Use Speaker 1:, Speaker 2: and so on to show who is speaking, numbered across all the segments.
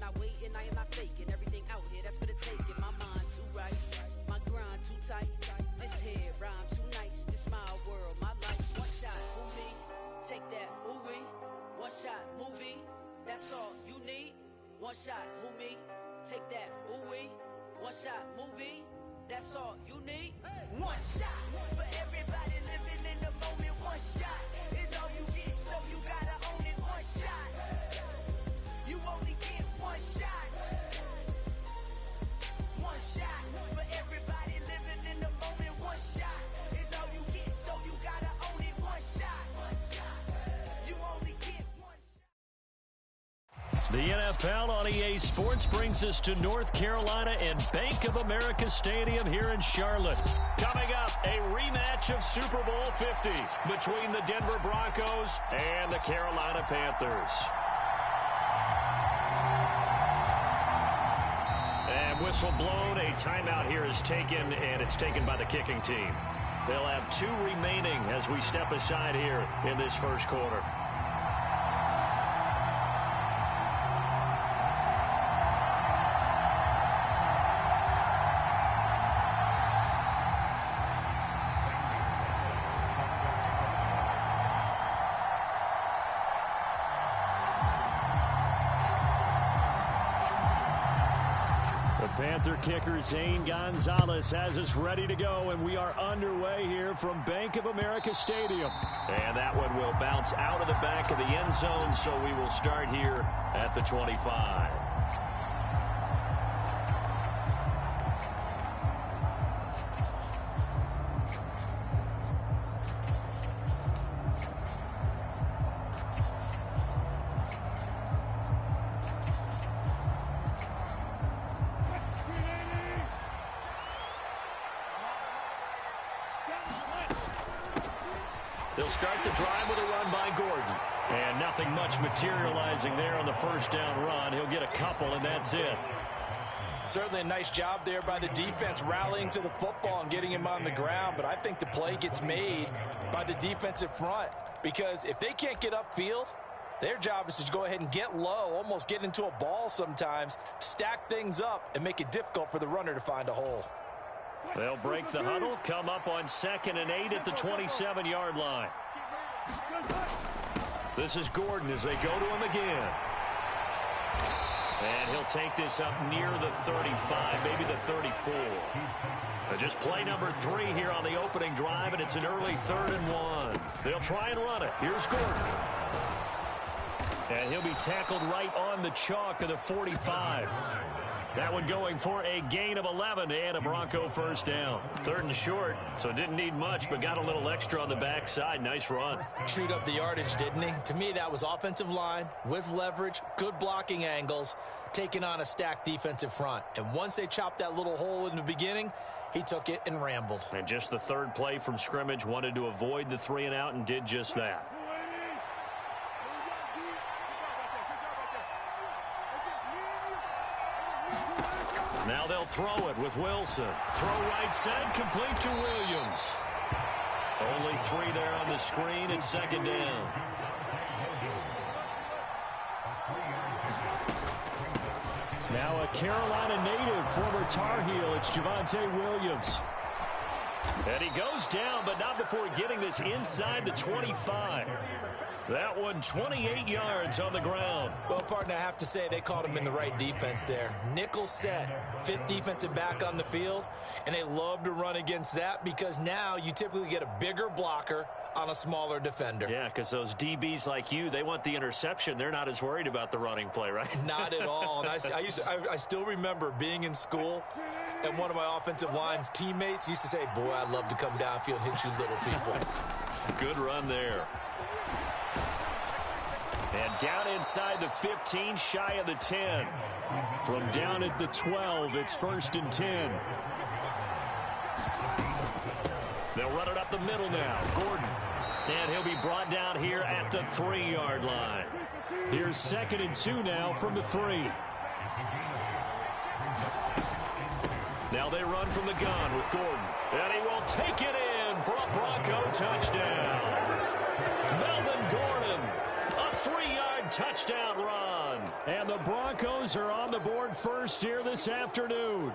Speaker 1: not waiting, I am not faking. Everything out here, that's for the taking. My mind too right, my grind too tight. This here rhyme too nice. This my world, my life. One shot, movie, take that, ooh-wee. One shot, movie, that's all you need. One shot, who me? Take that, ooh-wee. One shot, movie, that's all you need.
Speaker 2: One shot for everybody living in the moment. One shot is all you get, so you gotta own it. One shot, you only get one shot. One shot for everybody living in the moment. One shot is all you get, so you gotta own it. One shot, you only get one shot.
Speaker 3: The NFL on EA Sports brings us to North Carolina and Bank of America Stadium here in Charlotte. Coming up, a rematch of Super Bowl 50 between the Denver Broncos and the Carolina Panthers. And whistle blown, a timeout here is taken, and it's taken by the kicking team. They'll have 2 remaining as we step aside here in this first quarter. Panther kicker Zane Gonzalez has us ready to go, and we are underway here from Bank of America Stadium. And that one will bounce out of the back of the end zone, so we will start here at the 25. They'll start the drive with a run by Gordon. And nothing much materializing there on the first down run. He'll get a couple, and that's it.
Speaker 4: Certainly a nice job there by the defense rallying to the football and getting him on the ground. But I think the play gets made by the defensive front. Because if they can't get upfield, their job is to go ahead and get low, almost get into a ball sometimes, stack things up, and make it difficult for the runner to find a hole.
Speaker 3: They'll break the huddle, come up on 2nd and 8 at the 27-yard line. This is Gordon as they go to him again. And he'll take this up near the 35, maybe the 34. So just play number 3 here on the opening drive, and it's an early 3rd and 1. They'll try and run it. Here's Gordon. And he'll be tackled right on the chalk of the 45. That one going for a gain of 11 and a Bronco first down. 3rd and short, so didn't need much, but got a little extra on the backside. Nice run.
Speaker 4: Chewed up the yardage, didn't he? To me, that was offensive line with leverage, good blocking angles, taking on a stacked defensive front. And once they chopped that little hole in the beginning, he took it and rambled.
Speaker 3: And just the 3rd play from scrimmage, wanted to avoid the 3 and out and did just that. Now they'll throw it with Wilson. Throw right side, complete to Williams. Only 3 there on the screen, and 2nd down. Now a Carolina native, former Tar Heel, it's Javonte Williams. And he goes down, but not before getting this inside the 25. That one 28 yards on the ground.
Speaker 4: Well, partner, I have to say they caught him in the right defense there. Nickel set, 5th defensive back on the field, and they love to run against that because now you typically get a bigger blocker on a smaller defender.
Speaker 3: Yeah, because those DBs like you, they want the interception. They're not as worried about the running play, right?
Speaker 4: Not at all. And I still remember being in school, and one of my offensive line teammates used to say, boy, I'd love to come downfield and hit you little people.
Speaker 3: Good run there. And down inside the 15, shy of the 10. From down at the 12, it's 1st and 10. They'll run it up the middle now. Gordon. And he'll be brought down here at the 3-yard line. Here's 2nd and 2 now from the 3. Now they run from the gun with Gordon. And he will take it in for a Bronco touchdown. Melvin Gordon, a 3-yard touchdown run. And the Broncos are on the board first here this afternoon.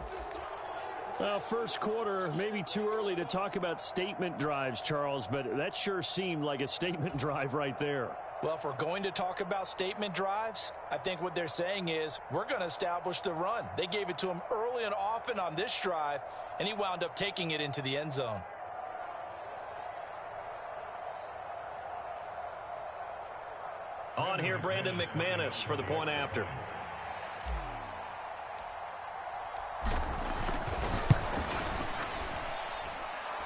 Speaker 3: Well, first quarter, maybe too early to talk about statement drives, Charles, but that sure seemed like a statement drive right there.
Speaker 4: Well, if we're going to talk about statement drives, I think what they're saying is we're going to establish the run. They gave it to him early and often on this drive, and he wound up taking it into the end zone.
Speaker 3: On here, Brandon McManus for the point after.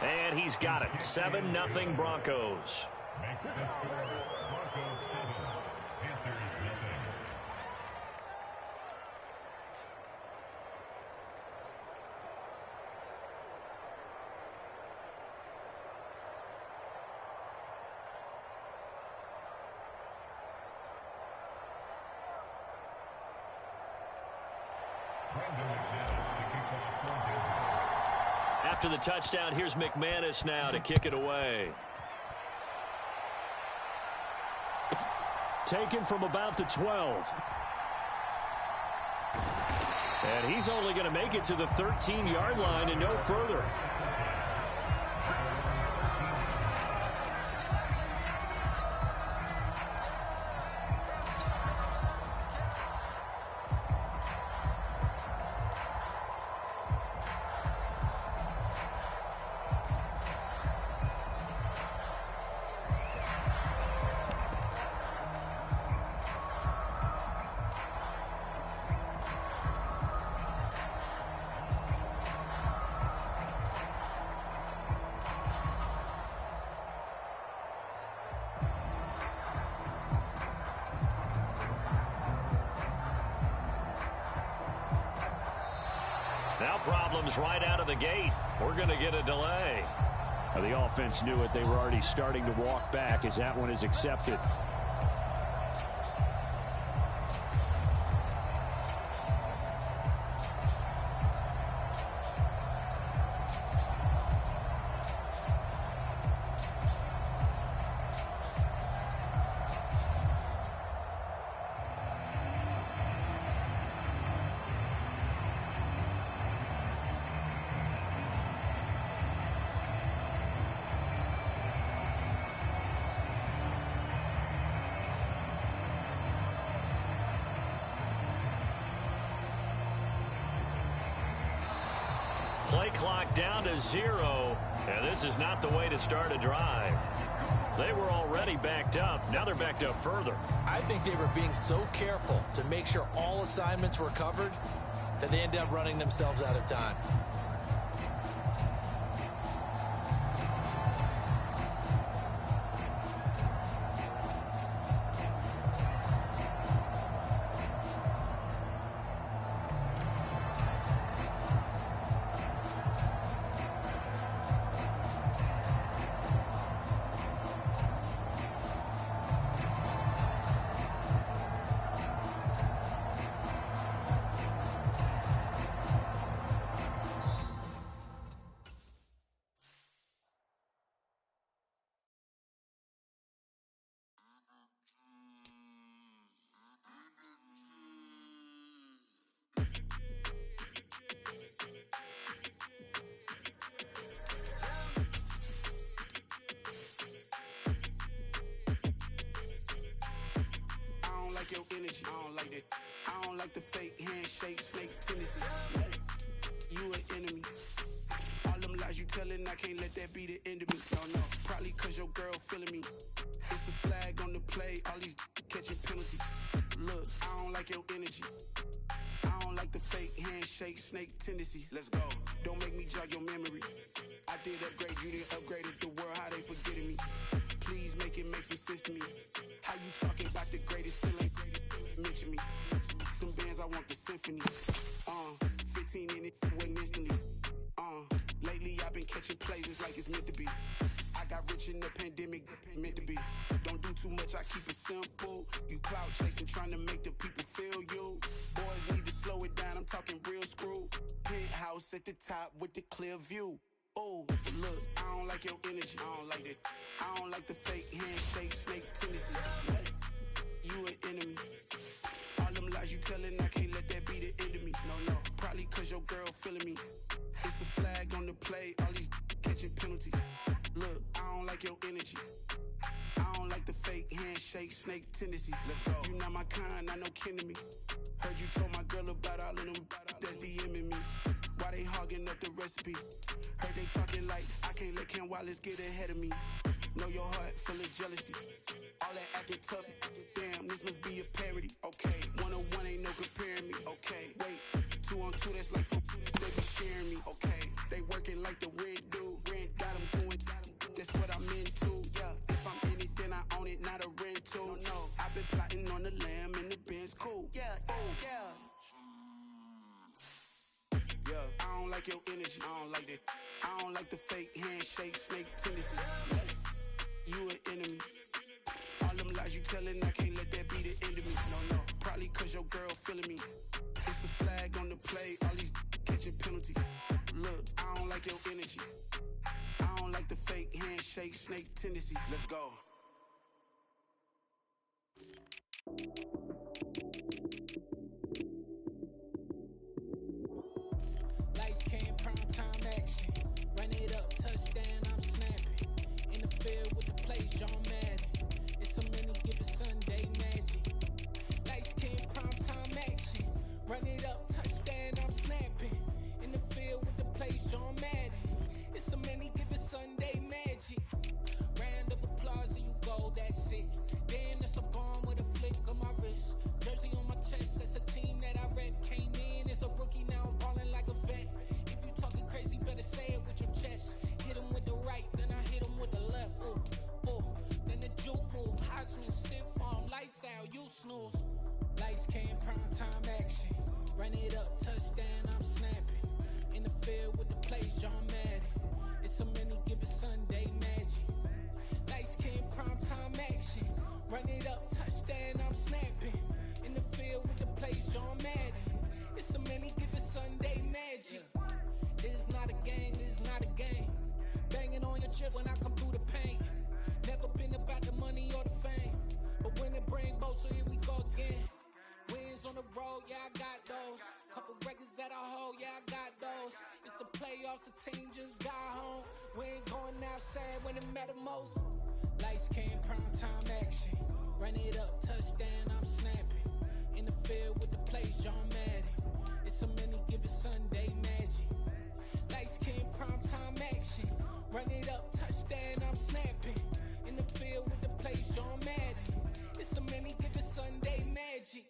Speaker 3: And he's got it. 7-0 Broncos. After the touchdown, here's McManus now to kick it away. Taken from about the 12. And he's only going to make it to the 13-yard line and no further. Now problems right out of the gate. We're going to get a delay.
Speaker 5: Well, the offense knew it. They were already starting to walk back as that one is accepted.
Speaker 3: Play clock down to 0, and this is not the way to start a drive. They were already backed up. Now they're backed up further.
Speaker 4: I think they were being so careful to make sure all assignments were covered that they end up running themselves out of time.
Speaker 6: Your energy, I don't like that. I don't like the fake handshake, snake tendency. You an enemy. All them lies you telling, I can't let that be the end of me. No, probably cause your girl feeling me. It's a flag on the play, all these catching penalties. Look, I don't like your energy. I don't like the fake handshake, snake tendency. Let's go. Don't make me jog your memory. I did upgrade, you didn't upgrade it. The world, how they forgetting me. Please make it make some sense to me. How you talking about the greatest, still ain't greatest, still ain't mention me. Them bands, I want the symphony. 15 in it, wasn't instantly. Lately I've been catching plays, it's like it's meant to be. I got rich in the pandemic, meant to be. Don't do too much, I keep it simple. You clout chasing, trying to make the people feel you. Boys need to slow it down, I'm talking real screw. Penthouse at the top with the clear view. Oh, look, I don't like your energy, I don't like that. I don't like the fake handshake, snake tendency. You an enemy. All them lies you telling, I can't let that be the end of me. No, probably cause your girl feeling me. It's a flag on the play, all these catching penalties. Look, I don't like your energy. I don't like the fake handshake, snake tendency. Let's go. You not my kind, not no kin to me. Heard you told my girl about all of them that's DMing me. Why they hogging up the recipe? Heard they talking like I can't let Ken Wallace get ahead of me. Know your heart full of jealousy. All that acting tough, damn, this must be a parody. Okay, 1-on-1 ain't no comparing me. Okay, wait, 2-on-2, that's like 4, they be sharing me. Okay, they working like the rent dude. Rent got them doing, that's what I'm into. Yeah, if I'm in it, then I own it, not a rental. No, I've been plotting on the lamb and the Benz cool. Yeah, yeah. I don't like your energy. I don't like that. I don't like the fake handshake, snake tendency. You an enemy. All them lies you telling, I can't let that be the end of me. No, probably cause your girl feeling me. It's a flag on the play, all these catching penalties. Look, I don't like your energy. I don't like the fake handshake, snake tendency. Let's go.
Speaker 7: Lights came, prime time action. Run it up, touchdown, I'm snapping. In the field with the plays, y'all mad. It's so many, give it Sunday magic. Lights came, prime time action. Run it up, touchdown, I'm snapping. In the field with the plays, y'all mad. It's so many, give it Sunday magic. Round of applause and you go, that's it. Damn, that's a bomb with a flick on my wrist. Jersey on my chest, that's a team that I rep. Came in as a rookie, now I'm ballin' like a vet. If you talking crazy, better say it with your chest. Hit him with the right, then I hit him with the left. Ooh, then the juke move. Heisman, stiff arm, lights out, you snooze. Lights came, prime time action. Run it up, touchdown, I'm snapping. In the field with the plays, y'all mad. It's so many, give it Sunday magic. Lights came, prime time action. Run it up, touchdown, I'm snapping. In the field with the plays, y'all mad. It's so many, give it Sunday magic. This is not a game, this is not a game. Banging on your chest when I come through the pain. Never been about the money or the fame. But when it bring both, so here we go again. Wins on the road, yeah, I got those. Couple records that I hold, yeah, I got those. It's the playoffs, the team just got home. We ain't going outside when it matter most. Lights came, prime time action. Run it up, touchdown, I'm snapping. In the field with the plays, y'all mad. It's so many, give it Sunday magic. Lights came, prime time action. Run it up, touchdown, I'm snapping. In the field with the plays, y'all mad. It's so many, give it Sunday magic.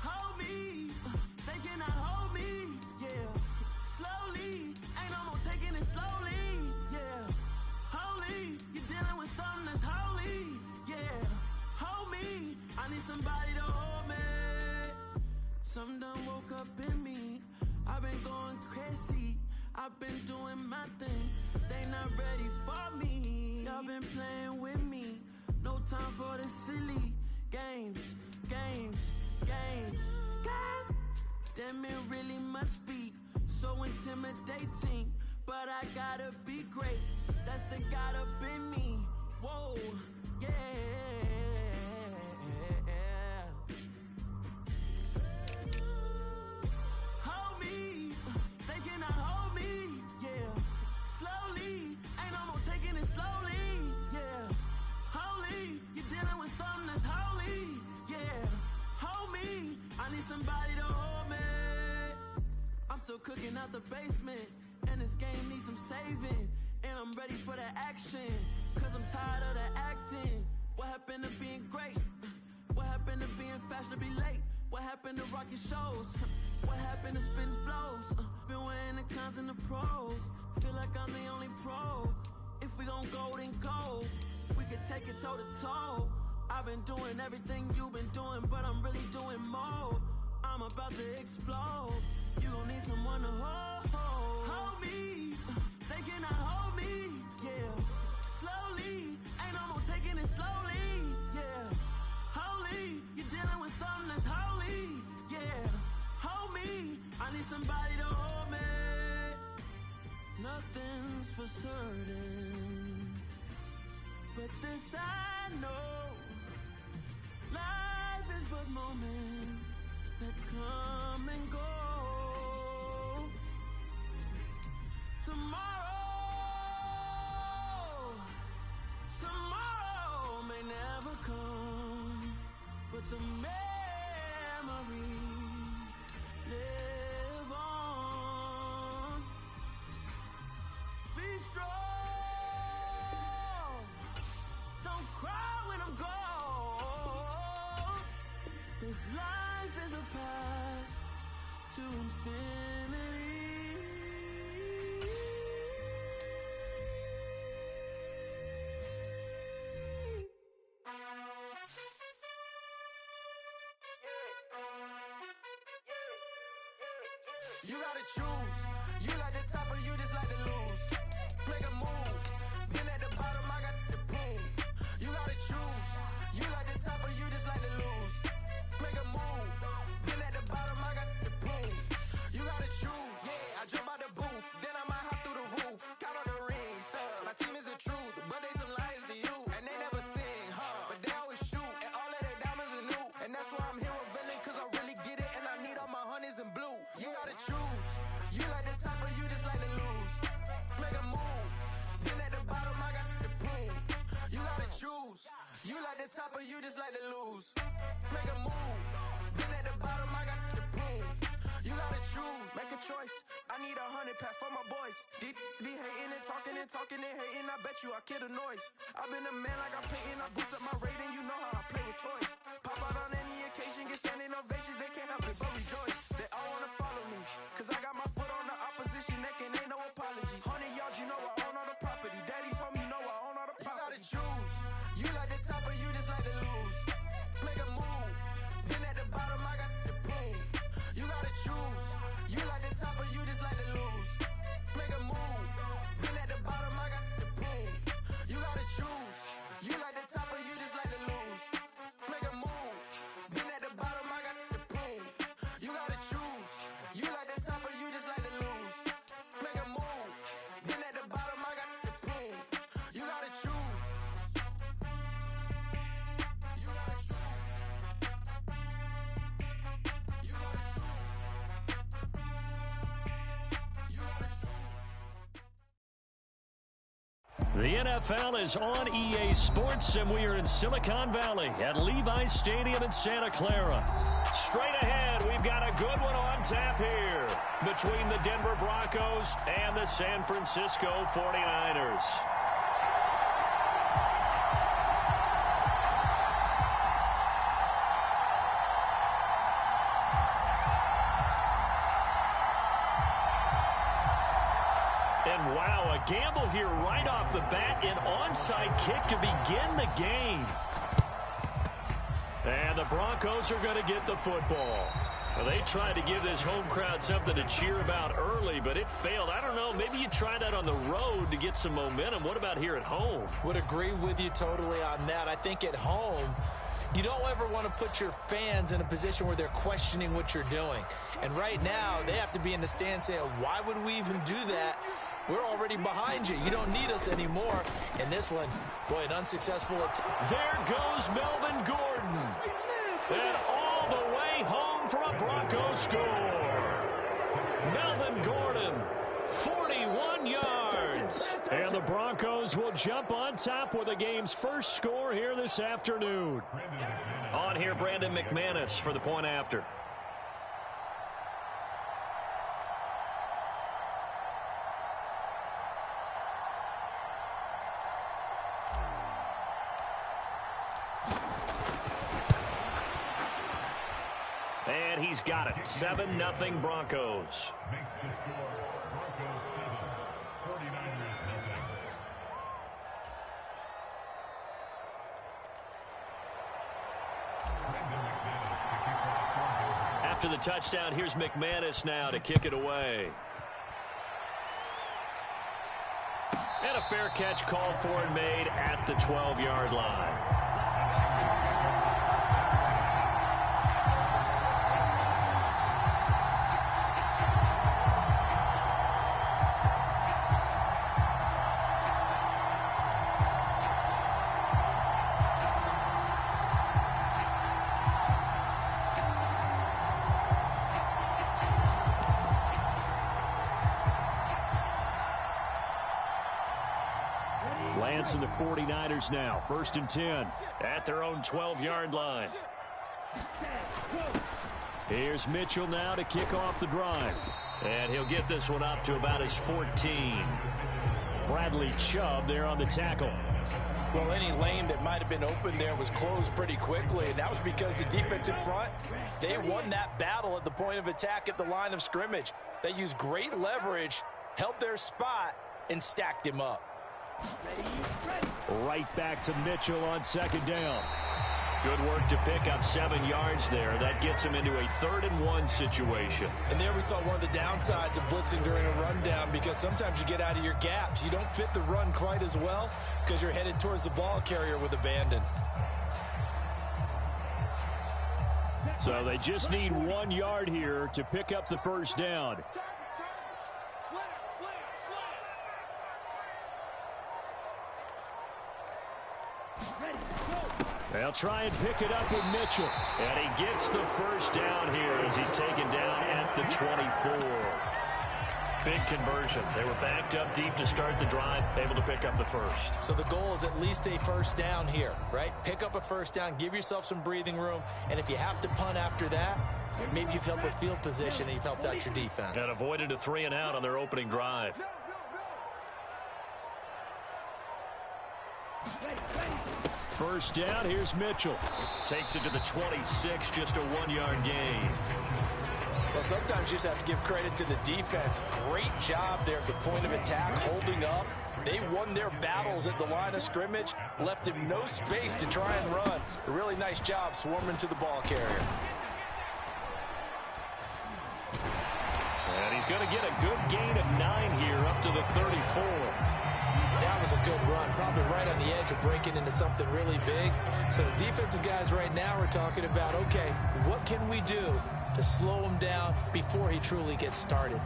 Speaker 2: Hold me, they cannot hold me, yeah. Slowly, ain't no more taking it slowly, yeah. Holy, you're dealing with something that's holy, yeah. Hold me, I need somebody to hold me. Something done woke up in me. I've been going crazy, I've been doing my thing. They not ready for me. Y'all been playing with me. No time for the silly games. Damn, it really must be so intimidating. But I gotta be great. That's the God up in me. Whoa, yeah. Hold me, they cannot hold me, yeah. Slowly, ain't no more taking it slowly, yeah. Holy, you're dealing with something that's holy, yeah. Hold me, I need somebody to hold me. I'm still cooking out the basement, and this game needs some saving. And I'm ready for the action, cause I'm tired of the acting. What happened to being great? What happened to being fashionably late? What happened to rocking shows? What happened to spitting flows? Been weighing the cons and the pros. Feel like I'm the only pro. If we gon' go, then go. We can take it toe to toe.
Speaker 8: I've been doing everything you've been doing, but I'm really doing more. I'm about to explode. You gon' need someone to hold me. They cannot hold me, yeah. Slowly, ain't no more taking it slowly, yeah. Holy, you're dealing with something that's holy, yeah. Hold me, I need somebody to hold me. Nothing's for certain, but this I know. Life is but moments that come and go. Tomorrow may never come, but the memories live on. Be strong, don't cry when I'm gone. This life is a path to infinity.
Speaker 2: You gotta choose. You like the top or you just like to lose. Make a move. Been at the bottom, I got the proof. You gotta choose. You like the top or you just like to lose. Make a move. Been at the bottom, I got the proof. You gotta choose. Yeah, I jump out the booth. Then I might hop through the roof. Count on the rings. My team is the truth, but they some liars to you. And they never sing, but they always shoot. And all of their diamonds are new. And that's why I'm here with villain, cause I really get it. And I need all my honeys in blue. You gotta choose. You like the top or you just like to lose. Make a move. Been at the bottom, I got the proof. You gotta choose. You like the top or you just like to lose. Make a move. Been at the bottom, I got the proof. You gotta choose. Make a choice. I need 100 pack for my boys. Be hating and talking and hating. I bet you I kill the noise. I've been a man like I'm Peyton. I boost up my rating. You know how I play with toys. Pop out on any occasion, get standing ovations. They can't help it but rejoice. They all wanna follow me, cause I got my foot on the opposition neck and ain't no apologies. 100 yards, you know I own all the property. Daddy's home, you know I own all the property. You gotta choose. You like the top or you just like to lose. Make a move. Been at the bottom, I got the proof. You gotta choose. You like the top or you just like to lose. Make a move. Been at the bottom, I got the proof. You gotta choose. You like the top or you just like to lose. Make a move. Been at the bottom, I got the proof. You gotta choose. You like the top or you just like to lose. Make a move. Been at the bottom, I got the proof. You gotta choose. You gotta choose. You gotta choose. You gotta choose.
Speaker 3: The NFL is on EA Sports, and we are in Silicon Valley at Levi's Stadium in Santa Clara. Straight ahead, we've got a good one on tap here between the Denver Broncos and the San Francisco 49ers. And wow, a gamble here right off the bat, an onside kick to begin the game. And the Broncos are going to get the football. Well, they tried to give this home crowd something to cheer about early, but it failed. I don't know, maybe you try that on the road to get some momentum. What about here at home?
Speaker 4: Would agree with you totally on that. I think at home, you don't ever want to put your fans in a position where they're questioning what you're doing. And right now, they have to be in the stand saying, why would we even do that? We're already behind you. You don't need us anymore. And this one, boy, an unsuccessful attack.
Speaker 3: There goes Melvin Gordon. And all the way home for a Broncos score. Melvin Gordon, 41 yards. And the Broncos will jump on top with the game's first score here this afternoon. On here, Brandon McManus for the point after. And he's got it. 7-0 Broncos. After the touchdown, here's McManus now to kick it away. And a fair catch called for and made at the 12-yard line.
Speaker 5: Lance and the 49ers now. 1st and 10.
Speaker 3: At their own 12-yard line.
Speaker 5: Here's Mitchell now to kick off the drive.
Speaker 3: And he'll get this one up to about his 14.
Speaker 5: Bradley Chubb there on the tackle.
Speaker 4: Well, any lane that might have been open there was closed pretty quickly, and that was because the defensive front, they won that battle at the point of attack at the line of scrimmage. They used great leverage, held their spot, and stacked him up.
Speaker 5: Right back to Mitchell on 2nd down.
Speaker 3: Good work to pick up 7 yards there. That gets him into a 3rd and 1 situation.
Speaker 4: And there we saw one of the downsides of blitzing during a rundown, because sometimes you get out of your gaps. You don't fit the run quite as well because you're headed towards the ball carrier with abandon.
Speaker 5: So they just need 1 yard here to pick up the 1st down. They'll try and pick it up with Mitchell.
Speaker 3: And he gets the 1st down here as he's taken down at the 24. Big conversion. They were backed up deep to start the drive, able to pick up the 1st.
Speaker 4: So the goal is at least a 1st down here, right? Pick up a 1st down, give yourself some breathing room, and if you have to punt after that, maybe you've helped with field position and you've helped out your defense.
Speaker 3: And avoided a 3 and out on their opening drive.
Speaker 5: First down, here's Mitchell.
Speaker 3: Takes it to the 26, just a 1-yard gain.
Speaker 4: Well, sometimes you just have to give credit to the defense. Great job there at the point of attack, holding up. They won their battles at the line of scrimmage, left him no space to try and run. A really nice job swarming to the ball carrier.
Speaker 3: And he's going to get a good gain of 9 here, up to the 34.
Speaker 4: That was a good run, probably right on the edge of breaking into something really big. So the defensive guys right now are talking about, okay, what can we do to slow him down before he truly gets started?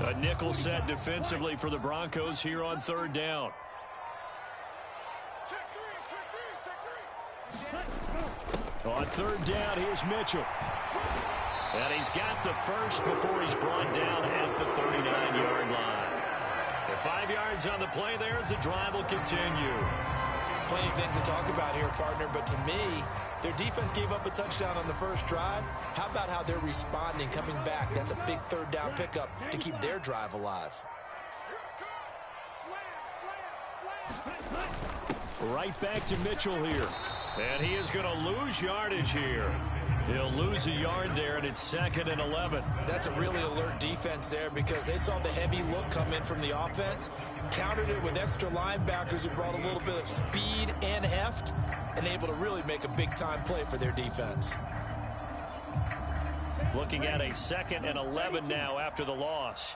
Speaker 3: A nickel set defensively for the Broncos here on 3rd down.
Speaker 5: On 3rd down, here's Mitchell.
Speaker 3: And he's got the 1st before he's brought down at the 39-yard line. The 5 yards on the play there as the drive will continue.
Speaker 4: Plenty of things to talk about here, partner, but to me, their defense gave up a touchdown on the 1st drive. How about how they're responding, coming back? That's a big 3rd down pickup to keep their drive alive.
Speaker 5: Right back to Mitchell here.
Speaker 3: And he is going to lose yardage here. He'll lose a yard there, and it's 2nd and 11.
Speaker 4: That's a really alert defense there, because they saw the heavy look come in from the offense, countered it with extra linebackers who brought a little bit of speed and heft, and able to really make a big-time play for their defense.
Speaker 3: Looking at a 2nd and 11 now after the loss.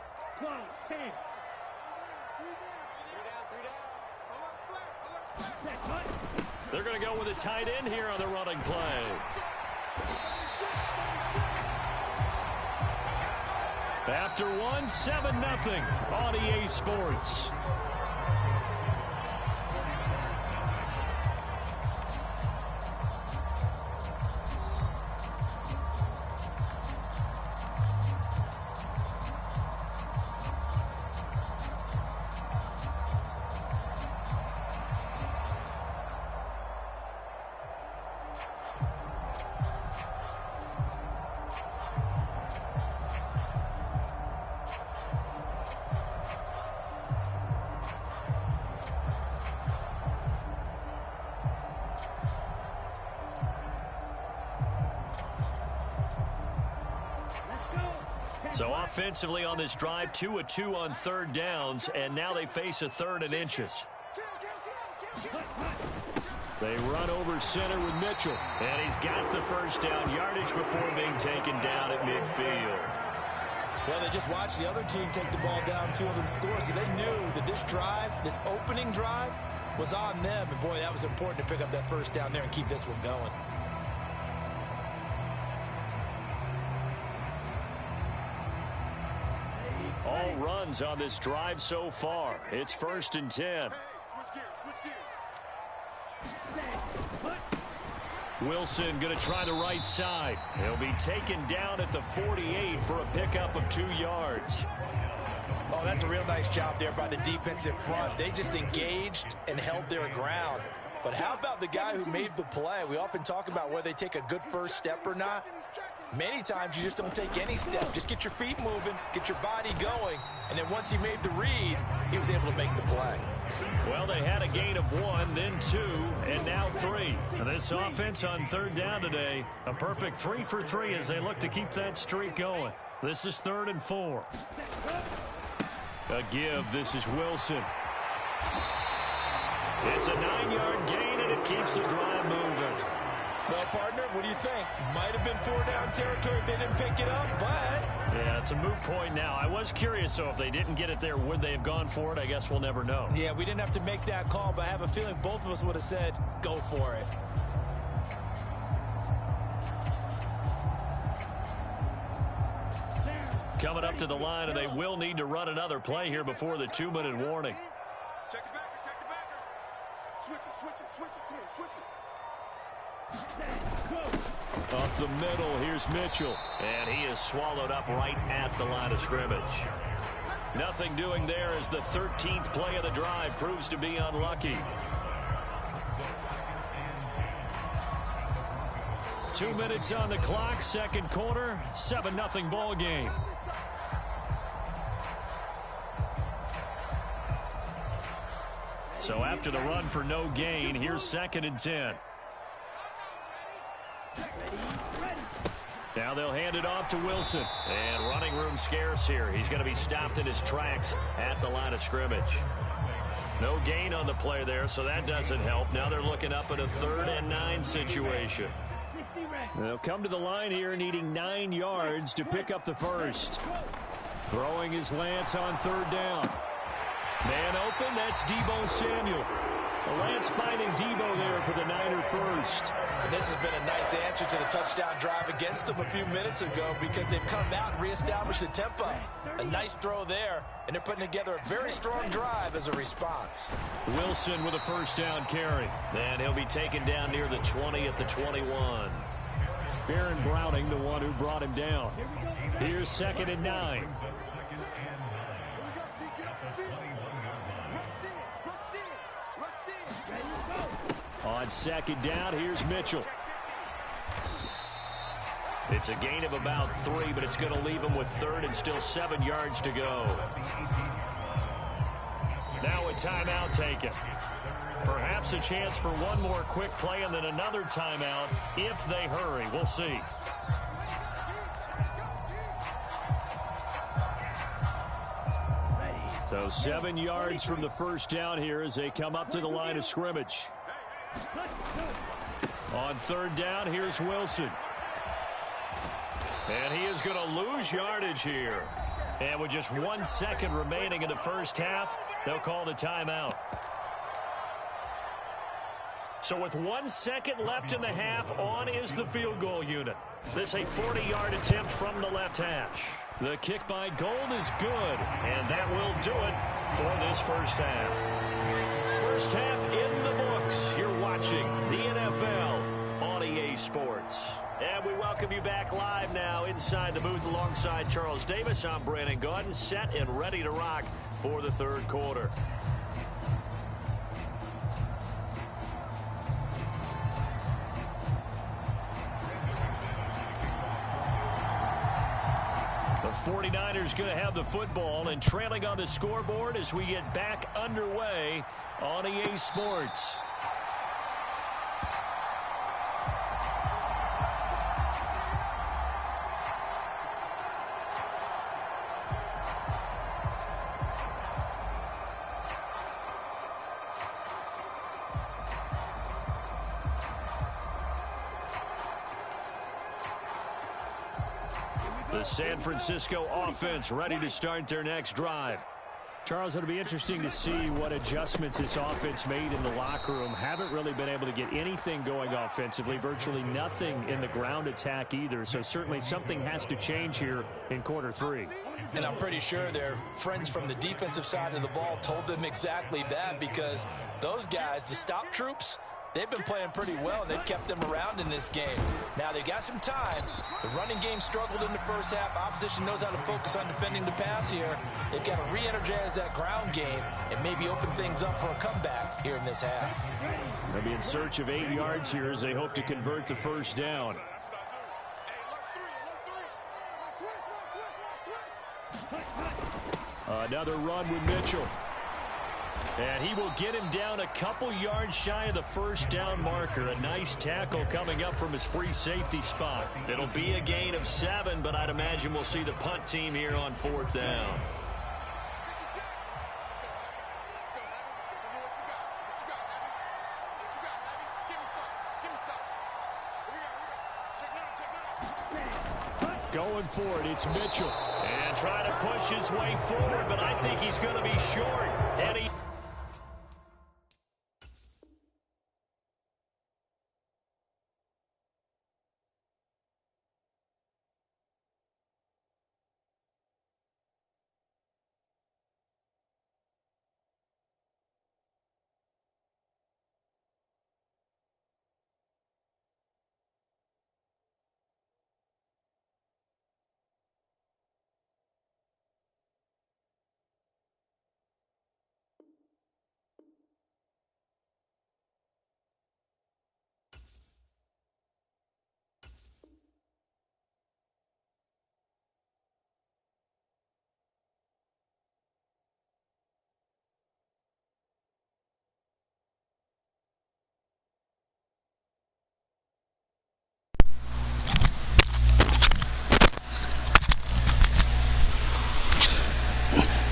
Speaker 3: They're going to go with a tight end here on the running play. After 1, 7-0 on EA Sports. So offensively on this drive, 2 of 2 on 3rd downs, and now they face a 3rd and inches.
Speaker 5: They run over center with Mitchell.
Speaker 3: And he's got the first down yardage before being taken down at midfield.
Speaker 4: Well, they just watched the other team take the ball downfield and score, so they knew that this drive, this opening drive, was on them. And, boy, that was important to pick up that first down there and keep this one going.
Speaker 5: All runs on this drive so far. It's 1st and 10. Wilson going to try the right side. He'll be taken down at the 48 for a pickup of 2 yards.
Speaker 4: Oh, that's a real nice job there by the defensive front. They just engaged and held their ground. But how about the guy who made the play? We often talk about whether they take a good first step or not. Many times you just don't take any step. Just get your feet moving, get your body going, and then once he made the read, he was able to make the play.
Speaker 5: Well, they had a gain of 1, then 2, and now 3. And this offense on 3rd down today, a perfect 3 for 3 as they look to keep that streak going. This is 3rd and 4. A give. This is Wilson. It's a 9-yard gain, and it keeps the drive moving.
Speaker 4: Well, partner, what do you think? Might have been 4-down territory if they didn't pick it up, but...
Speaker 5: Yeah, it's a moot point now. I was curious, so if they didn't get it there, would they have gone for it? I guess we'll never know.
Speaker 4: Yeah, we didn't have to make that call, but I have a feeling both of us would have said, go for it.
Speaker 5: Coming up to the line, and they will need to run another play here before the 2-minute warning.
Speaker 9: Check the backer, check the backer. Switch it, switch it, switch it. Come on, switch it.
Speaker 5: Up the middle, here's Mitchell.
Speaker 3: And he is swallowed up right at the line of scrimmage.
Speaker 5: Nothing doing there as the 13th play of the drive proves to be unlucky. 2 minutes on the clock, second quarter, 7-0 ball game. So after the run for no gain, here's 2nd and 10. Now they'll hand it off to Wilson.
Speaker 3: And running room scarce here. He's going to be stopped in his tracks at the line of scrimmage.
Speaker 5: No gain on the play there, so that doesn't help. Now they're looking up at a 3rd and 9 situation. They'll come to the line here needing 9 yards to pick up the first. Throwing his Lance on 3rd down. Man open, that's Deebo Samuel. Lance finding Deebo there for the Niner first.
Speaker 4: And this has been a nice answer to the touchdown drive against them a few minutes ago because they've come out and reestablished the tempo. A nice throw there, and they're putting together a very strong drive as a response.
Speaker 5: Wilson with a first down carry.
Speaker 3: And he'll be taken down near the 20 at the 21.
Speaker 5: Baron Browning, the one who brought him down. Here's 2nd and 9. On 2nd down, here's Mitchell. It's a gain of about 3, but it's going to leave him with 3rd and still 7 yards to go. Now a timeout taken. Perhaps a chance for one more quick play and then another timeout if they hurry. We'll see. So 7 yards from the first down here as they come up to the line of scrimmage. On 3rd down, here's Wilson. And he is going to lose yardage here. And with just 1 second remaining in the first half, they'll call the timeout. So with 1 second left in the half, on is the field goal unit. This a 40-yard attempt from the left hash. The kick by Gold is good, and that will do it for this first half. First half in the books. You're watching the NFL on EA Sports. And we welcome you back live now inside the booth alongside Charles Davis. I'm Brandon Gaudin, set and ready to rock for the third quarter. The 49ers going to have the football and trailing on the scoreboard as we get back underway on EA Sports. The San Francisco offense ready to start their next drive. Charles, it'll be interesting to see what adjustments this offense made in the locker room. Haven't really been able to get anything going offensively, virtually nothing in the ground attack either. So certainly something has to change here in quarter 3.
Speaker 4: And I'm pretty sure their friends from the defensive side of the ball told them exactly that, because those guys, the stop troops, they've been playing pretty well, and they've kept them around in this game. Now, they got some time. The running game struggled in the first half. Opposition knows how to focus on defending the pass here. They've got to re-energize that ground game and maybe open things up for a comeback here in this half.
Speaker 5: They'll be in search of 8 yards here as they hope to convert the first down. Another run with Mitchell. And he will get him down a couple yards shy of the first down marker. A nice tackle coming up from his free safety spot. It'll be a gain of 7, but I'd imagine we'll see the punt team here on 4th down. Going for it, it's Mitchell. And trying to push his way forward, but I think he's going to be short. And he...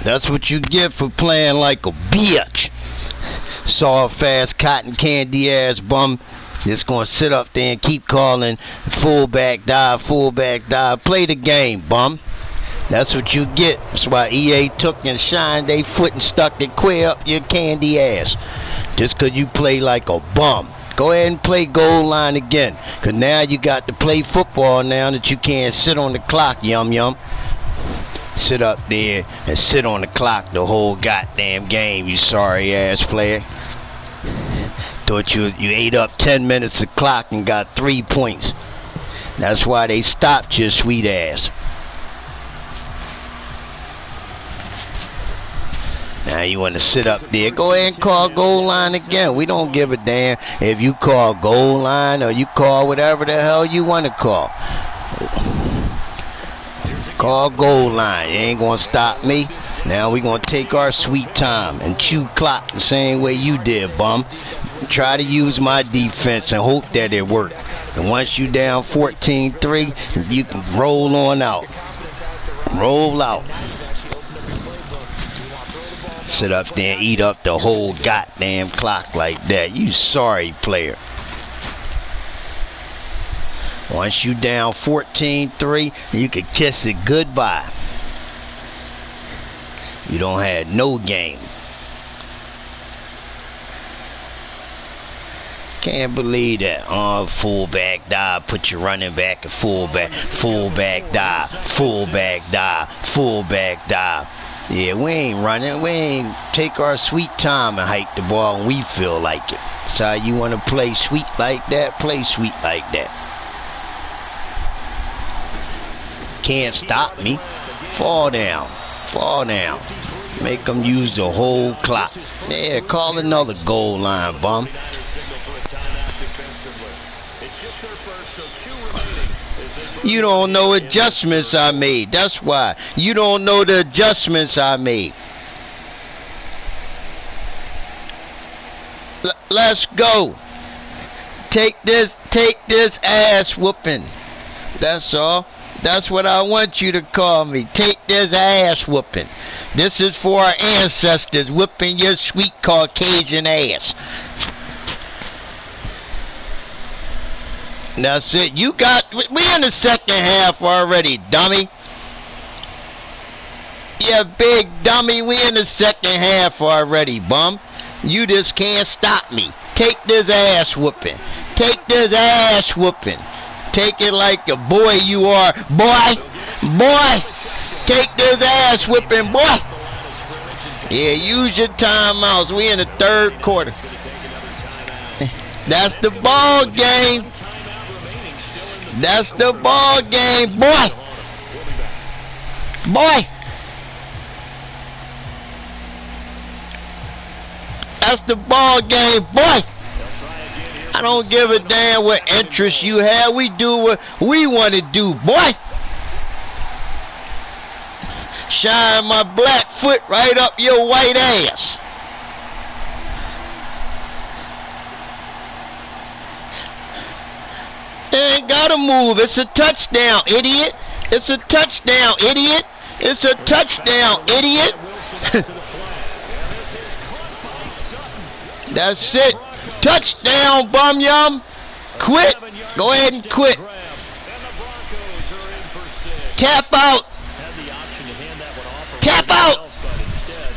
Speaker 10: That's what you get for playing like a bitch. Soft ass, cotton candy ass bum. Just gonna sit up there and keep calling fullback dive, fullback dive. Play the game, bum. That's what you get. That's why EA took and shined they foot and stuck their queer up your candy ass. Just cause you play like a bum. Go ahead and play goal line again. Cause now you got to play football now that you can't sit on the clock, yum yum. Sit up there and sit on the clock the whole goddamn game, you sorry ass player. Thought you ate up 10 minutes of clock and got 3 points. That's why they stopped your sweet ass. Now you want to sit up there. Go ahead and call goal line again. We don't give a damn if you call goal line or you call whatever the hell you want to call. Call goal line. You ain't gonna stop me. Now we gonna take our sweet time and chew clock the same way you did, bum. Try to use my defense and hope that it worked. And once you down 14-3, you can roll on out. Roll out. Sit up there and eat up the whole goddamn clock like that. You sorry player. Once you down 14-3, you can kiss it goodbye. You don't have no game. Can't believe that. Oh, fullback dive. Put your running back at fullback. Fullback dive. Fullback dive. Fullback dive. Yeah, we ain't running. We ain't take our sweet time and hike the ball when we feel like it. So you want to play sweet like that? Play sweet like that. Can't stop me. Fall down. Fall down. Make them use the whole clock. Yeah, call another goal line, bum. You don't know adjustments I made. That's why. You don't know the adjustments I made. Let's go. Take this ass whooping. That's all. That's what I want you to call me. Take this ass whooping. This is for our ancestors whipping your sweet Caucasian ass. That's it. We in the second half already, dummy. You big dummy. We in the second half already, bum. You just can't stop me. Take this ass whooping. Take this ass whooping. Take it like the boy you are. Boy. Boy. Take this ass whipping, boy. Yeah, use your timeouts. We in the third quarter. That's the ball game. That's the ball game, boy. Boy. That's the ball game, boy. I don't give a damn what interest you have. We do what we want to do, boy. Shine my black foot right up your white ass. They ain't gotta move. It's a touchdown, idiot. It's a touchdown, idiot. It's a touchdown, idiot. That's it. Touchdown, bum yum. Quit. Go ahead and quit. Tap out. Tap out.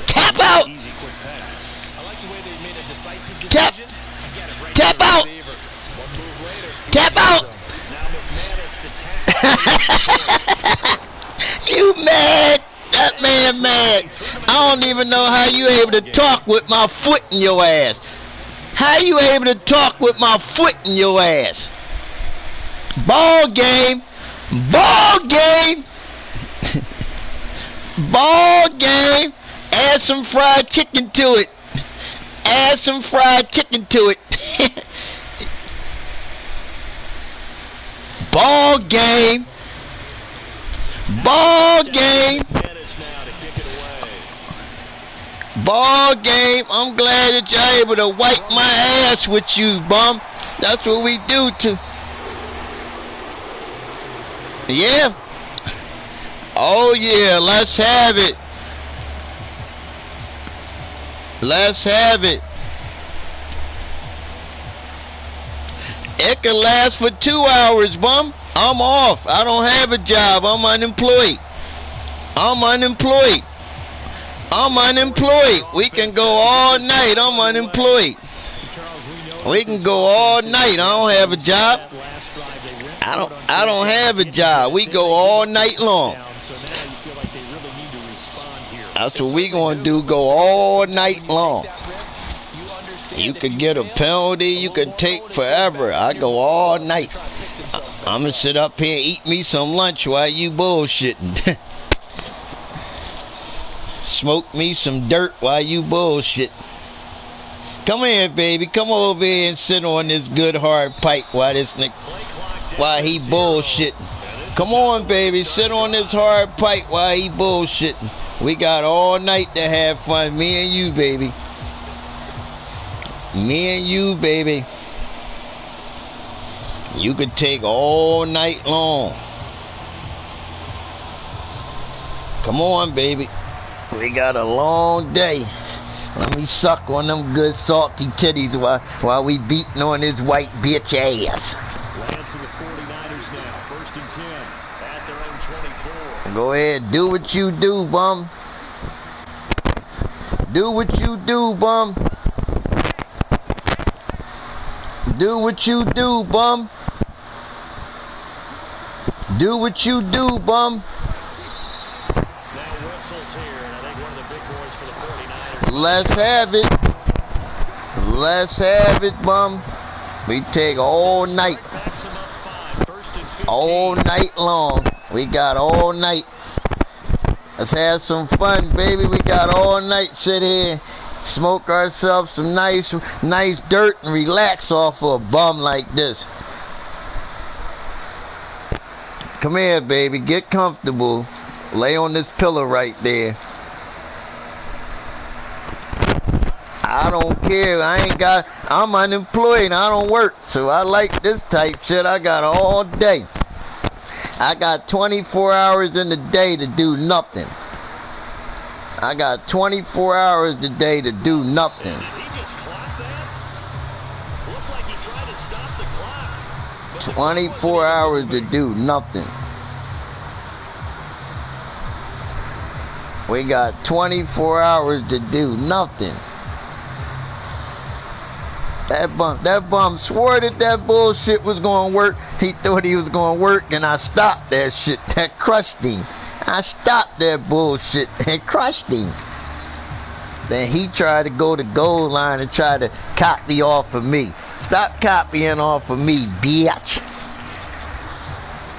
Speaker 10: Tap out. Tap. Tap out. Tap out. You mad? That man mad. I don't even know how you able to talk with my foot in your ass. How you able to talk with my foot in your ass? Ball game. Ball game. Ball game. Add some fried chicken to it. Add some fried chicken to it. Ball game. Ball game. Ball game. I'm glad that you're able to wipe my ass with you, bum. That's what we do to. Yeah. Oh yeah, let's have it. Let's have it. It can last for 2 hours, bum. I'm off. I don't have a job. I'm unemployed. I'm unemployed. I'm unemployed. We can go all night. I'm unemployed. We can go all night. I don't have a job. I don't have a job. We go all night long. That's what we gonna do. Go all night long. You could get a penalty. You could take forever. I go all night. I'm gonna sit up here and eat me some lunch while you bullshitting. Smoke me some dirt while you bullshit. Come here, baby. Come over here and sit on this good hard pipe while this nigga, while he bullshitting. Come on, baby. Sit on this hard pipe while he bullshitting. We got all night to have fun. Me and you, baby. Me and you, baby. You could take all night long. Come on, baby. We got a long day. Let me suck on them good salty titties while we beating on his white bitch ass.
Speaker 5: Lance of the 49ers now. 1st and 10 at their own 24.
Speaker 10: Go ahead. Do what you do, bum. Do what you do, bum. Do what you do, bum. Do what you do, bum.
Speaker 5: Now whistles here, and I think one of the big boys for the 49ers.
Speaker 10: Let's have it. Let's have it, bum. We take all night. All night long. We got all night. Let's have some fun, baby. We got all night. Sit here, smoke ourselves some nice dirt and relax off of a bum like this. Come here, baby. Get comfortable. Lay on this pillow right there. I don't care. I'm unemployed. I don't work. So I like this type shit. I got all day. I got 24 hours in the day to do nothing. I got 24 hours a day to do nothing.
Speaker 5: Did he just clock that? Looked like he tried to stop the clock.
Speaker 10: 24 hours to do nothing. We got 24 hours to do nothing. That bum swore that bullshit was gonna work. He thought he was gonna work, and I stopped that shit. That crushed him. I stopped that bullshit and crushed him. Then he tried to go to goal line and try to copy off of me. Stop copying off of me, bitch.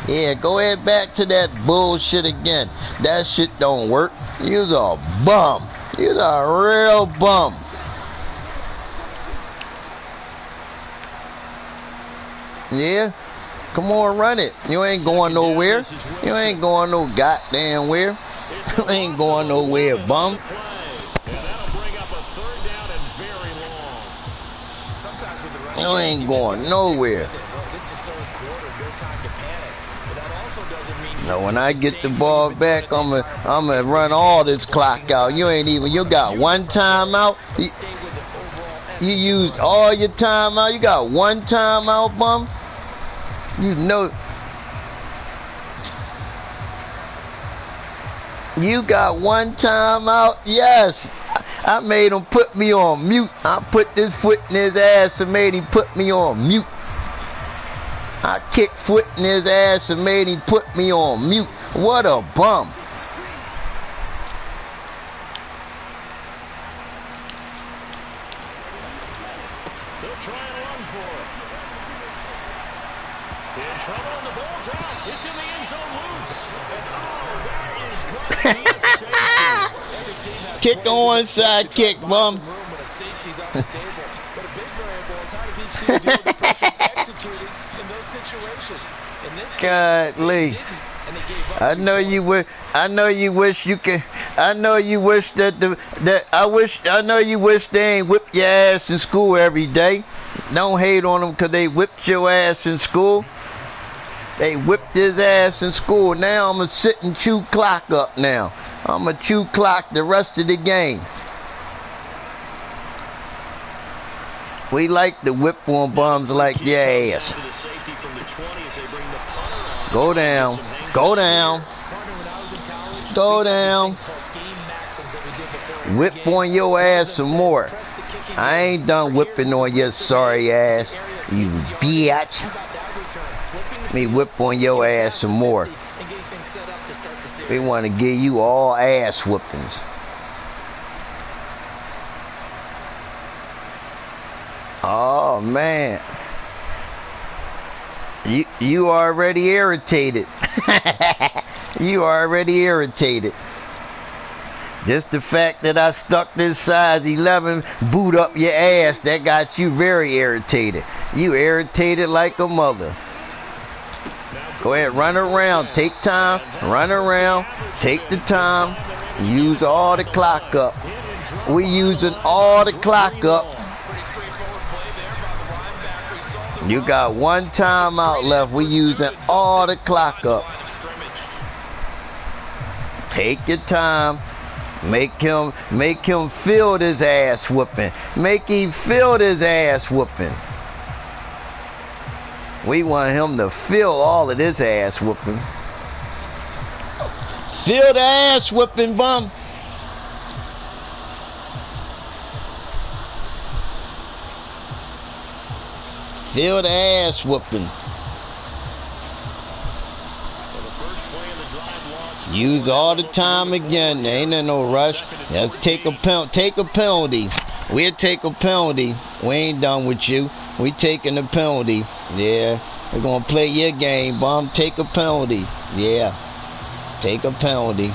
Speaker 10: Yeah, go ahead back to that bullshit again. That shit don't work. You's a bum. You's a real bum. Yeah? Come on, run it. You ain't going nowhere. You ain't going no goddamn where. You ain't going nowhere, bum. You ain't going nowhere. Now, when I get the ball back, I'm gonna run all this clock out. You got one timeout. You used all your timeout. You got one timeout, bum. You know. You got one timeout. Yes. I made him put me on mute. I put this foot in his ass and made him put me on mute. I kicked foot in his ass and made him put me on mute. What a bum.
Speaker 5: They'll try and run for it. In trouble, and the ball's out. It's in the end zone loose. And that is going to be a safety.
Speaker 10: Kick on side kick, bum. Godly. I know you wish you could. I know you wish they ain't whip your ass in school every day. Don't hate on them because they whipped your ass in school. They whipped his ass in school. Now I'm going to sit and chew clock up now. I'm going to chew clock the rest of the game. We like to whip on bums like your ass. Go down. Go down. Go down. Whip on your ass some more. I ain't done whipping on your sorry ass, you bitch. Let me whip on your ass some more. We want to give you all ass whoopings. Oh man, you already irritated. You already irritated. Just the fact that I stuck this size 11 boot up your ass, that got you very irritated. You irritated like a mother. Go ahead, run around, take time, run around, take the time, use all the clock up. We using all the clock up. You got one timeout left. We using all the clock up. Take your time. Make him feel this ass whooping. Make him feel this ass whooping. We want him to feel all of this ass whooping. Feel the ass whooping, bum. Feel the ass whooping. Use all the time again. There ain't no rush. Let's take a penalty. We'll take a penalty. We ain't done with you. We taking a penalty. Yeah. We're gonna play your game, bum. Take a penalty. Yeah. Take a penalty.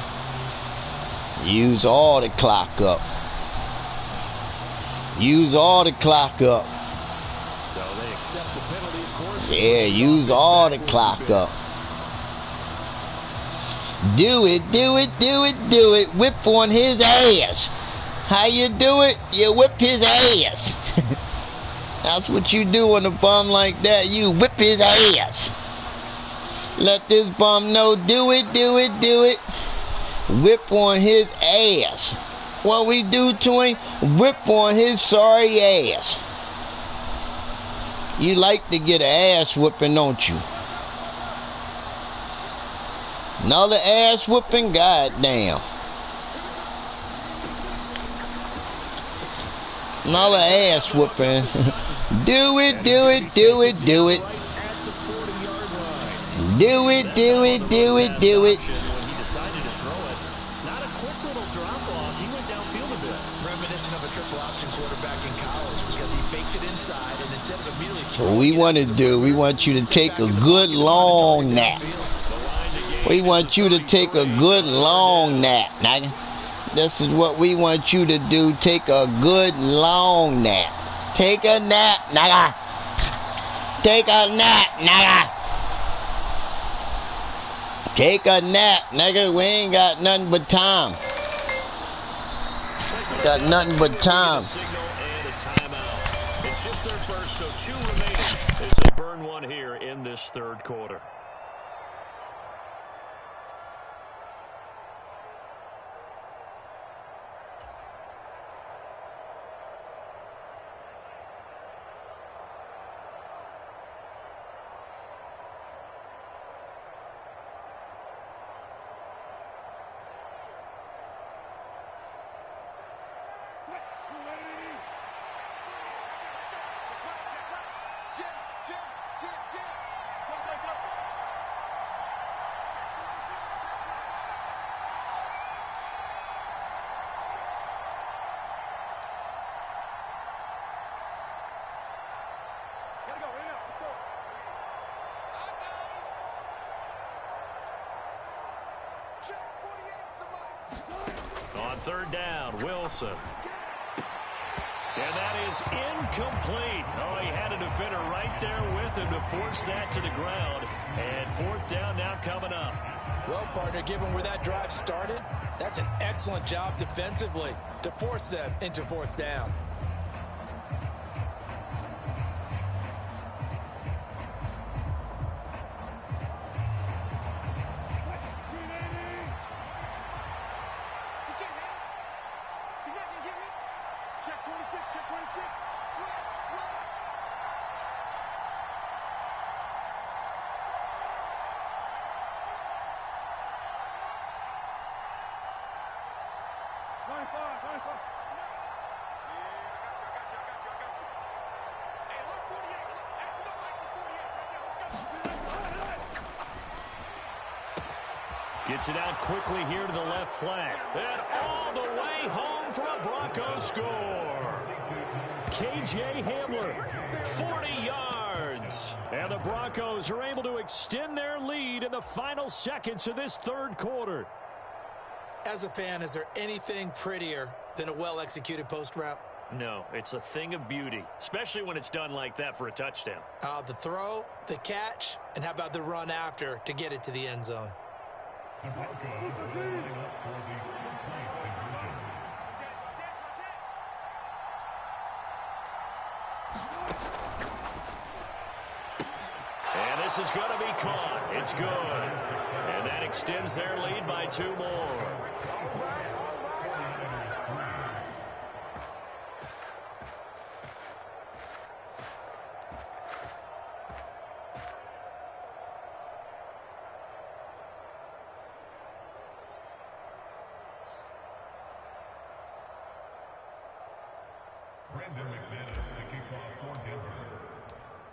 Speaker 10: Use all the clock up. Use all the clock up. Yeah, use all the clock up. Do it, do it, do it, do it. Whip on his ass. How you do it? You whip his ass. That's what you do on a bum like that. You whip his ass. Let this bum know. Do it, do it, do it. Whip on his ass. What we do to him? Whip on his sorry ass. You like to get an ass whooping, don't you? Another ass whooping? Goddamn. Another ass whooping. Do it, do it, do it, do it. Do it, do it, do it, do it.
Speaker 5: When he decided to throw it, not a quick little drop off. He went downfield a bit.
Speaker 4: Reminiscent of a triple option quarterback in college because he faked it inside and instead of immediately
Speaker 10: What we want to do, we want you to take a good long nap. We want you to take a good long nap, nigga. This is what we want you to do. Take a good long nap. Take a nap, nigga. Take a nap, nigga. Take a nap, nigga. We ain't got nothing but time. Got nothing but time.
Speaker 5: It's just their first, so 2 remaining as they burn one here in this third quarter. On third down, Wilson. And that is incomplete. Oh, he had a defender right there with him to force that to the ground. And fourth down now coming up.
Speaker 4: Well, partner, given where that drive started, that's an excellent job defensively to force them into fourth down.
Speaker 5: Gets it out quickly here to the left flank. And all the way home for a Broncos score. K.J. Hamler, 40 yards. And the Broncos are able to extend their lead in the final seconds of this third quarter.
Speaker 4: As a fan, is there anything prettier than a well-executed post route?
Speaker 5: No, it's a thing of beauty, especially when it's done like that for a touchdown.
Speaker 4: The throw, the catch, and how about the run after to get it to the end zone?
Speaker 5: And this is going to be caught. It's good. And that extends their lead by 2 more.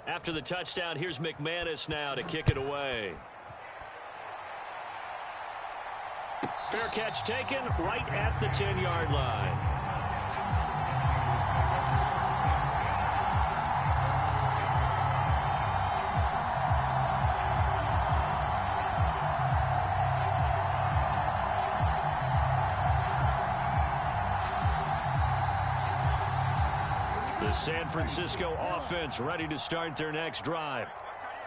Speaker 5: After the touchdown, here's McManus now to kick it away. Fair catch taken right at the 10-yard line. The San Francisco offense ready to start their next drive.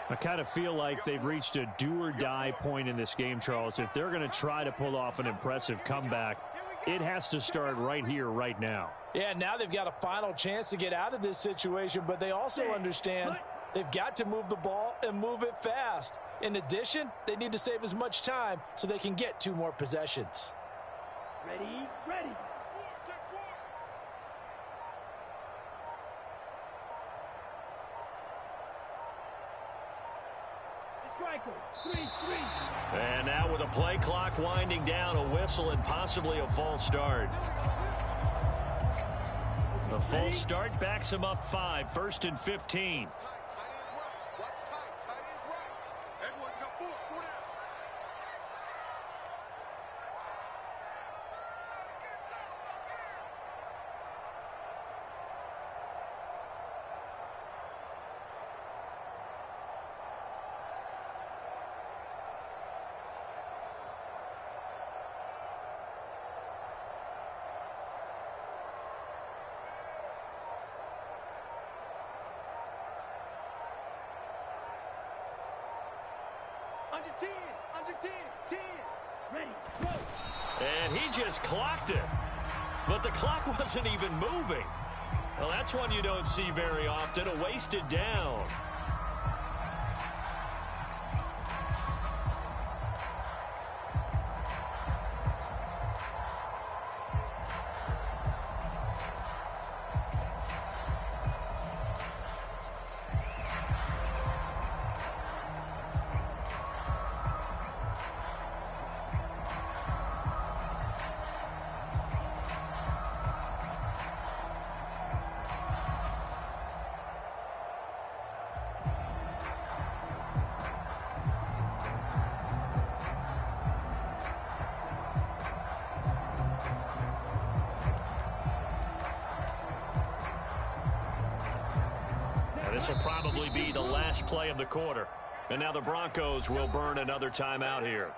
Speaker 5: I kind of feel like they've reached a do-or-die point in this game, Charles. If they're going to try to pull off an impressive comeback, it has to start right here, right now.
Speaker 4: Yeah, now they've got a final chance to get out of this situation, but they also understand they've got to move the ball and move it fast. In addition, they need to save as much time so they can get 2 more possessions.
Speaker 2: Ready, ready.
Speaker 5: And now with a play clock winding down, a whistle and possibly a false start. A false start backs him up 5, 1st and 15.
Speaker 8: Under 10, under 10, 10. Ready, go.
Speaker 5: And he just clocked it. But the clock wasn't even moving. Well, that's one you don't see very often, a wasted down. This will probably be the last play of the quarter. And now the Broncos will burn another timeout here.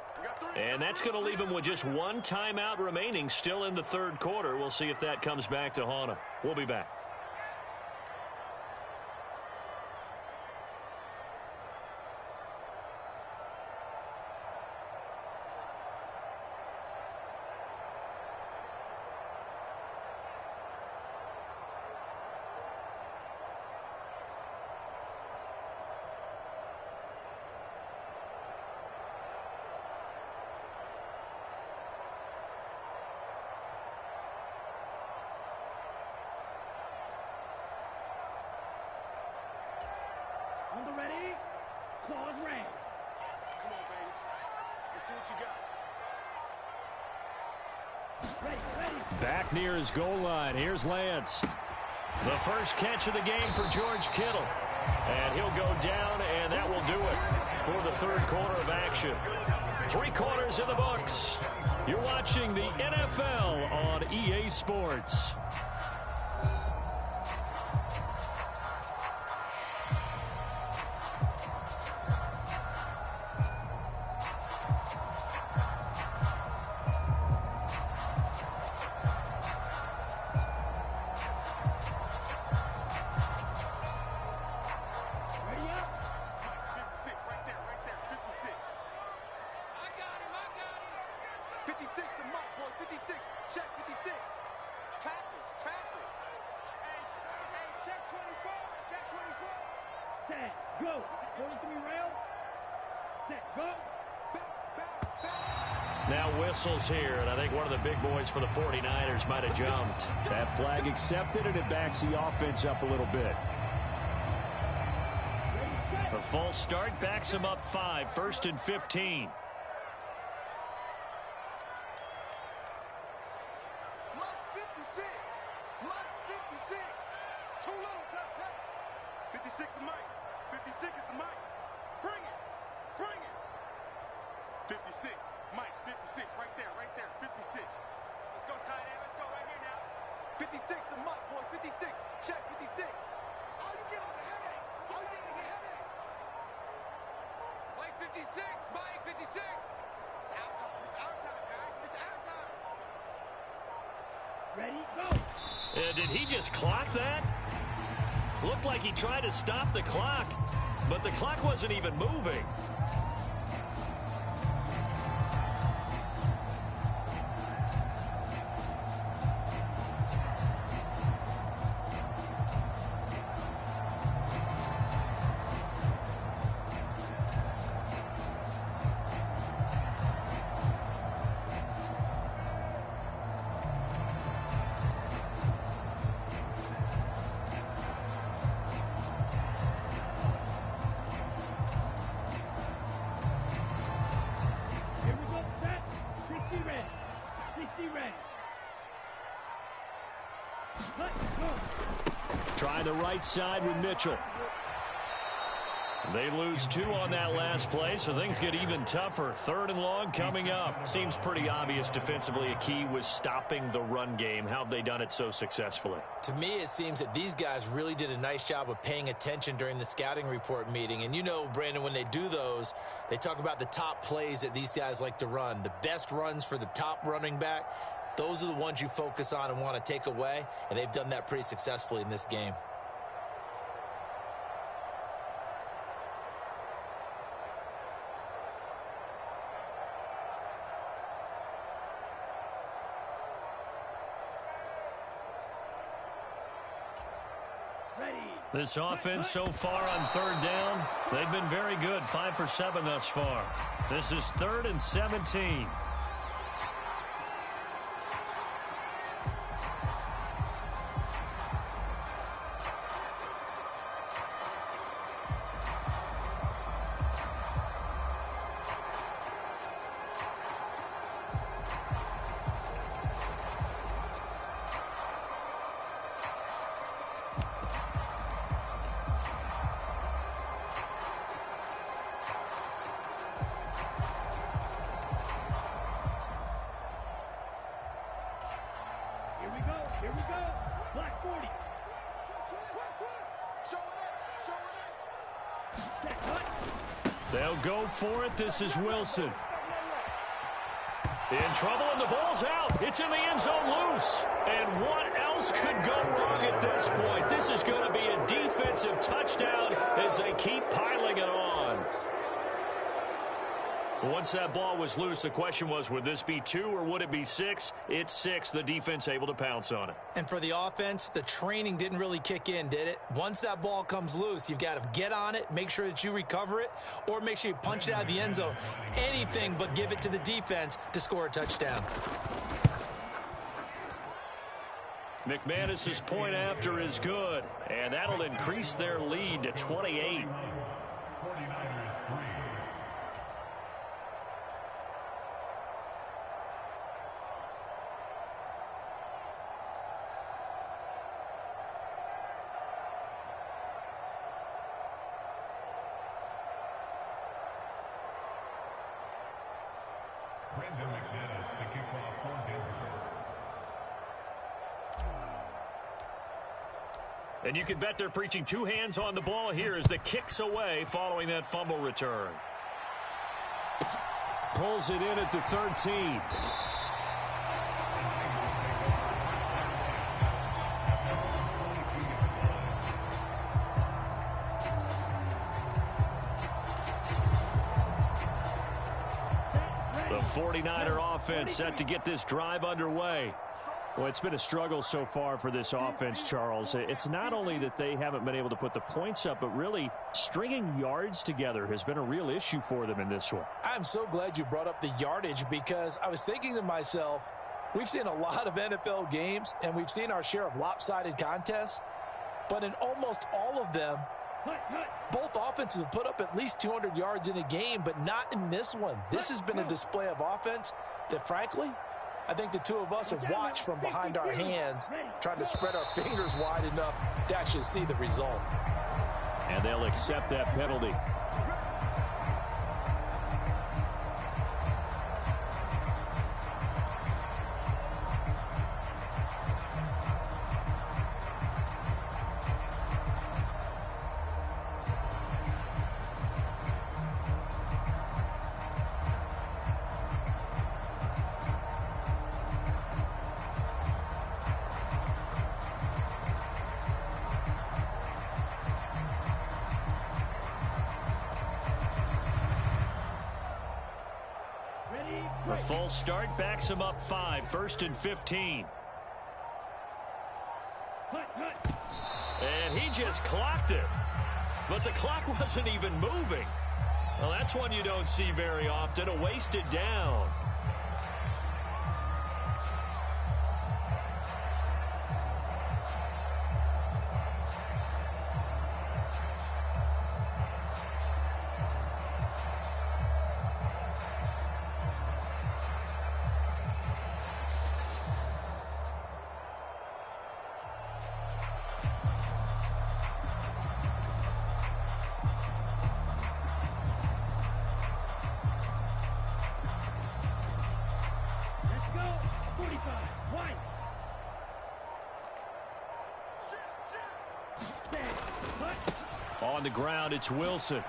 Speaker 5: And that's going to leave them with just one timeout remaining still in the third quarter. We'll see if that comes back to haunt them. We'll be back.
Speaker 8: On the ready, claws red.
Speaker 9: Come on, baby. Let's see what you got.
Speaker 8: Ready, ready.
Speaker 5: Back near his goal line. Here's Lance. The first catch of the game for George Kittle. And he'll go down, and that will do it for the third quarter of action. 3 quarters in the books. You're watching the NFL on EA Sports.
Speaker 8: Go. Hold it to me, rail. Set, go.
Speaker 5: Now whistles here, and I think one of the big boys for the 49ers might have jumped.
Speaker 11: That flag accepted, and it backs the offense up a little bit.
Speaker 5: The false start backs him up 5, 1st and 15. Did he just clock that? Looked like he tried to stop the clock, but the clock wasn't even moving. Try the right side with Mitchell. They lose 2 on that last play, so things get even tougher. 3rd and long coming up. Seems pretty obvious defensively a key was stopping the run game. How have they done it so successfully?
Speaker 4: To me, it seems that these guys really did a nice job of paying attention during the scouting report meeting. And you know, Brandon, when they do those, they talk about the top plays that these guys like to run. The best runs for the top running back, those are the ones you focus on and want to take away. And they've done that pretty successfully in this game.
Speaker 5: This offense so far on 3rd down, they've been very good. 5 for 7 thus far. This is 3rd and 17.
Speaker 12: Here we go. Black 40.
Speaker 5: They'll go for it. This is Wilson. In trouble, and the ball's out. It's in the end zone loose. And what else could go wrong at this point? This is going to be a defensive touchdown as they keep piling it on. Once that ball was loose, the question was, would this be 2 or would it be 6? It's 6. The defense able to pounce on it.
Speaker 4: And for the offense, the training didn't really kick in, did it? Once that ball comes loose, you've got to get on it, make sure that you recover it, or make sure you punch it out of the end zone. Anything but give it to the defense to score a touchdown.
Speaker 5: McManus's point after is good, and that'll increase their lead to 28. And you can bet they're preaching 2 hands on the ball here as the kick's away following that fumble return.
Speaker 11: Pulls it in at the 13.
Speaker 5: The 49er offense set to get this drive underway.
Speaker 11: Well, it's been a struggle so far for this offense, Charles. It's not only that they haven't been able to put the points up, but really stringing yards together has been a real issue for them in this one.
Speaker 4: I'm so glad you brought up the yardage because I was thinking to myself, we've seen a lot of NFL games and we've seen our share of lopsided contests, but in almost all of them, both offenses have put up at least 200 yards in a game, but not in this one. This has been a display of offense that, frankly, I think the two of us have watched from behind our hands, trying to spread our fingers wide enough to actually see the result.
Speaker 11: And they'll accept that penalty.
Speaker 5: The full start backs him up 5, 1st and 15. And he just clocked it. But the clock wasn't even moving. Well, that's one you don't see very often, a wasted down.
Speaker 12: 45. White.
Speaker 5: On the ground, it's Wilson.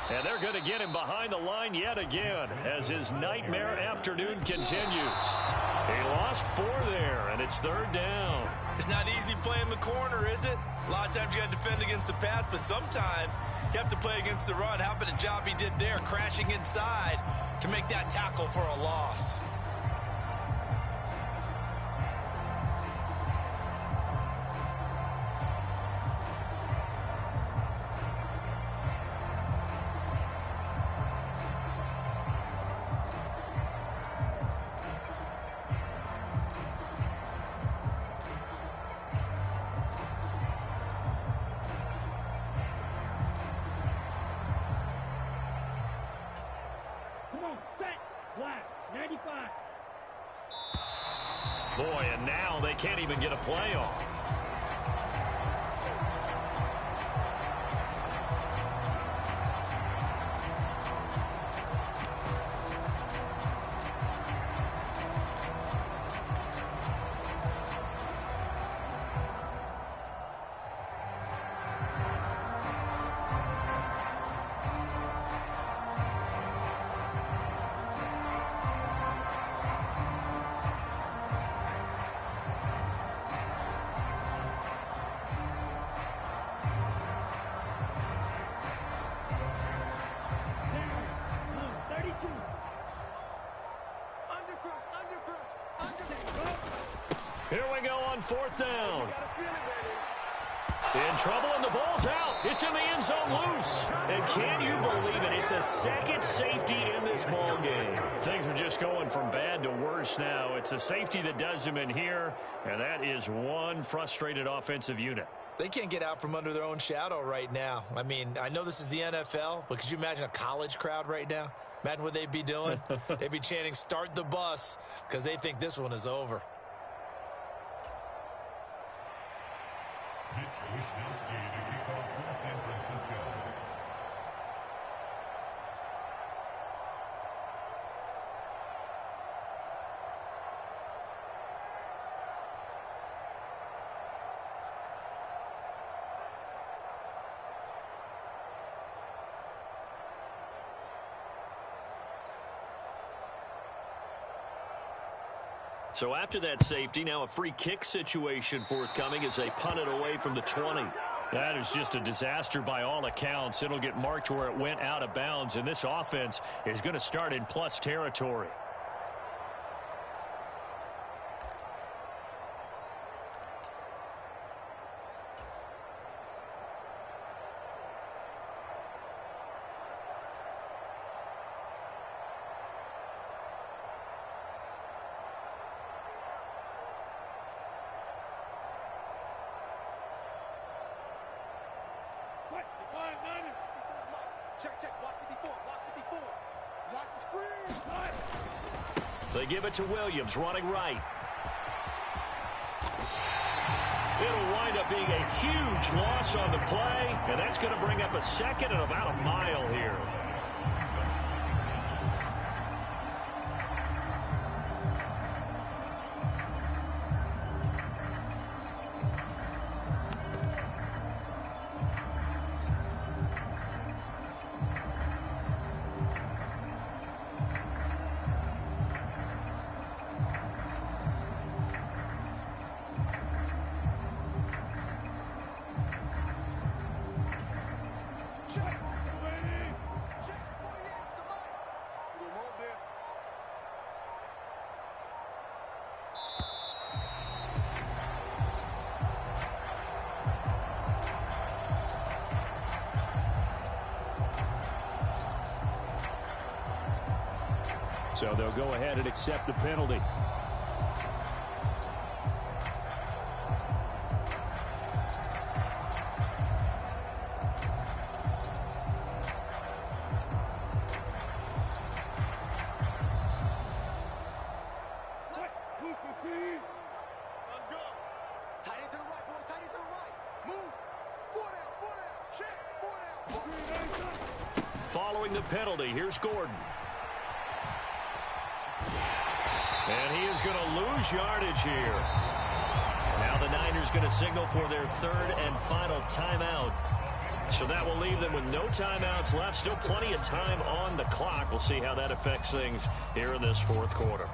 Speaker 5: And they're going to get him behind the line yet again as his nightmare afternoon continues. He lost 4 there, and it's 3rd down.
Speaker 4: It's not easy playing the corner, is it? A lot of times you got to defend against the pass, but sometimes you have to play against the run. How about the job he did there, crashing inside to make that tackle for a loss?
Speaker 12: Come on, set. Flat. 95.
Speaker 5: Boy, and now they can't even get a play off. Here we go on 4th down. In trouble, and the ball's out. It's in the end zone loose. And can you believe it? It's a second safety in this ball game. Things are just going from bad to worse now. It's a safety that does them in here, and that is one frustrated offensive unit.
Speaker 4: They can't get out from under their own shadow right now. I mean, I know this is the NFL, but could you imagine a college crowd right now? Imagine what they'd be doing. They'd be chanting, "Start the bus," because they think this one is over.
Speaker 5: So after that safety, now a free kick situation forthcoming as they punt it away from the 20. That is just a disaster by all accounts. It'll get marked where it went out of bounds, and this offense is going to start in plus territory.
Speaker 9: Check. Watch 54. Watch 54. Watch the screen.
Speaker 5: They give it to Williams, running right. It'll wind up being a huge loss on the play, and that's going to bring up a second and about a mile here. So they'll go ahead and accept the penalty.
Speaker 9: Let's go. Tight end to the right, boy. Tight end to the right. Move. 4 down. Check. 4 down.
Speaker 5: Following the penalty, here's Gordon. And he is going to lose yardage here. Now the Niners going to signal for their third and final timeout. So that will leave them with no timeouts left. Still plenty of time on the clock. We'll see how that affects things here in this fourth quarter.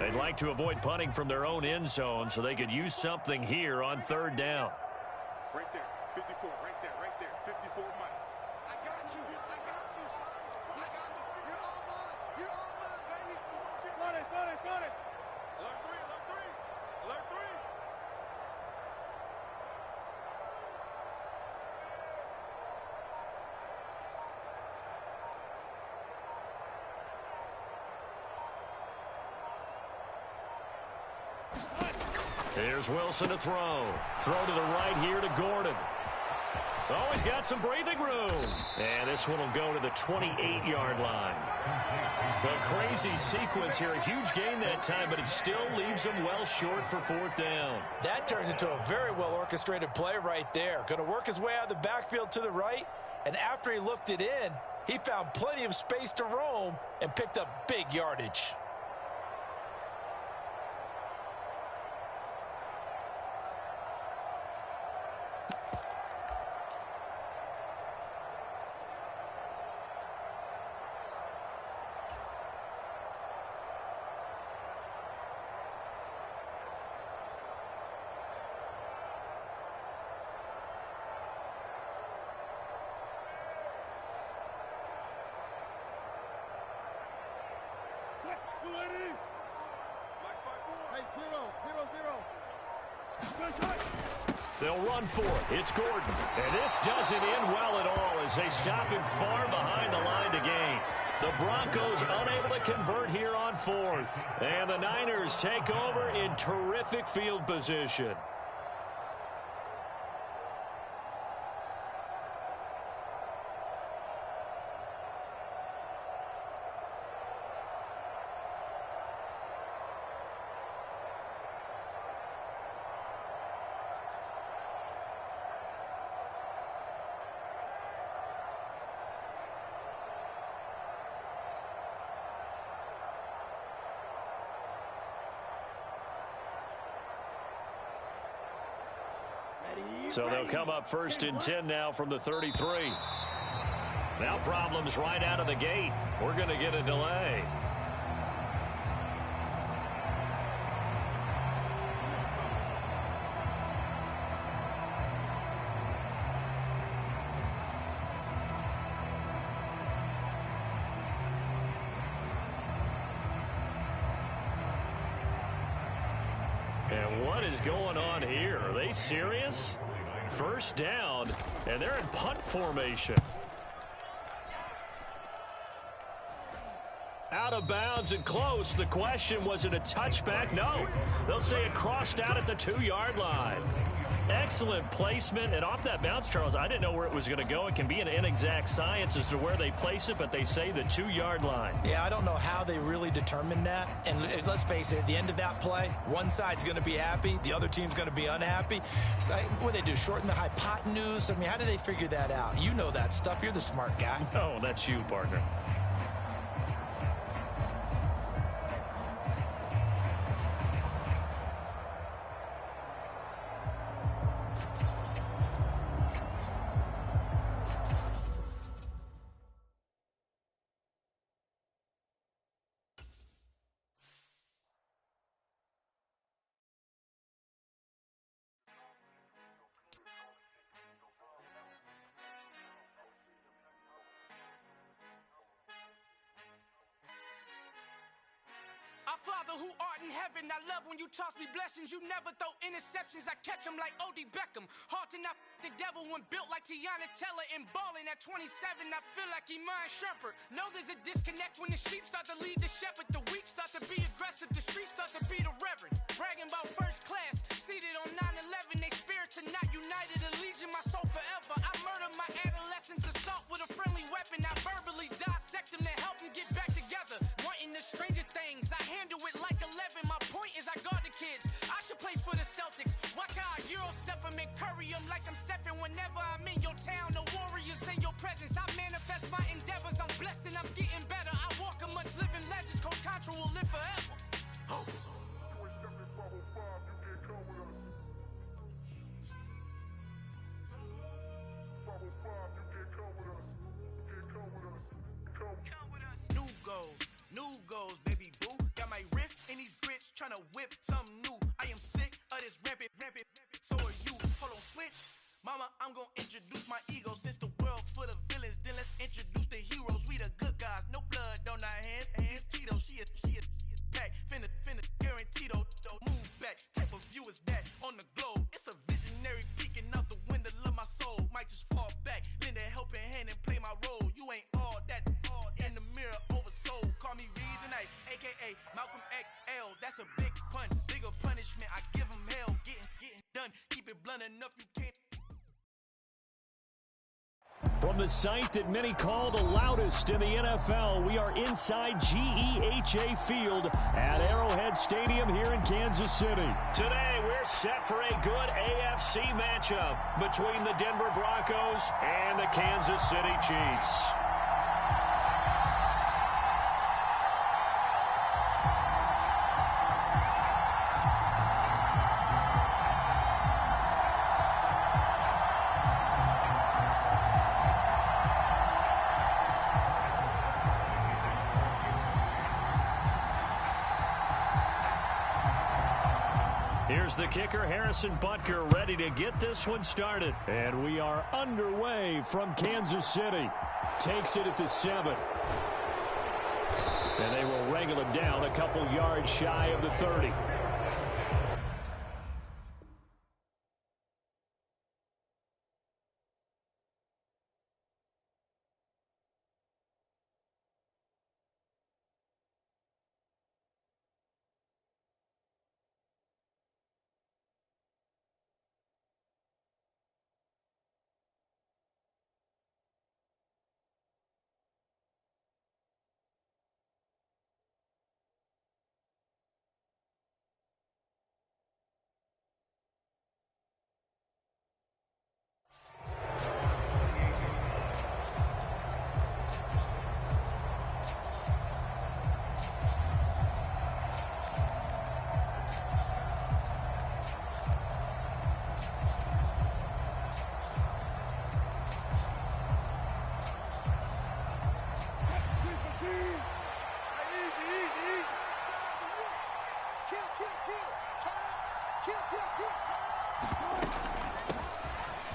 Speaker 5: They'd like to avoid punting from their own end zone so they could use something here on third down.
Speaker 9: Right there, 54, right there, 54 money. I got you, son. I got you. You're all mine, baby. Got it. Alert three.
Speaker 5: Here's Wilson to throw. Throw to the right here to Gordon. Oh, he's got some breathing room. And this one will go to the 28-yard line. The crazy sequence here. A huge gain that time, but it still leaves him well short for fourth down.
Speaker 4: That turns into a very well-orchestrated play right there. Going to work his way out of the backfield to the right, and after he looked it in, he found plenty of space to roam and picked up big yardage.
Speaker 5: They'll run for it. It's Gordon. And this doesn't end well at all as they stop him far behind the line to gain. The Broncos unable to convert here on fourth. And the Niners take over in terrific field position. So they'll come up first and 10 now from the 33. Now problems right out of the gate. We're going to get a delay. And what is going on here? Are they serious? First down, and they're in punt formation. Out of bounds and close. The question, was it a touchback? No. They'll say it crossed out at the 2-yard line. Excellent placement, and off that bounce, Charles, I didn't know where it was going to go. It can be an inexact science as to where they place it, but they say the 2-yard line.
Speaker 4: Yeah, I don't know how they really determined that. And let's face it, at the end of that play, one side's going to be happy, the other team's going to be unhappy. So, what do they do, shorten the hypotenuse? I mean, how do they figure that out? You know that stuff. You're the smart guy.
Speaker 5: Oh, that's you, partner.
Speaker 13: Our Father who art in heaven, I love when you toss me blessings. You never throw interceptions, I catch them like O.D. Beckham. Hard to not the devil when built like Tiana Teller. And balling at 27, I feel like Iman Shumpert. Know there's a disconnect when the sheep start to lead the shepherd. The weak start to be aggressive, the streets start to be the reverend. Bragging about first class, seated on 9/11. They spirits are not united, a legion, my soul forever. I murder my adolescence, assault with a friendly weapon. I verbally dissect them to help them get back together. Wanting
Speaker 2: New goals, baby boo. Got my wrist in these grits, tryna whip something new. I am sick of this rampant. So are you. Hold on, switch. Mama, I'm gonna introduce my ego. Since the world full of villains, then let's introduce the heroes. We the good guys, no blood on our hands. Hands Cheeto, she a pack. Finna, guaranteed don't move back. Type of view is that on the globe? It's a visionary peeking out the window of my soul. Might just fall back, lend a helping hand and play my role. You ain't all that in the mirror oversold. Call me Reason A, aka Malcolm XL. That's a big pun, bigger punishment. I give him hell, getting done. Keep it blunt enough, you can't.
Speaker 5: From the site that many call the loudest in the NFL, we are inside GEHA Field at Arrowhead Stadium here in Kansas City. Today, we're set for a good AFC matchup between the Denver Broncos and the Kansas City Chiefs. Here's the kicker, Harrison Butker, ready to get this one started. And we are underway from Kansas City. Takes it at the 7. And they will wrangle it down a couple yards shy of the 30.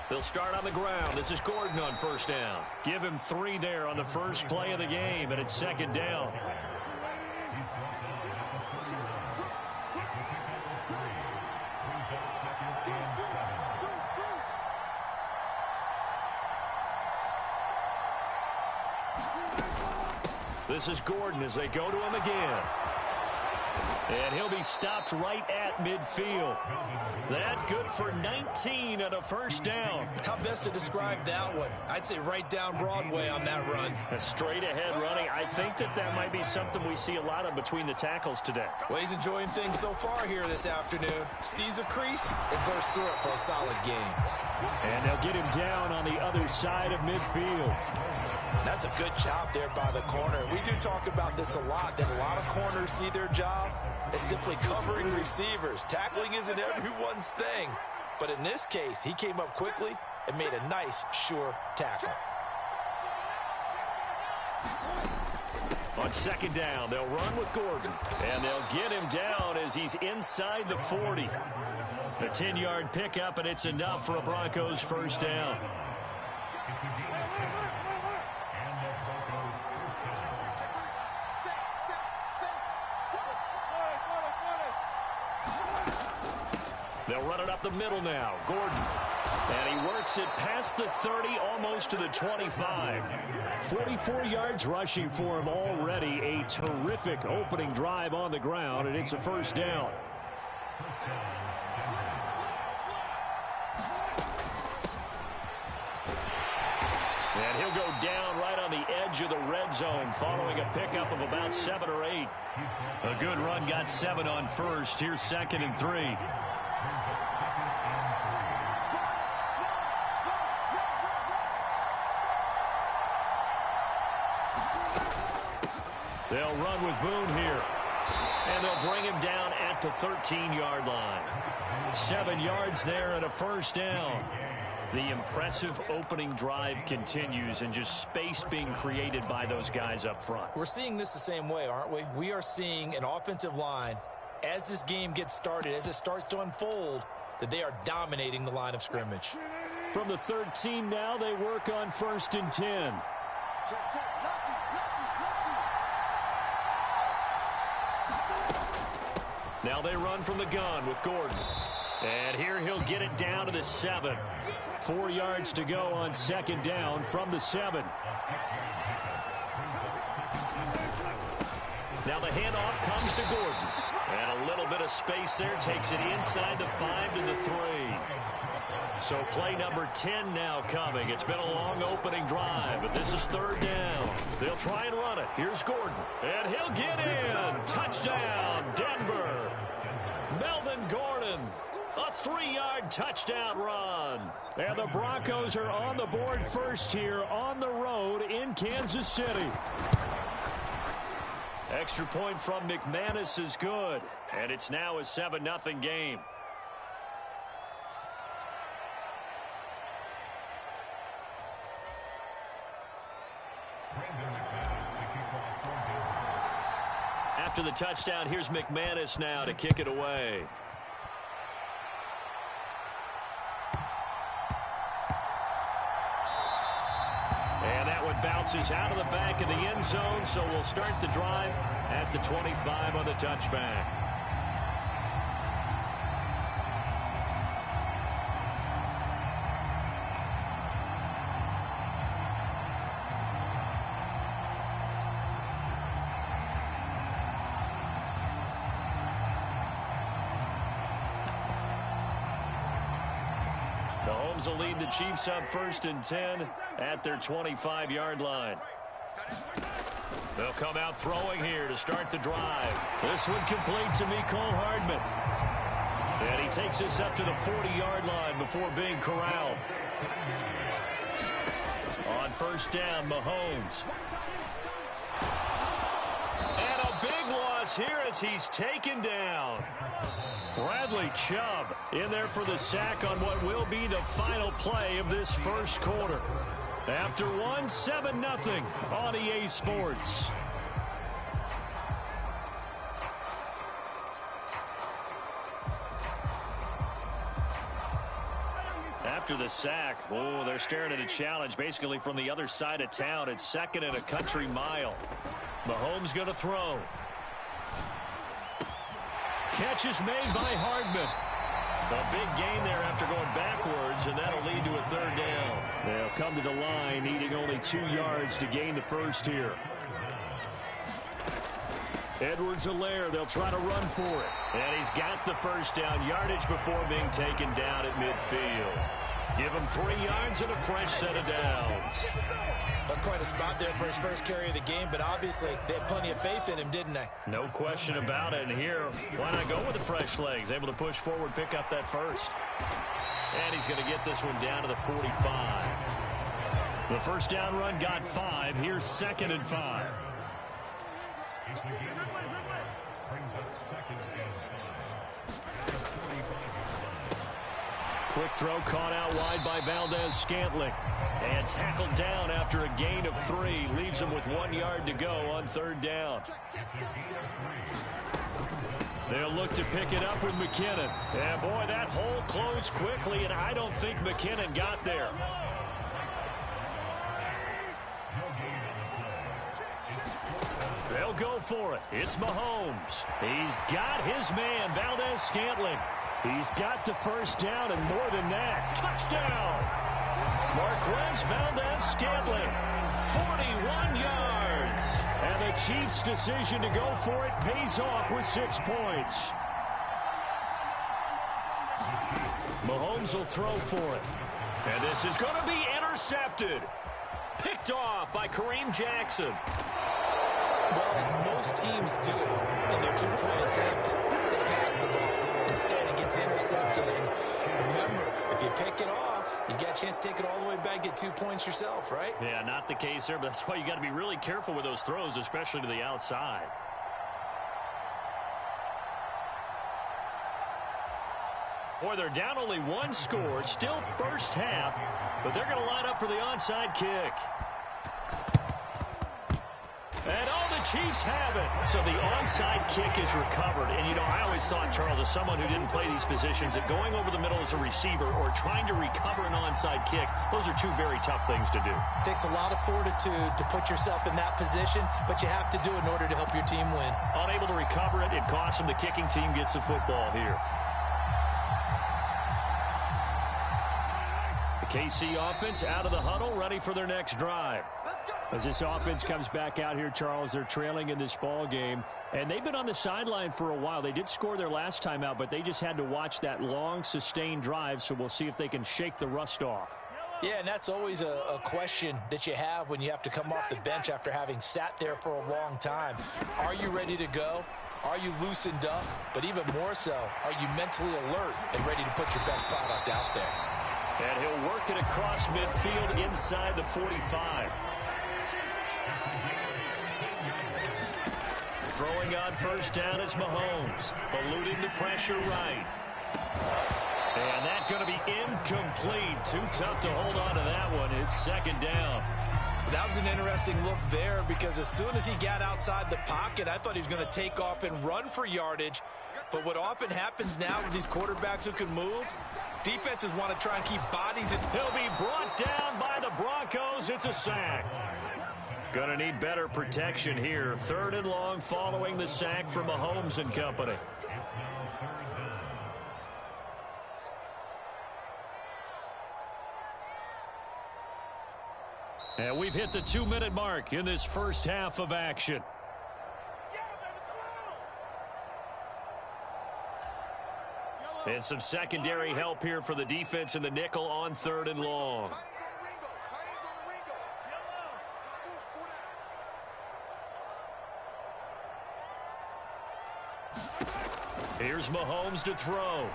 Speaker 5: They'll start on the ground. This is Gordon on first down. Give him 3 there on the first play of the game, and it's second down. This is Gordon as they go to him again. And he'll be stopped right at midfield. That good for 19 and a first down.
Speaker 4: How best to describe that one? I'd say right down Broadway on that run.
Speaker 5: A straight ahead running. I think that might be something we see a lot of between the tackles today.
Speaker 4: Well, he's enjoying things so far here this afternoon. Sees a crease and bursts through it for a solid game.
Speaker 5: And they'll get him down on the other side of midfield.
Speaker 4: That's a good job there by the corner. We do talk about this a lot, that a lot of corners see their job as simply covering receivers. Tackling isn't everyone's thing. But in this case, he came up quickly and made a nice, sure tackle.
Speaker 5: On second down, they'll run with Gordon. And they'll get him down as he's inside the 40. A 10-yard pickup, and it's enough for a Broncos first down. They'll run it up the middle now. Gordon. And he works it past the 30, almost to the 25. 44 yards rushing for him already. A terrific opening drive on the ground, and it's a first down. And he'll go down right on the edge of the red zone following a pickup of about 7 or 8. A good run got 7 on first. Here's 2nd and 3. They'll run with Boone here. And they'll bring him down at the 13-yard line. 7 yards there and a first down. The impressive opening drive continues and just space being created by those guys up front.
Speaker 4: We're seeing this the same way, aren't we? We are seeing an offensive line, as this game gets started, as it starts to unfold, that they are dominating the line of scrimmage.
Speaker 5: From the 13 now, they work on 1st and 10. Now they run from the gun with Gordon. And here he'll get it down to the 7. 4 yards to go on 2nd down from the 7. Now the handoff comes to Gordon. And a little bit of space there takes it inside the 5 to the 3. So play number 10 now coming. It's been a long opening drive, but this is 3rd down. They'll try and run it. Here's Gordon. And he'll get in. Touchdown, Denver. Melvin Gordon. A 3-yard touchdown run. And the Broncos are on the board first here on the road in Kansas City. Extra point from McManus is good. And it's now a 7-0 game. After the touchdown, here's McManus now to kick it away. And that one bounces out of the back of the end zone, so we'll start the drive at the 25 on the touchback. Mahomes will lead the Chiefs up 1st and 10 at their 25-yard line. They'll come out throwing here to start the drive. This one complete to Mecole Hardman. And he takes us up to the 40-yard line before being corralled. On 1st down, Mahomes. And a big loss here as he's taken down. Bradley Chubb in there for the sack on what will be the final play of this first quarter. After 7-0 on EA Sports. After the sack, they're staring at a challenge basically from the other side of town. It's 2nd and a country mile. Mahomes going to throw. Catch is made by Hardman. A big gain there after going backwards, and that'll lead to a 3rd down. They'll come to the line, needing only 2 yards to gain the first here. Edwards-Helaire, they'll try to run for it. And he's got the first down yardage before being taken down at midfield. Give him 3 yards and a fresh set of downs.
Speaker 4: That's quite a spot there for his first carry of the game, but obviously they had plenty of faith in him, didn't they?
Speaker 5: No question about it. And here, why not go with the fresh legs? Able to push forward, pick up that first. And he's going to get this one down to the 45. The first down run got 5. Here's 2nd and 5. Quick throw caught out wide by Valdez-Scantling. And tackled down after a gain of 3. Leaves him with 1 yard to go on 3rd down. They'll look to pick it up with McKinnon. And boy, that hole closed quickly, and I don't think McKinnon got there. They'll go for it. It's Mahomes. He's got his man, Valdez-Scantling. He's got the first down and more than that. Touchdown! Marquez Valdez-Scantling, 41 yards. And the Chiefs' decision to go for it pays off with 6 points. Mahomes will throw for it. And this is going to be intercepted. Picked off by Kareem Jackson.
Speaker 4: Well, as most teams do in their 2-point attempt, they pass the ball. Instead, it gets intercepted. And remember, if you pick it off, you got a chance to take it all the way back, get 2 points yourself, right?
Speaker 5: Yeah, not the case there, but that's why you got to be really careful with those throws, especially to the outside. Boy, they're down only one score, still first half, but they're going to line up for the onside kick. And the Chiefs have it. So the onside kick is recovered. And, you know, I always thought, Charles, as someone who didn't play these positions, that going over the middle as a receiver or trying to recover an onside kick, those are two very tough things to do.
Speaker 4: It takes a lot of fortitude to put yourself in that position, but you have to do it in order to help your team win.
Speaker 5: Unable to recover it, it costs them. The kicking team gets the football here. The KC offense out of the huddle, ready for their next drive. As this offense comes back out here, Charles, they're trailing in this ball game, and they've been on the sideline for a while. They did score their last time out, but they just had to watch that long, sustained drive, so we'll see if they can shake the rust off.
Speaker 4: Yeah, and that's always a question that you have when you have to come off the bench after having sat there for a long time. Are you ready to go? Are you loosened up? But even more so, are you mentally alert and ready to put your best product out there?
Speaker 5: And he'll work it across midfield inside the 45. Throwing on first down is Mahomes, eluding the pressure right. And that's going to be incomplete. Too tough to hold on to that one. It's second down.
Speaker 4: That was an interesting look there because as soon as he got outside the pocket, I thought he was going to take off and run for yardage. But what often happens now with these quarterbacks who can move, defenses want to try and keep bodies in.
Speaker 5: He'll be brought down by the Broncos. It's a sack. Going to need better protection here. Third and long following the sack from Mahomes and company. And we've hit the 2-minute mark in this first half of action. And some secondary help here for the defense in the nickel on third and long. Here's Mahomes to throw.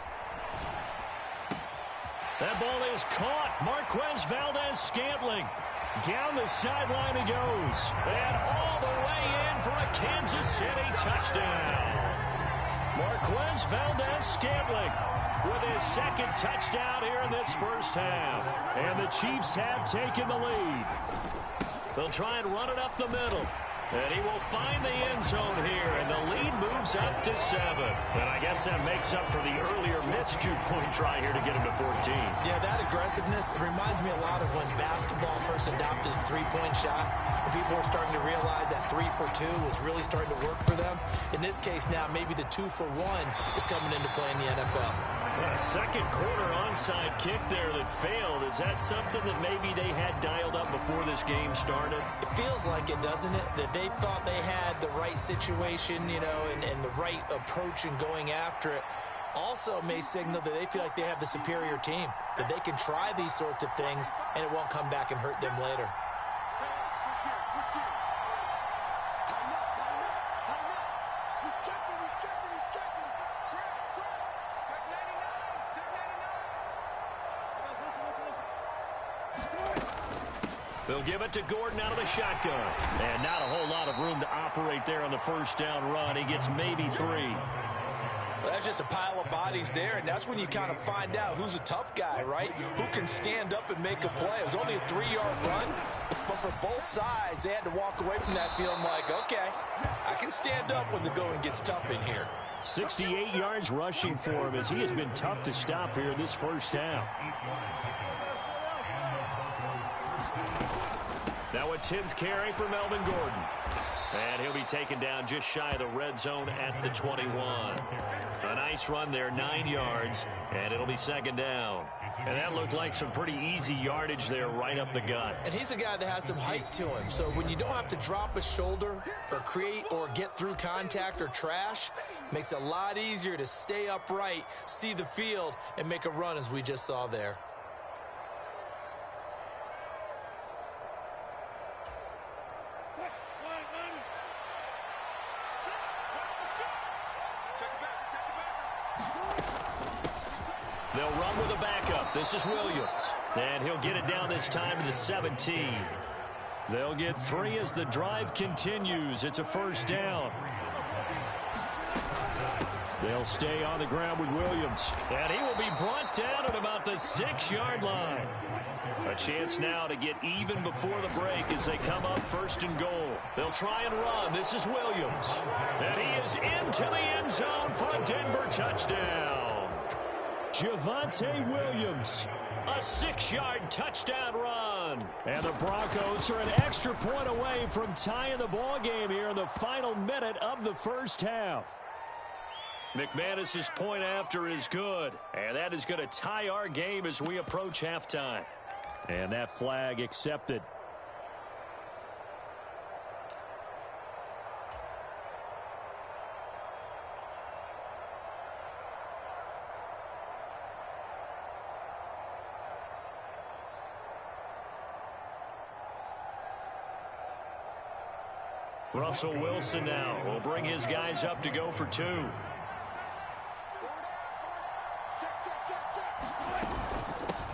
Speaker 5: That ball is caught. Marquez Valdez-Scantling. Down the sideline he goes. And all the way in for a Kansas City touchdown. Marquez Valdez-Scantling with his second touchdown here in this first half. And the Chiefs have taken the lead. They'll try and run it up the middle. And he will find the end zone here, and the lead moves up to 7. And I guess that makes up for the earlier missed two-point try here to get him to 14.
Speaker 4: Yeah, that aggressiveness, it reminds me a lot of when basketball first adopted the three-point shot, and people were starting to realize that 3 for 2 was really starting to work for them. In this case now, maybe the 2 for 1 is coming into play in the NFL.
Speaker 5: A second quarter onside kick there that failed. Is that something that maybe they had dialed up before this game started?
Speaker 4: It feels like it, doesn't it? That they thought they had the right situation, you know, and the right approach in going after it. Also may signal that they feel like they have the superior team, that they can try these sorts of things and it won't come back and hurt them later.
Speaker 5: They'll give it to Gordon out of the shotgun. And not a whole lot of room to operate there on the first down run. He gets maybe 3.
Speaker 4: Well, that's just a pile of bodies there, and that's when you kind of find out who's a tough guy, right? Who can stand up and make a play. It was only a 3-yard run, but for both sides, they had to walk away from that feeling like, okay, I can stand up when the going gets tough in here.
Speaker 5: 68 yards rushing for him as he has been tough to stop here in this first half. Now a 10th carry for Melvin Gordon. And he'll be taken down just shy of the red zone at the 21. A nice run there, 9 yards, and it'll be second down. And that looked like some pretty easy yardage there right up the gut.
Speaker 4: And he's a guy that has some height to him. So when you don't have to drop a shoulder or create or get through contact or trash, makes it a lot easier to stay upright, see the field, and make a run as we just saw there.
Speaker 5: They'll run with a backup. This is Williams. And he'll get it down this time to the 17. They'll get 3 as the drive continues. It's a first down. They'll stay on the ground with Williams. And he will be brought down at about the 6-yard line. A chance now to get even before the break as they come up 1st and goal. They'll try and run. This is Williams. And he is into the end zone for a Denver touchdown. Javonte Williams. A 6-yard touchdown run. And the Broncos are an extra point away from tying the ball game here in the final minute of the first half. McManus's point after is good. And that is going to tie our game as we approach halftime. And that flag accepted. Russell Wilson now will bring his guys up to go for 2.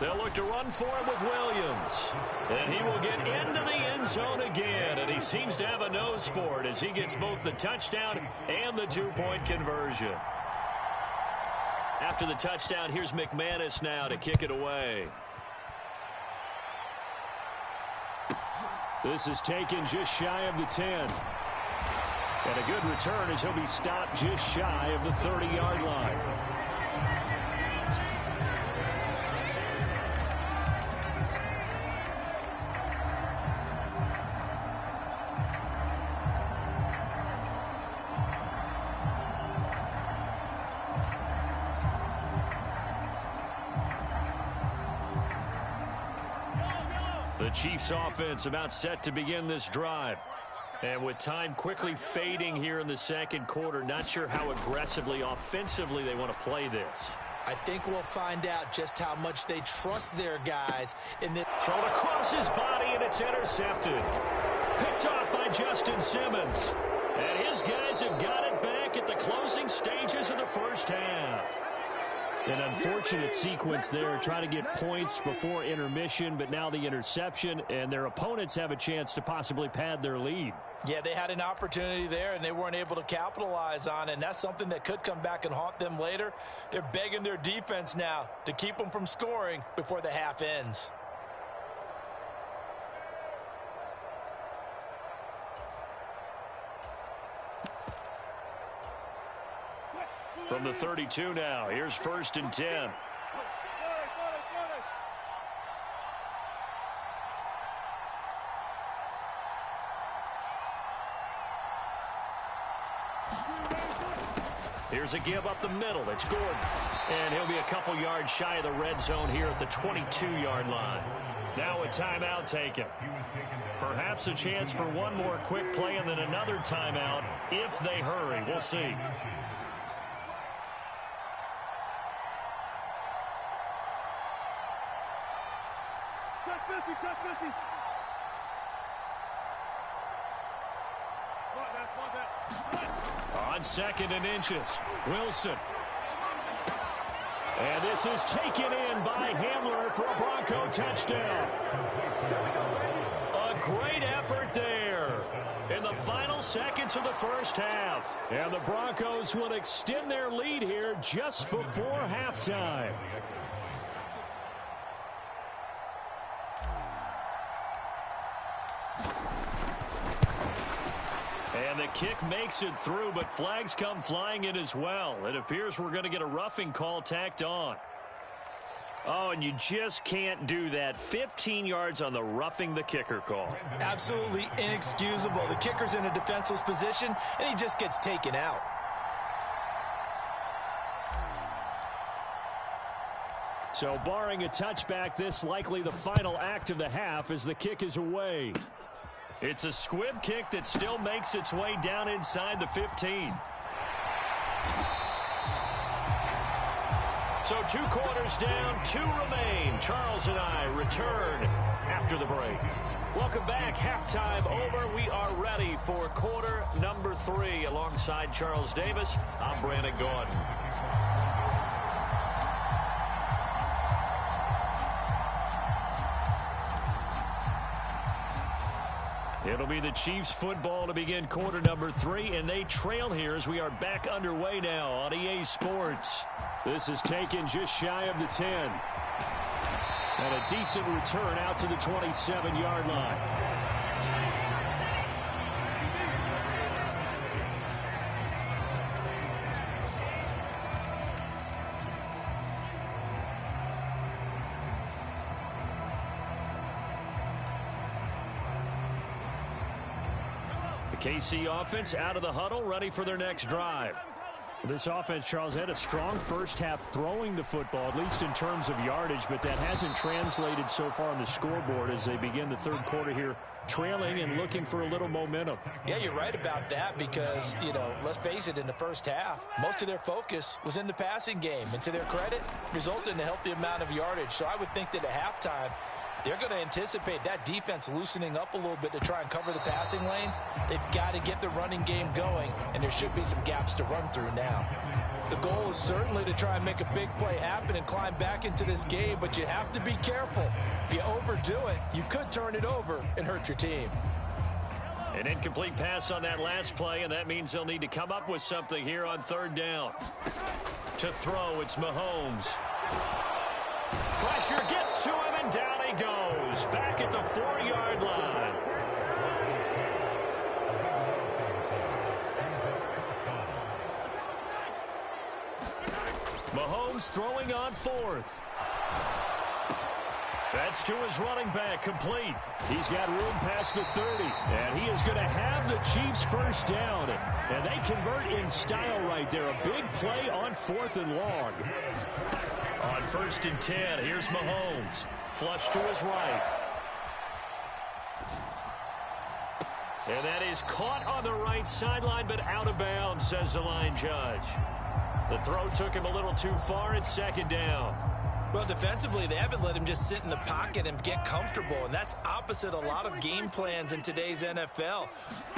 Speaker 5: They'll look to run for him with Williams. And he will get into the end zone again. And he seems to have a nose for it as he gets both the touchdown and the 2-point conversion. After the touchdown, here's McManus now to kick it away. This is taken just shy of the 10. And a good return as he'll be stopped just shy of the 30-yard line. The Chiefs offense about set to begin this drive. And with time quickly fading here in the second quarter, not sure how aggressively, offensively they want to play this.
Speaker 4: I think we'll find out just how much they trust their guys in this.
Speaker 5: Thrown across his body, and it's intercepted. Picked off by Justin Simmons. And his guys have got it back at the closing stages of the first half. An unfortunate sequence there, trying to get points before intermission, but now the interception, and their opponents have a chance to possibly pad their lead.
Speaker 4: Yeah, they had an opportunity there, and they weren't able to capitalize on it, and that's something that could come back and haunt them later. They're begging their defense now to keep them from scoring before the half ends.
Speaker 5: From the 32 now, here's 1st and 10. Here's a give up the middle. It's Gordon. And he'll be a couple yards shy of the red zone here at the 22-yard line. Now a timeout taken. Perhaps a chance for one more quick play and then another timeout if they hurry. We'll see. On 2nd and inches, Wilson. And this is taken in by Hamler for a Bronco touchdown. A great effort there in the final seconds of the first half. And the Broncos will extend their lead here just before halftime. And the kick makes it through, but flags come flying in as well. It appears we're going to get a roughing call tacked on. Oh, and you just can't do that. 15 yards on the roughing the kicker call.
Speaker 4: Absolutely inexcusable. The kicker's in a defenseless position, and he just gets taken out.
Speaker 5: So barring a touchback, this likely the final act of the half as the kick is away. It's a squib kick that still makes its way down inside the 15. So 2 quarters down, 2 remain. Charles and I return after the break. Welcome back. Halftime over. We are ready for quarter number 3. Alongside Charles Davis, I'm Brandon Gordon. It'll be the Chiefs football to begin quarter number 3, and they trail here as we are back underway now on EA Sports. This is taken just shy of the 10. And a decent return out to the 27-yard line. The KC offense out of the huddle, ready for their next drive. This offense, Charles, had a strong first half throwing the football, at least in terms of yardage, but that hasn't translated so far on the scoreboard as they begin the third quarter here, trailing and looking for a little momentum.
Speaker 4: Yeah, you're right about that because, let's face it, in the first half, most of their focus was in the passing game, and to their credit, resulted in a healthy amount of yardage. So I would think that at halftime, they're going to anticipate that defense loosening up a little bit to try and cover the passing lanes. They've got to get the running game going, and there should be some gaps to run through now. The goal is certainly to try and make a big play happen and climb back into this game, but you have to be careful. If you overdo it, you could turn it over and hurt your team.
Speaker 5: An incomplete pass on that last play, and that means they'll need to come up with something here on third down. To throw, it's Mahomes. Pressure gets to him, and down he goes. Back at the 4-yard line. Mahomes throwing on fourth. That's to his running back, complete. He's got room past the 30, and he is going to have the Chiefs first down. And they convert in style right there. A big play on 4th and long. On 1st and 10, here's Mahomes. Flush to his right. And that is caught on the right sideline, but out of bounds, says the line judge. The throw took him a little too far. It's 2nd down.
Speaker 4: Well, defensively, they haven't let him just sit in the pocket and get comfortable, and that's opposite a lot of game plans in today's NFL.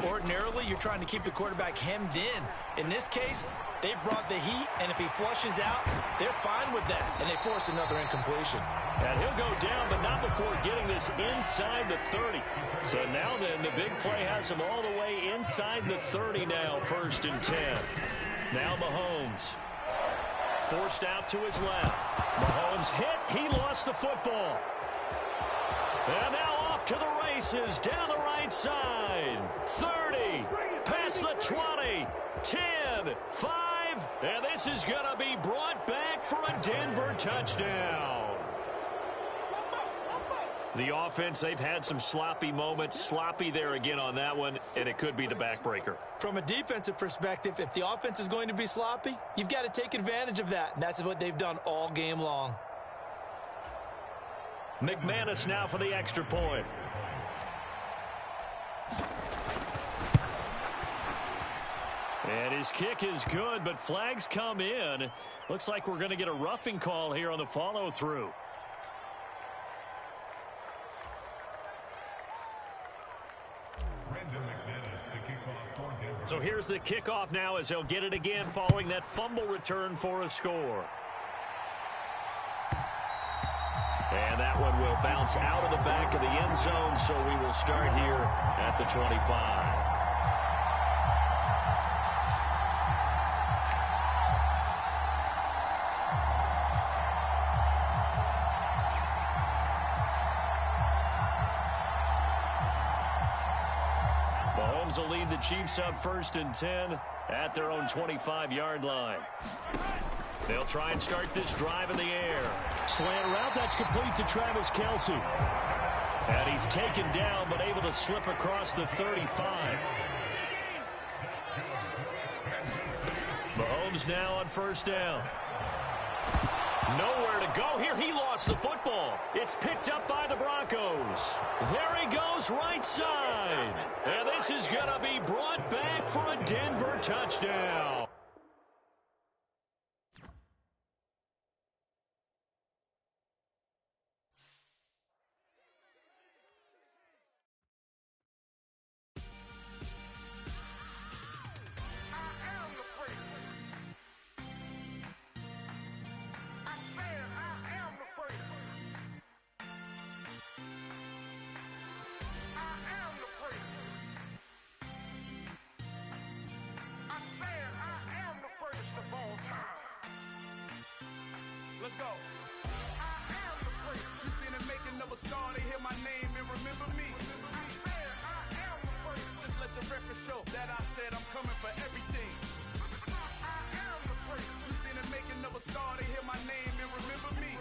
Speaker 4: Ordinarily, you're trying to keep the quarterback hemmed in. In this case, they brought the heat, and if he flushes out, they're fine with that, and they force another incompletion.
Speaker 5: And he'll go down, but not before getting this inside the 30. So now then, the big play has him all the way inside the 30 now, 1st and 10. Now Mahomes. Forced out to his left. Mahomes hit. He lost the football. And now off to the races down the right side. 30. Past the 20. 10. 5. And this is going to be brought back for a Denver touchdown. The offense, they've had some sloppy moments. Sloppy there again on that one, and it could be the backbreaker.
Speaker 4: From a defensive perspective, if the offense is going to be sloppy, you've got to take advantage of that, and that's what they've done all game long.
Speaker 5: McManus now for the extra point. And his kick is good, but flags come in. Looks like we're going to get a roughing call here on the follow-through. So here's the kickoff now as he'll get it again following that fumble return for a score. And that one will bounce out of the back of the end zone, so we will start here at the 25. Mahomes will lead the Chiefs up 1st and 10 at their own 25-yard line. They'll try and start this drive in the air. Slant route, that's complete to Travis Kelce. And he's taken down, but able to slip across the 35. Mahomes now on 1st down. Nowhere to go here. He lost the football. It's picked up by the Broncos. There he goes, right side. And this is going to be brought back for a Denver touchdown.
Speaker 6: Let's go. You seen the making of a star, they hear my name and remember me. Just let the record show that I said I'm coming for everything. You seen the making of a star, they hear my name and remember me.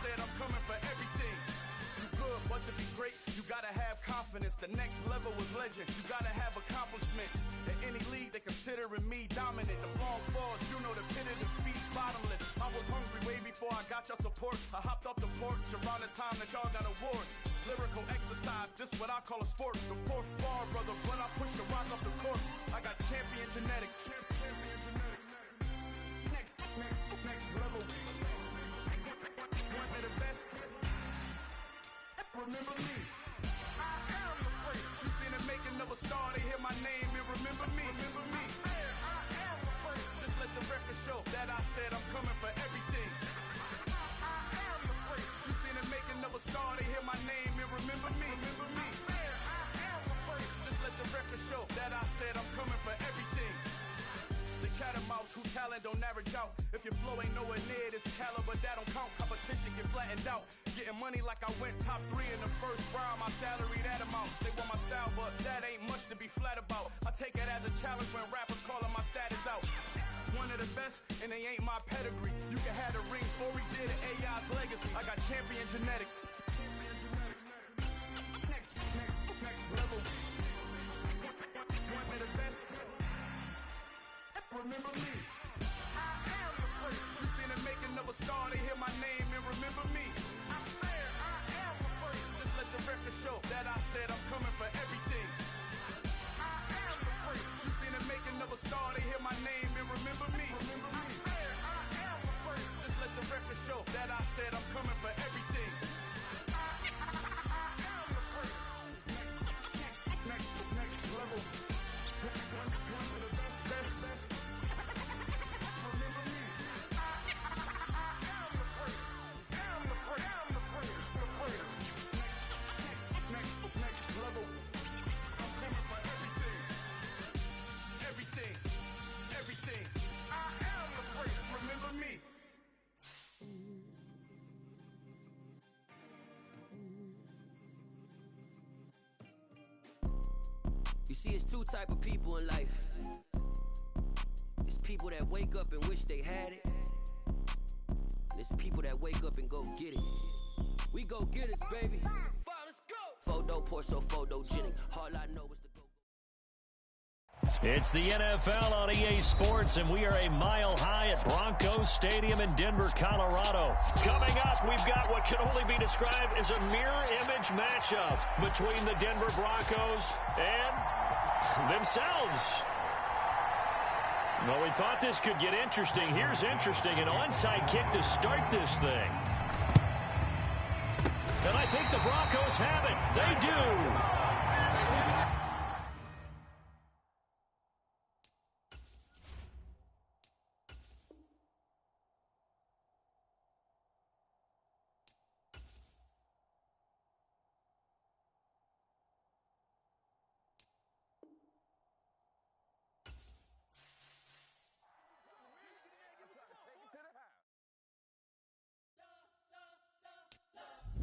Speaker 6: Said I'm coming for everything. You good, but to be great, you gotta have confidence. The next level was legend. You gotta have accomplishments. In any league, they considering me dominant. The long falls, you know the pit of defeat, bottomless. I was hungry way before I got your support. I hopped off the porch around the time that y'all got awards. Lyrical exercise, this what I call a sport. The fourth bar, brother, when I push the rock off the court. I got champion genetics. Champion genetics. Next level. One of the best. Remember me. You seen the making of a star, they hear my name and remember me. Just let the record show that I said I'm coming for everything. You seen the making of a star, they hear my name and remember me. Just let the record show that I said I'm coming for everything. The catamounts who talent don't average out. If your flow ain't nowhere near this caliber, that don't count. Competition get flattened out. Getting money like I went top 3 in the first round. My salary that amount. They want my style, but that ain't much to be flat about. I take it as a challenge when rappers calling my status out. One of the best, and they ain't my pedigree. You can have the rings, or we did it, AI's legacy. I got champion genetics. Next level. One of the best. Remember me. You seen the making of a star, they hear my name and remember me. Just let the record show that I said I'm coming for everything. You seen the making of a star, they hear my name and remember me. Just let the record show that I said I'm coming for everything. Next level. One of the best. Remember me. Next level. I'm coming for everything. Everything. I am the great. Remember me.
Speaker 14: You see, it's two type of people in life. It's people that wake up and wish they had it. And it's people that wake up and go get it. We go get it, baby. Let's go. Photo poor, so photogenic. All I know is the go.
Speaker 5: It's the NFL on EA Sports, and we are a mile high at Broncos Stadium in Denver, Colorado. Coming up, we've got what can only be described as a mirror image matchup between the Denver Broncos and themselves. Well, we thought this could get interesting. Here's interesting. An onside kick to start this thing. And I think the Broncos have it. They do.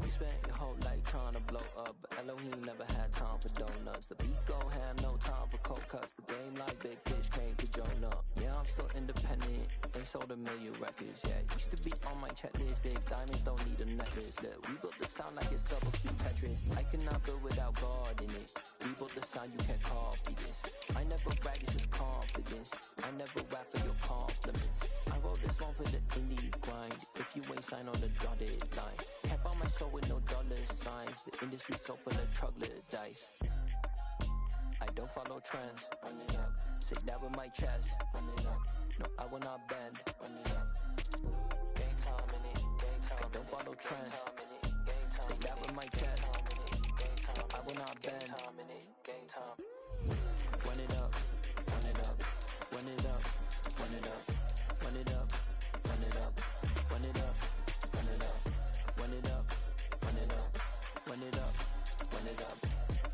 Speaker 15: You spent your whole life trying to blow up, but Elohim never had time for donuts. The beat gon' have no time for cold cuts. The game like Big Pitch came to join up. Yeah, I'm still independent, ain't sold a million records yet. Used to be on my checklist, big diamonds don't need a necklace. Look, we built the sound like it's double speed Tetris. I cannot build without God in it. We built the sound, you can't copy this. I never brag, it's just confidence. I never rap for your compliments. I wrote this one for the indie grind. If you ain't signed on the dotted line, can't buy my soul with no dollar signs. The industry so full of troglodytes. I don't follow trends. Run it up. Say that with my chest. Run it up. No, I will not bend. Run it up. Gang time in it. Gang time. I don't follow trends. Say that with my chest. I will not bend. Gang time. Run it up. Run it up. Run it up. Run it up. Run it up. Run it up. Run it up. Run it up. Run it up. Run it up. Run it up. Run it up.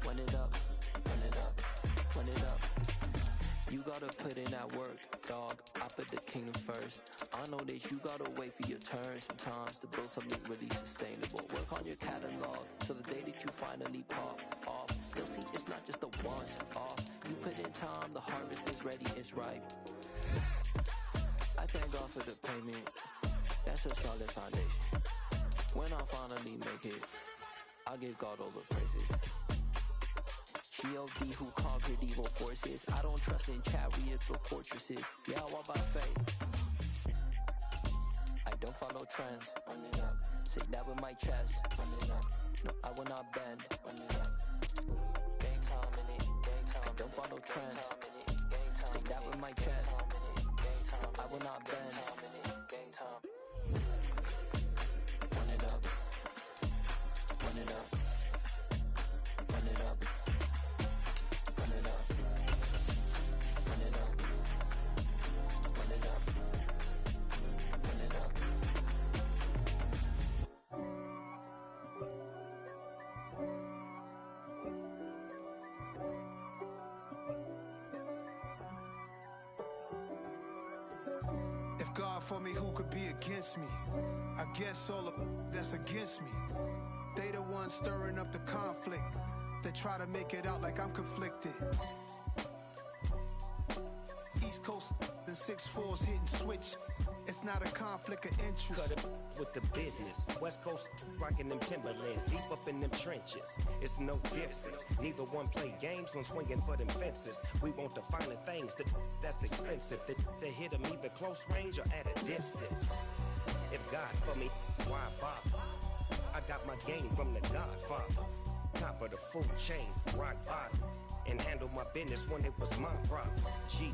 Speaker 15: Run it up. Run it up. Run it up. You gotta put in that work. dog. I put the kingdom first. I know that you gotta wait for your turn sometimes to build something really sustainable. Work on your catalog so the day that you finally pop off, you'll see it's not just a once off. You put in time, the harvest is ready, it's ripe. I thank God for the payment. That's a solid foundation. When I finally make it, I give God all the praises. G.O.D. who conquered evil forces. I don't trust in chariots or fortresses. Yeah, I walk by faith. I don't follow trends. Run it up. Say that with my chest. Run it up. No, I will not bend. Run it up. Gang time in it. Gang time. I don't follow trends. Say that with my chest. I will not bend. Gang time. Run it up. Run it up. Run it up. Run it up. Run it up. Run it up. Run it up.
Speaker 6: If God for me, who could be against me? I guess all of that's against me. They the ones stirring up the conflict. They try to make it out like I'm conflicted. East Coast and 6'4's hitting switch. It's not a conflict of interest.
Speaker 16: Cut it with the business. West Coast rocking them Timberlands, deep up in them trenches. It's no difference. Neither one play games when swinging for them fences. We want the finer things that's expensive. They hit them either close range or at a distance. If God for me, why bother? I got my game from the Godfather. Top of the food chain, rock bottom. And handle my business when it was my problem. G.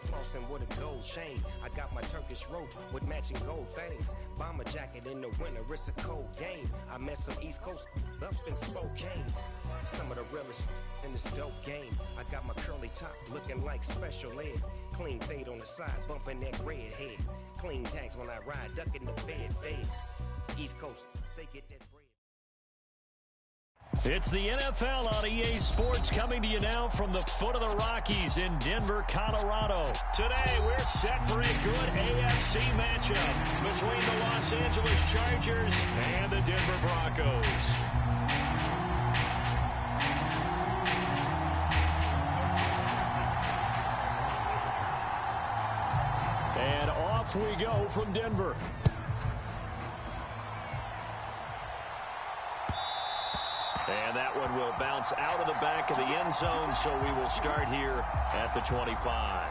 Speaker 16: Flossing with a gold chain. I got my Turkish rope with matching gold things. Bomber jacket in the winter, it's a cold game. I met some East Coast up in Spokane. Some of the realest in this dope game. I got my curly top looking like special ed. Clean fade on the side, bumping that red head. Clean tags when I ride, ducking the feds. East Coast, they get that bread.
Speaker 5: It's the NFL on EA Sports coming to you now from the foot of the Rockies in Denver, Colorado. Today, we're set for a good AFC matchup between the Los Angeles Chargers and the Denver Broncos. And off we go from Denver. And that one will bounce out of the back of the end zone, so we will start here at the 25.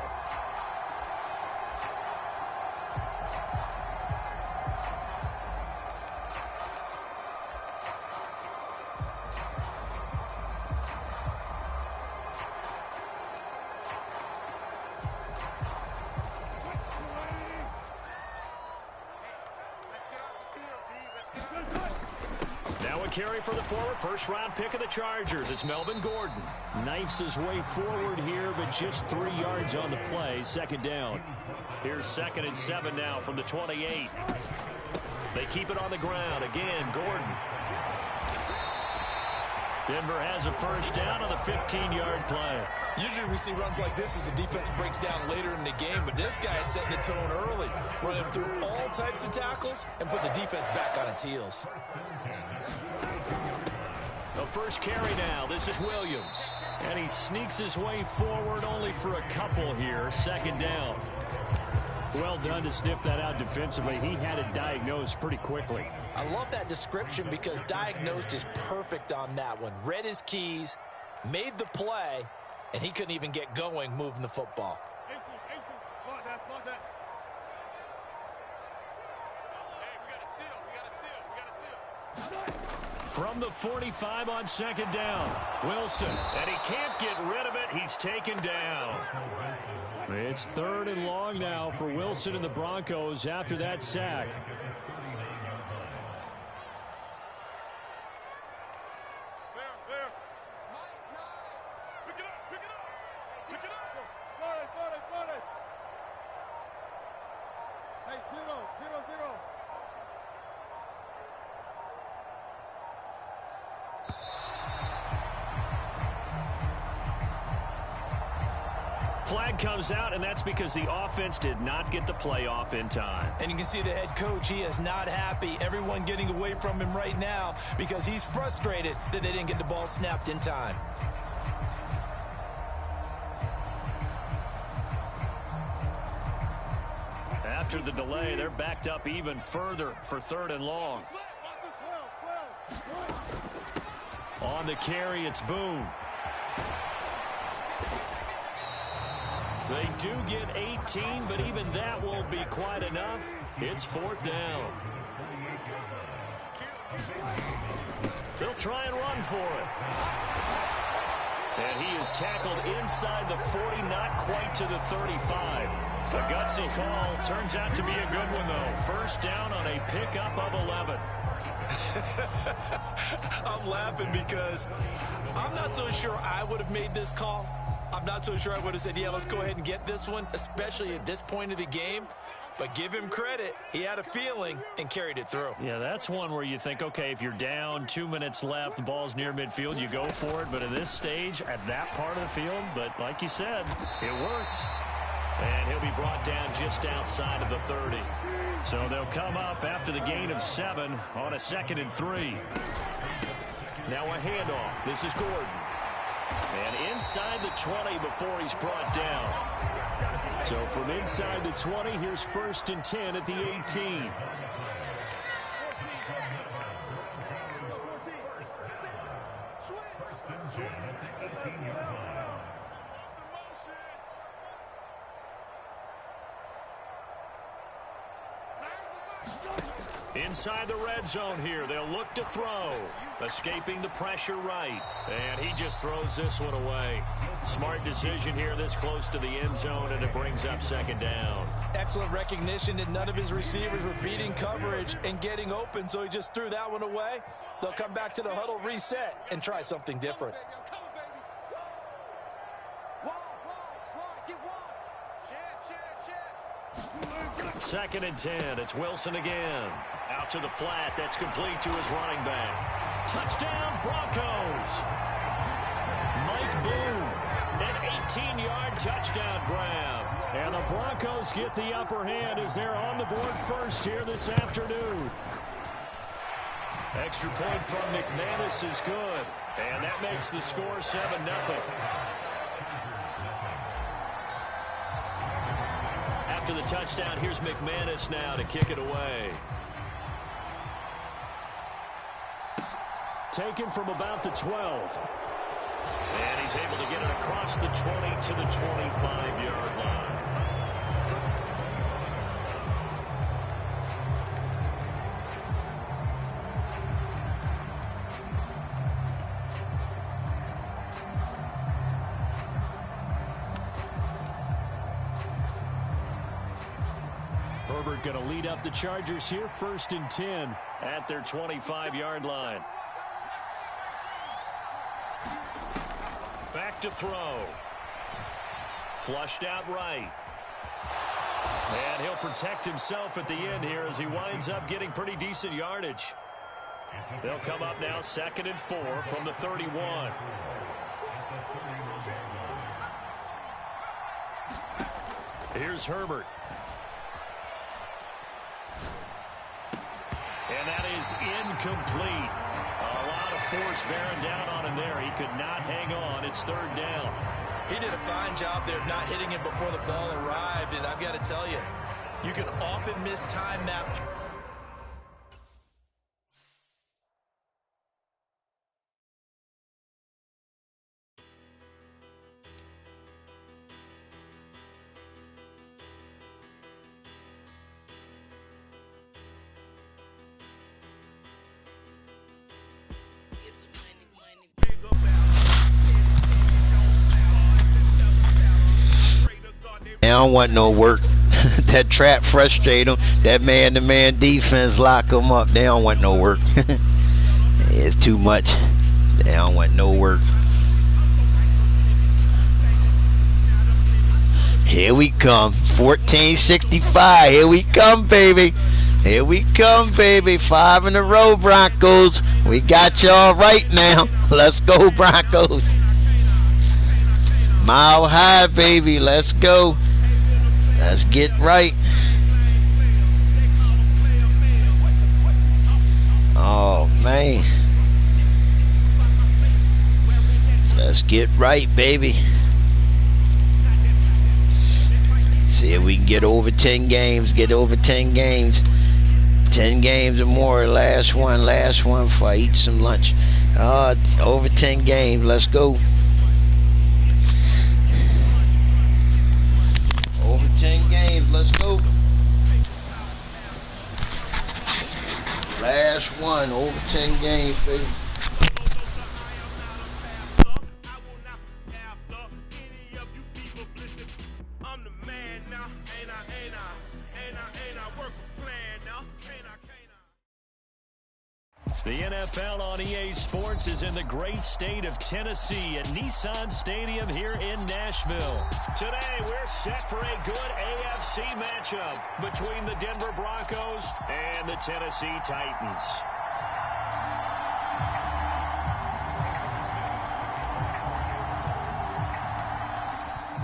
Speaker 5: Carry for the forward, first-round pick of the Chargers. It's Melvin Gordon. Knifes his way forward here, but just 3 yards on the play. Second down. Here's 2nd and 7 now from the 28. They keep it on the ground. Again, Gordon. Denver has a first down on the 15-yard play.
Speaker 4: Usually we see runs like this as the defense breaks down later in the game, but this guy is setting the tone early, running through all types of tackles and putting the defense back on its heels.
Speaker 5: The first carry now. This is Williams. And he sneaks his way forward only for a couple here. Second down.
Speaker 11: Well done to sniff that out defensively. He had it diagnosed pretty quickly.
Speaker 4: I love that description because diagnosed is perfect on that one. Read his keys, made the play, and he couldn't even get going moving the football.
Speaker 9: Block that. Hey, we got a seal.
Speaker 5: From the 45 on second down, Wilson, and he can't get rid of it. He's taken down.
Speaker 11: It's 3rd and long now for Wilson and the Broncos after that sack.
Speaker 9: Clear. Pick it up. Got it. Hey, 0.
Speaker 5: Flag comes out, and that's because the offense did not get the play off in time.
Speaker 4: And you can see the head coach, he is not happy. Everyone getting away from him right now because he's frustrated that they didn't get the ball snapped in time.
Speaker 5: After the delay, they're backed up even further for 3rd and long. On the carry, it's Boone. They do get 18, but even that won't be quite enough. It's 4th down. They'll try and run for it. And he is tackled inside the 40, not quite to the 35. A gutsy call turns out to be a good one, though. 1st down on a pickup of 11.
Speaker 4: I'm laughing because I'm not so sure I would have made this call. I'm not so sure I would have said, yeah, let's go ahead and get this one, especially at this point of the game. But give him credit. He had a feeling and carried it through.
Speaker 5: Yeah, that's one where you think, okay, if you're down, 2 minutes left, the ball's near midfield, you go for it. But at this stage, at that part of the field, but like you said, it worked. And he'll be brought down just outside of the 30. So they'll come up after the gain of 7 on a 2nd and 3. Now a handoff. This is Gordon. And inside the 20 before he's brought down. So from inside the 20, here's 1st and 10 at the 18. Inside the red zone here, they'll look to throw. Escaping the pressure right. And he just throws this one away. Smart decision here this close to the end zone, and it brings up 2nd down.
Speaker 4: Excellent recognition that none of his receivers were beating coverage and getting open, so he just threw that one away. They'll come back to the huddle, reset, and try something different.
Speaker 5: 2nd and 10. It's Wilson again. Out to the flat. That's complete to his running back. Touchdown, Broncos. Mike Boone. An 18-yard touchdown grab. And the Broncos get the upper hand as they're on the board first here this afternoon. Extra point from McManus is good. And that makes the score 7-0. After the touchdown, here's McManus now to kick it away. Taken from about the 12. And he's able to get it across the 20 to the 25-yard line. Herbert going to lead up the Chargers here, 1st and 10 at their 25-yard line. Back to throw. Flushed out right. And he'll protect himself at the end here as he winds up getting pretty decent yardage. They'll come up now 2nd and 4 from the 31. Here's Herbert. And that is incomplete. A lot of force bearing down on him there. He could not hang on. It's 3rd down.
Speaker 4: He did a fine job there of not hitting it before the ball arrived. And I've got to tell you, you can often mistime that.
Speaker 10: I don't want no work. That trap frustrate them. That man-to-man defense lock them up. They don't want no work. It's too much. They don't want no work. Here we come. 1465. Here we come, baby. Here we come, baby. 5 in a row, Broncos. We got y'all right now. Let's go, Broncos. Mile High, baby. Let's go. Let's get right. Oh, man. Let's get right, baby. See if we can get over 10 games. Get over 10 games. 10 games or more. Last one before I eat some lunch. Over 10 games. Let's go. Over 10 games. Let's go. Last one. Over 10 games, baby.
Speaker 5: The NFL on EA Sports is in the great state of Tennessee at Nissan Stadium here in Nashville. Today, we're set for a good AFC matchup between the Denver Broncos and the Tennessee Titans.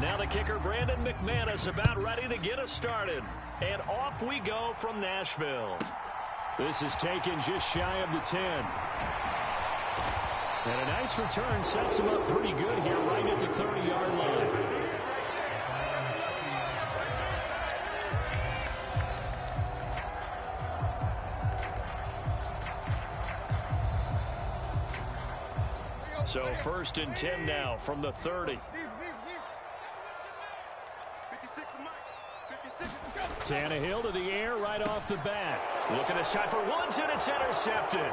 Speaker 5: Now the kicker, Brandon McManus, about ready to get us started. And off we go from Nashville. This is taken just shy of the 10. And a nice return sets him up pretty good here right at the 30-yard line. So 1st and 10 now from the 30. Tannehill to the air right off the bat. Looking to shot for Woods, and it's intercepted.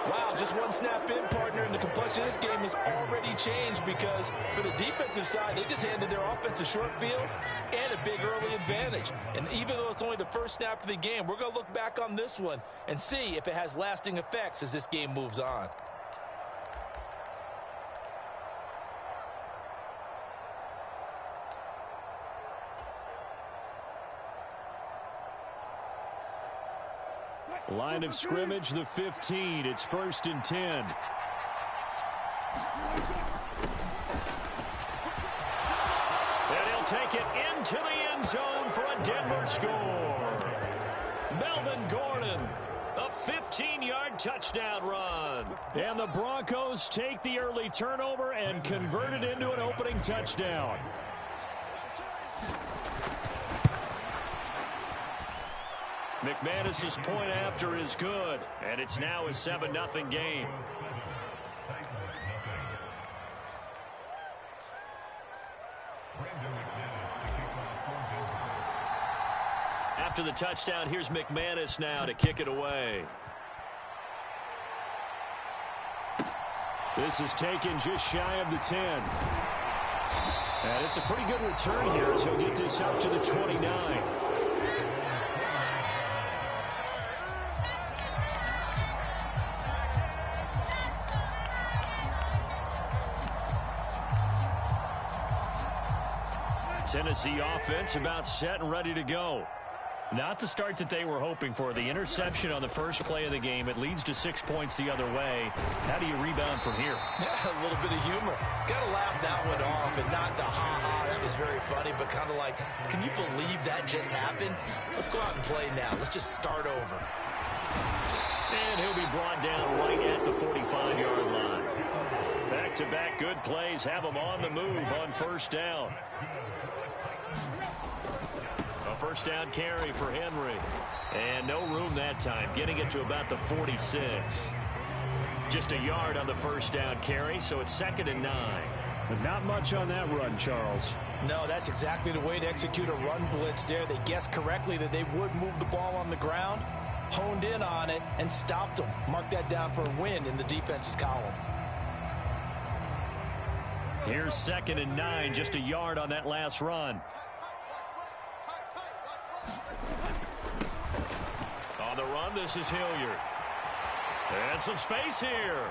Speaker 4: Wow, just one snap in, partner, and the complexion of this game has already changed because for the defensive side, they just handed their offense a short field and a big early advantage. And even though it's only the first snap of the game, we're going to look back on this one and see if it has lasting effects as this game moves on.
Speaker 5: Line of scrimmage, the 15. It's 1st and 10. And he'll take it into the end zone for a Denver score. Melvin Gordon, a 15-yard touchdown run. And the Broncos take the early turnover and convert it into an opening touchdown. McManus's point after is good, and it's now a 7-0 game. After the touchdown, here's McManus now to kick it away. This is taken just shy of the 10. And it's a pretty good return here as he'll get this up to the 29. Tennessee offense about set and ready to go. Not the start that they were hoping for. The interception on the first play of the game. It leads to 6 points the other way. How do you rebound from here?
Speaker 4: Yeah, a little bit of humor. Got to laugh that one off and not the ha-ha. That was very funny, but kind of like, can you believe that just happened? Let's go out and play now. Let's just start over.
Speaker 5: And he'll be brought down right at the 45-yard line. Back-to-back good plays have him on the move on 1st down. A 1st down carry for Henry. And no room that time, getting it to about the 46. Just a yard on the 1st down carry, so it's 2nd and 9.
Speaker 11: But not much on that run, Charles.
Speaker 4: No, that's exactly the way to execute a run blitz there. They guessed correctly that they would move the ball on the ground, honed in on it, and stopped them. Mark that down for a win in the defense's column.
Speaker 5: Here's 2nd and 9, just a yard on that last run. On the run, this is Hilliard. And some space here.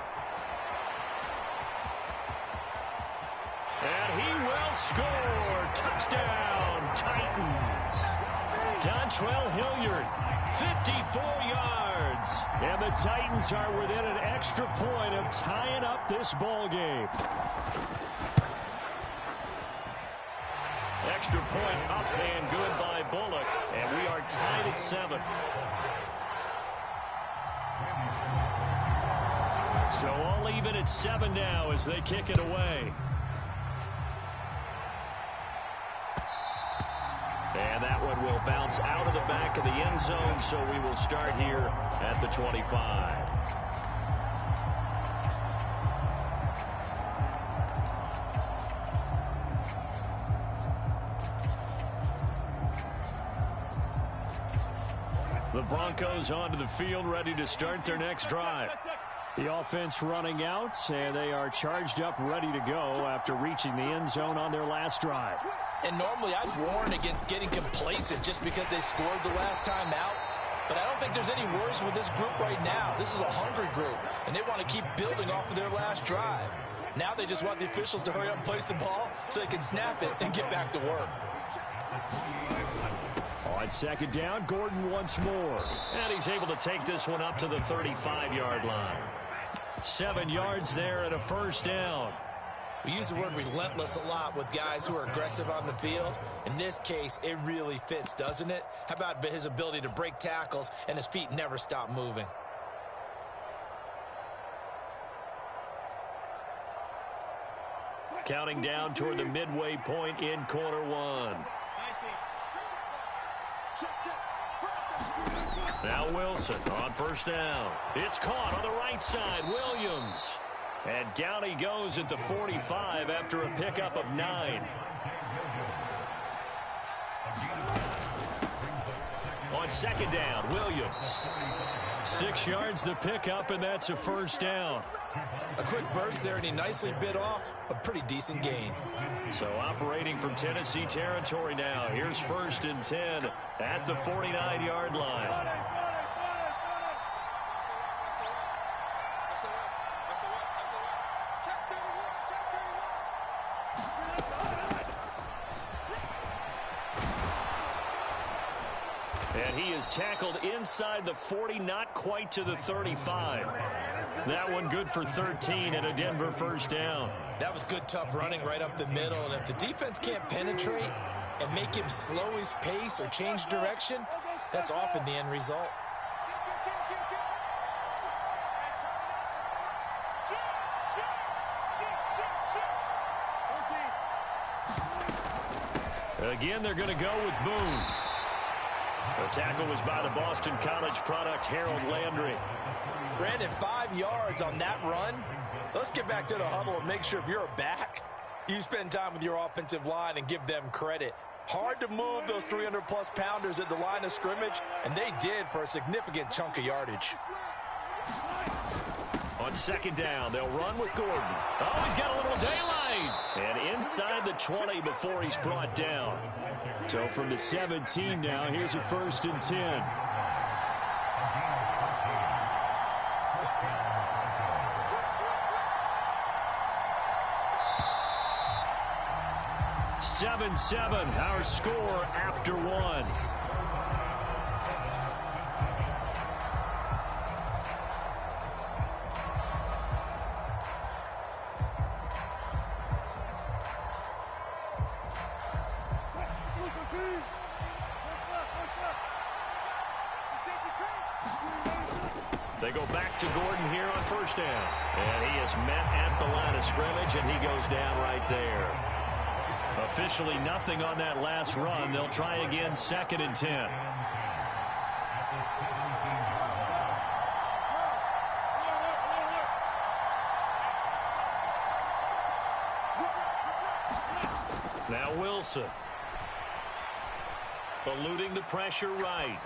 Speaker 5: And he will score. Touchdown, Titans. Dontrell Hilliard 54 yards. And the Titans are within an extra point of tying up this ball game. Extra point up and good by Bullock. And we are tied at 7. So all even at 7 now as they kick it away. And that one will bounce out of the back of the end zone, so we will start here at the 25. The Broncos onto the field, ready to start their next drive. The offense running out, and they are charged up, ready to go after reaching the end zone on their last drive.
Speaker 4: And normally I'd warn against getting complacent just because they scored the last time out. But I don't think there's any worries with this group right now. This is a hungry group, and they want to keep building off of their last drive. Now they just want the officials to hurry up and place the ball so they can snap it and get back to work.
Speaker 5: On second down, Gordon once more. And he's able to take this one up to the 35-yard line. 7 yards there and a first down.
Speaker 4: We use the word relentless a lot with guys who are aggressive on the field. In this case, it really fits, doesn't it? How about his ability to break tackles and his feet never stop moving?
Speaker 5: Counting down toward the midway point in quarter one. Now Wilson on first down. It's caught on the right side. Williams. And down he goes at the 45 after a pickup of 9. On second down, Williams. 6 yards the pickup, and that's a first down.
Speaker 4: A quick burst there, and he nicely bit off a pretty decent gain.
Speaker 5: So operating from Tennessee territory now. Here's 1st and 10 at the 49-yard line. And he is tackled inside the 40, not quite to the 35. That one good for 13 and a Denver first down.
Speaker 4: That was good, tough running right up the middle. And if the defense can't penetrate and make him slow his pace or change direction, that's often the end result.
Speaker 5: Again, they're going to go with Boone. The tackle was by the Boston College product, Harold Landry.
Speaker 4: Brandon, 5 yards on that run. Let's get back to the huddle and make sure if you're a back, you spend time with your offensive line and give them credit. Hard to move those 300-plus pounders at the line of scrimmage, and they did for a significant chunk of yardage.
Speaker 5: On second down, they'll run with Gordon. Oh, he's got a little daylight. And inside the 20 before he's brought down. So from the 17 now, here's a 1st and 10. (7-7), our score after 1. They go back to Gordon here on first down. And he is met at the line of scrimmage, and he goes down right there. Officially nothing on that last run. They'll try again, 2nd and 10. Now Wilson. Eluding the pressure right.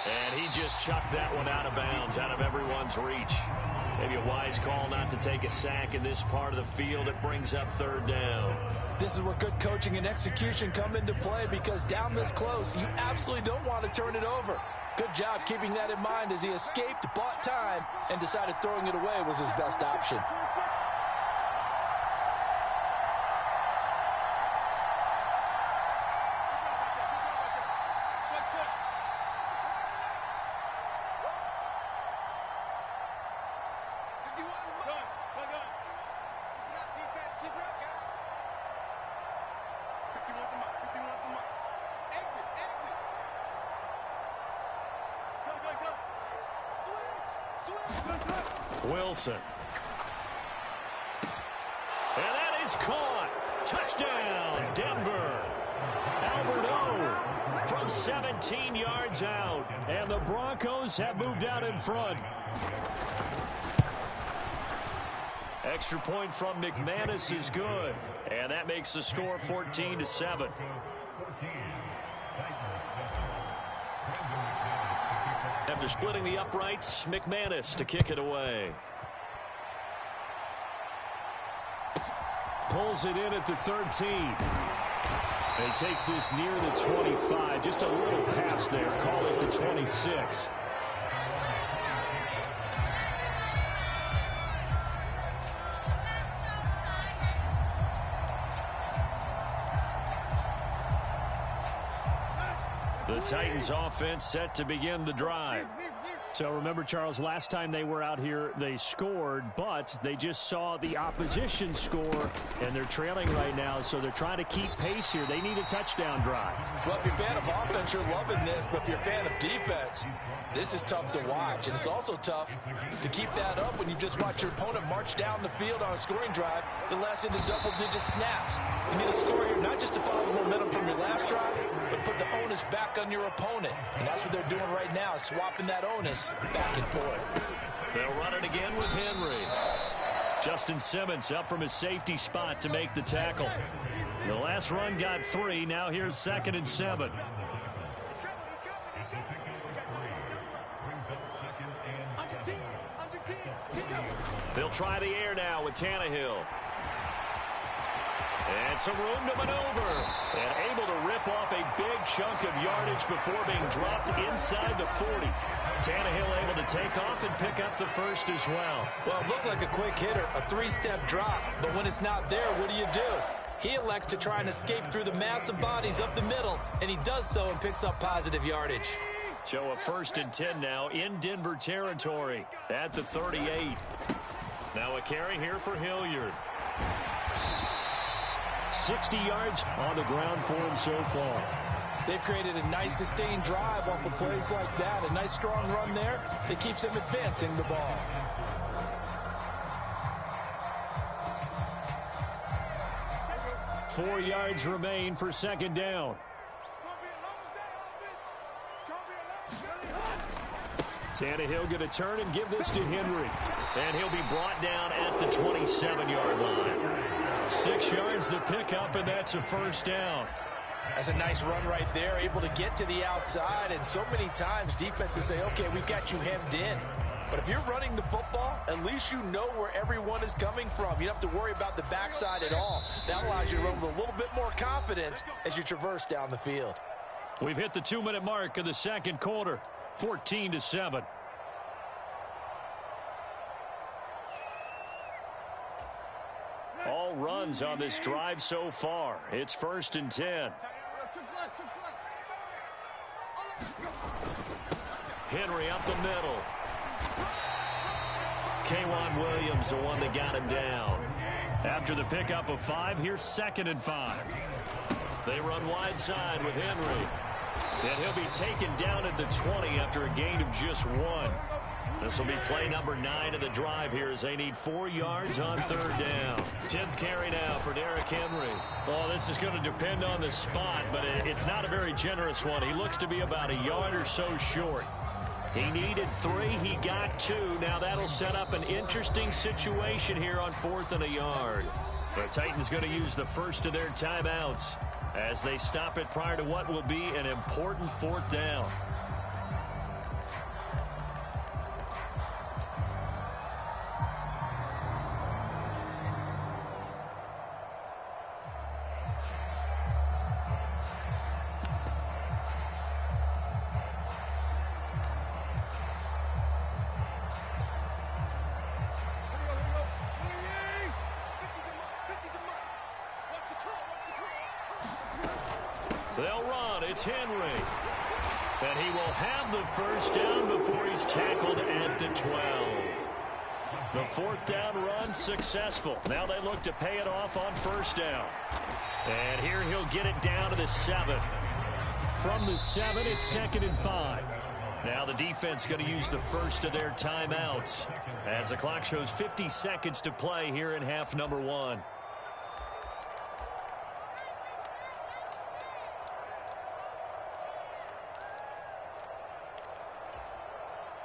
Speaker 5: And he just chucked that one out of bounds, out of everyone's reach. Maybe a wise call not to take a sack in this part of the field. It brings up 3rd down.
Speaker 4: This is where good coaching and execution come into play, because down this close, you absolutely don't want to turn it over. Good job keeping that in mind as he escaped, bought time, and decided throwing it away was his best option.
Speaker 9: Keep it up, guys. 51's the mark. 51's the mark. Exit.
Speaker 5: Switch. Wilson. And that is caught. Touchdown, Denver. Albert O from 17 yards out. And the Broncos have moved out in front. Extra point from McManus is good. And that makes the score 14-7. After splitting the uprights, McManus to kick it away. Pulls it in at the 13. And he takes this near the 25. Just a little pass there. Call it the 26. The Titans offense set to begin the drive.
Speaker 11: So remember, Charles, last time they were out here, they scored, but they just saw the opposition score, and they're trailing right now, so they're trying to keep pace here. They need a touchdown drive.
Speaker 4: Well, if you're a fan of offense, you're loving this, but if you're a fan of defense, this is tough to watch, and it's also tough to keep that up when you just watch your opponent march down the field on a scoring drive that lasts into double-digit snaps. You need a score here not just to follow the momentum from your last drive, but put the onus back on your opponent, and that's what they're doing right now, swapping that onus back and forth.
Speaker 5: They'll run it again with Henry. Justin Simmons up from his safety spot to make the tackle. The last run got 3. Now here's 2nd and 7. They'll try the air now with Tannehill. And some room to maneuver. And able to rip off a big chunk of yardage before being dropped inside the 40. Tannehill able to take off and pick up the first as well.
Speaker 4: Well, it looked like a quick hitter, a 3-step drop. But when it's not there, what do? He elects to try and escape through the massive bodies up the middle, and he does so and picks up positive yardage.
Speaker 5: So a 1st and 10 now in Denver territory at the 38. Now a carry here for Hilliard.
Speaker 11: 60 yards on the ground for him so far.
Speaker 4: They've created a nice sustained drive off of plays like that. A nice strong run there that keeps them advancing the ball.
Speaker 11: Four yards remain for 2nd down.
Speaker 5: Tannehill going to turn and give this to Henry. And he'll be brought down at the 27-yard line. 6 yards the pickup, and that's a 1st down.
Speaker 4: That's a nice run right there, able to get to the outside. And so many times defenses say, okay, we've got you hemmed in. But if you're running the football, at least you know where everyone is coming from. You don't have to worry about the backside at all. That allows you to run with a little bit more confidence as you traverse down the field.
Speaker 5: We've hit the 2-minute mark of the 2nd quarter. 14-7. All runs on this drive so far. It's 1st and 10. Henry up the middle. K'Wan Williams, the one that got him down. After the pickup of 5, here's 2nd and 5. They run wide side with Henry. And he'll be taken down at the 20 after a gain of just 1. This will be play number 9 of the drive here as they need 4 yards on 3rd down. 10th carry now for Derrick Henry. Well, this is going to depend on the spot, but it's not a very generous one. He looks to be about a yard or so short. He needed 3. He got 2. Now that'll set up an interesting situation here on 4th and a yard. The Titans going to use the first of their timeouts as they stop it prior to what will be an important 4th down. They'll run. It's Henry. And he will have the first down before he's tackled at the 12. The fourth down run successful. Now they look to pay it off on first down. And here he'll get it down to the 7. From the 7, it's 2nd and 5. Now the defense going to use the first of their timeouts as the clock shows 50 seconds to play here in half number 1.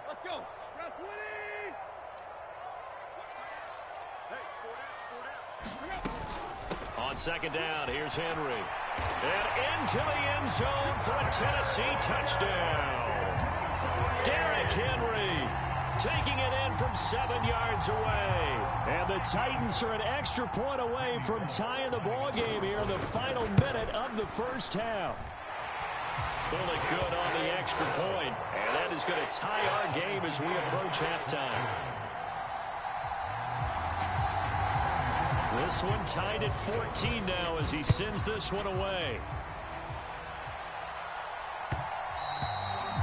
Speaker 9: Let's go. Round 20.
Speaker 5: On second down, here's Henry. And into the end zone for a Tennessee touchdown. Derrick Henry taking it in from 7 yards away. And the Titans are an extra point away from tying the ball game here in the final minute of the first half. Really good on the extra point, and that is going to tie our game as we approach halftime. This one tied at 14 now as he sends this one away.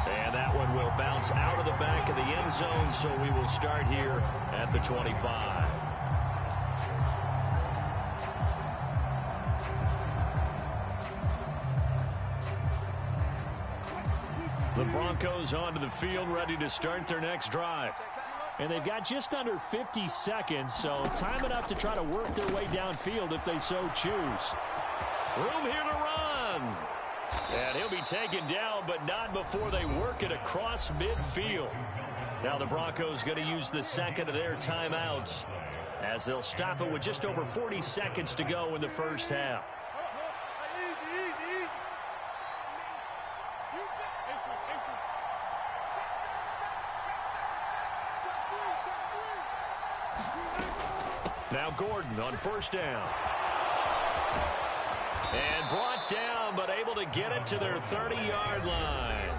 Speaker 5: And that one will bounce out of the back of the end zone, so we will start here at the 25. The Broncos onto the field, ready to start their next drive. And they've got just under 50 seconds, so time enough to try to work their way downfield if they so choose. Room here to run. And he'll be taken down, but not before they work it across midfield. Now the Broncos going to use the second of their timeouts as they'll stop it with just over 40 seconds to go in the first half. Now Gordon on first down. And brought down, but able to get it to their 30-yard line.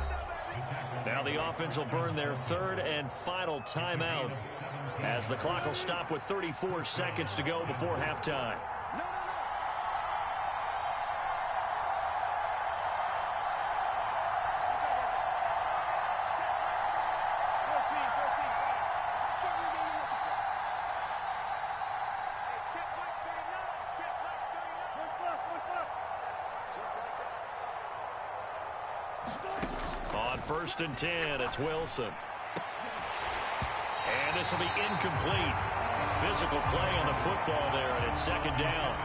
Speaker 5: Now the offense will burn their third and final timeout as the clock will stop with 34 seconds to go before halftime. On 1st and 10, it's Wilson. And this will be incomplete. Physical play on the football there, and it's 2nd down.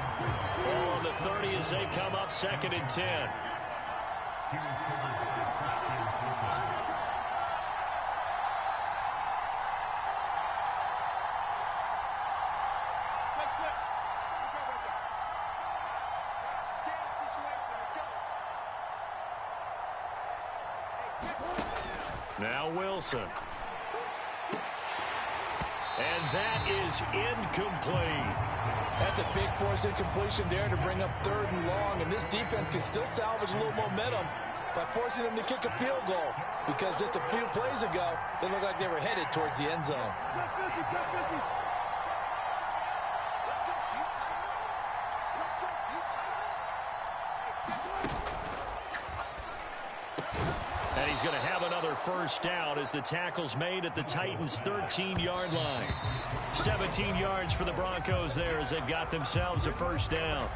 Speaker 5: Ball on the 30 as they come up 2nd and 10. Now Wilson. And that is incomplete.
Speaker 4: That's a big force incompletion there to bring up 3rd and long. And this defense can still salvage a little momentum by forcing them to kick a field goal. Because just a few plays ago, they looked like they were headed towards the end zone.
Speaker 5: And he's going to have another first down as the tackle's made at the Titans' 13-yard line. 17 yards for the Broncos there as they've got themselves a first down.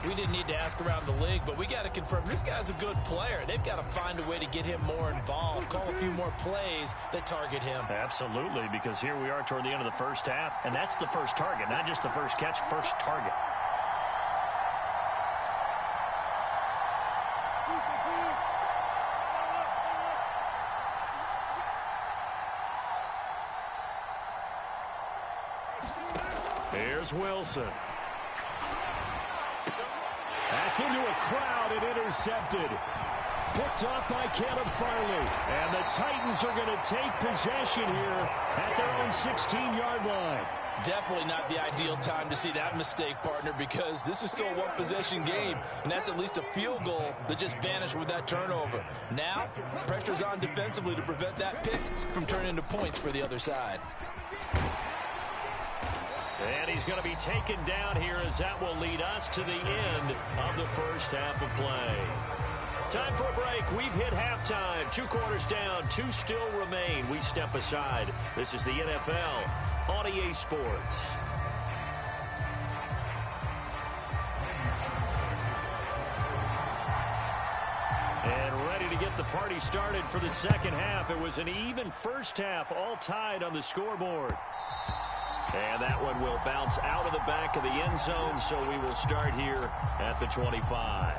Speaker 4: We didn't need to ask around the league, but we got to confirm this guy's a good player. They've got to find a way to get him more involved, call a few more plays that target him.
Speaker 5: Absolutely, because here we are toward the end of the first half, and that's the first target, not just the first catch, first target. Here's Wilson. That's into a crowd and intercepted. Picked off by Caleb Farley. And the Titans are going to take possession here at their own 16-yard line.
Speaker 4: Definitely not the ideal time to see that mistake, partner, because this is still a one-possession game, and that's at least a field goal that just vanished with that turnover. Now, pressure's on defensively to prevent that pick from turning into points for the other side.
Speaker 5: And he's going to be taken down here as that will lead us to the end of the first half of play. Time for a break. We've hit halftime. 2 quarters down. 2 still remain. We step aside. This is the NFL on EA Sports. And ready to get the party started for the second half. It was an even first half, all tied on the scoreboard. And that one will bounce out of the back of the end zone, so we will start here at the 25.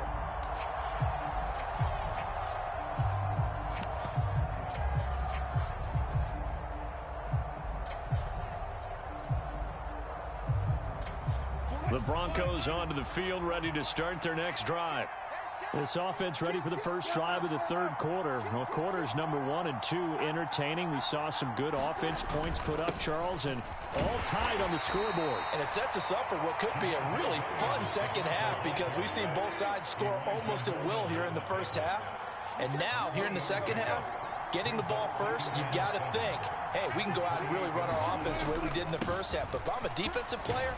Speaker 5: The Broncos onto the field, ready to start their next drive.
Speaker 11: This offense ready for the first drive of the third quarter. Well, quarters number 1 and 2 entertaining. We saw some good offense points put up, Charles, and all tied on the scoreboard.
Speaker 4: And it sets us up for what could be a really fun second half because we've seen both sides score almost at will here in the first half. And now, here in the second half, getting the ball first, you've got to think, hey, we can go out and really run our offense the way we did in the first half. But if I'm a defensive player,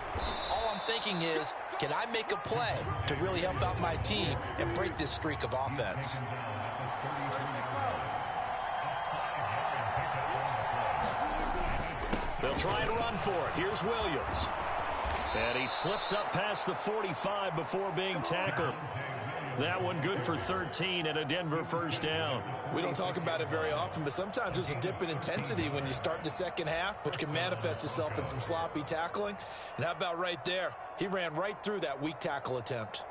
Speaker 4: all I'm thinking is, can I make a play to really help out my team and break this streak of offense?
Speaker 5: They'll try and run for it. Here's Williams. And he slips up past the 45 before being tackled. That one good for 13 and a Denver first down.
Speaker 4: We don't talk about it very often, but sometimes there's a dip in intensity when you start the second half, which can manifest itself in some sloppy tackling. And how about right there? He ran right through that weak tackle attempt.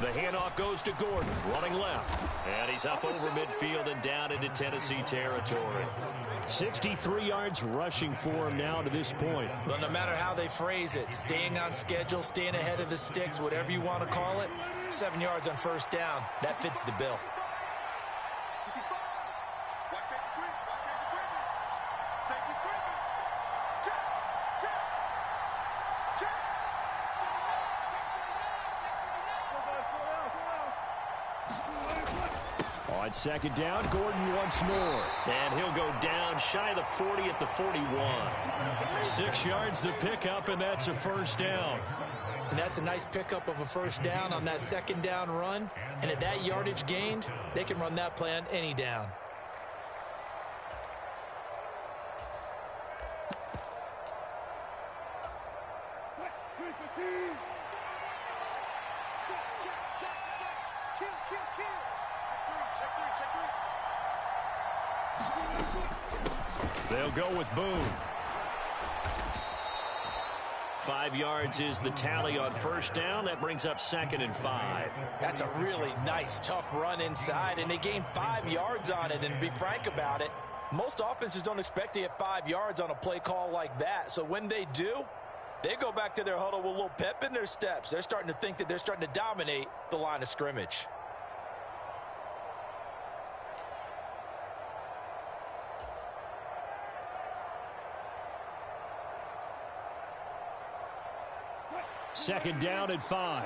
Speaker 5: The handoff goes to Gordon, running left. And he's up over midfield and down into Tennessee territory.
Speaker 11: 63 yards rushing for him now to this point.
Speaker 4: Well, no matter how they phrase it, staying on schedule, staying ahead of the sticks, whatever you want to call it, 7 yards on first down, that fits the bill.
Speaker 11: On second down, Gordon once more.
Speaker 5: And he'll go down shy of the 40 at the 41. 6 yards the pickup, and that's a first down.
Speaker 4: And that's a nice pickup of a first down on that second down run. And at that yardage gained, they can run that play on any down.
Speaker 5: They'll go with Boone. 5 yards is the tally on first down. That brings up 2nd and 5.
Speaker 4: That's a really nice, tough run inside, and they gained 5 yards on it. And to be frank about it, most offenses don't expect to get 5 yards on a play call like that. So when they do, they go back to their huddle with a little pep in their steps. They're starting to think that they're starting to dominate the line of scrimmage.
Speaker 11: Second down and 5.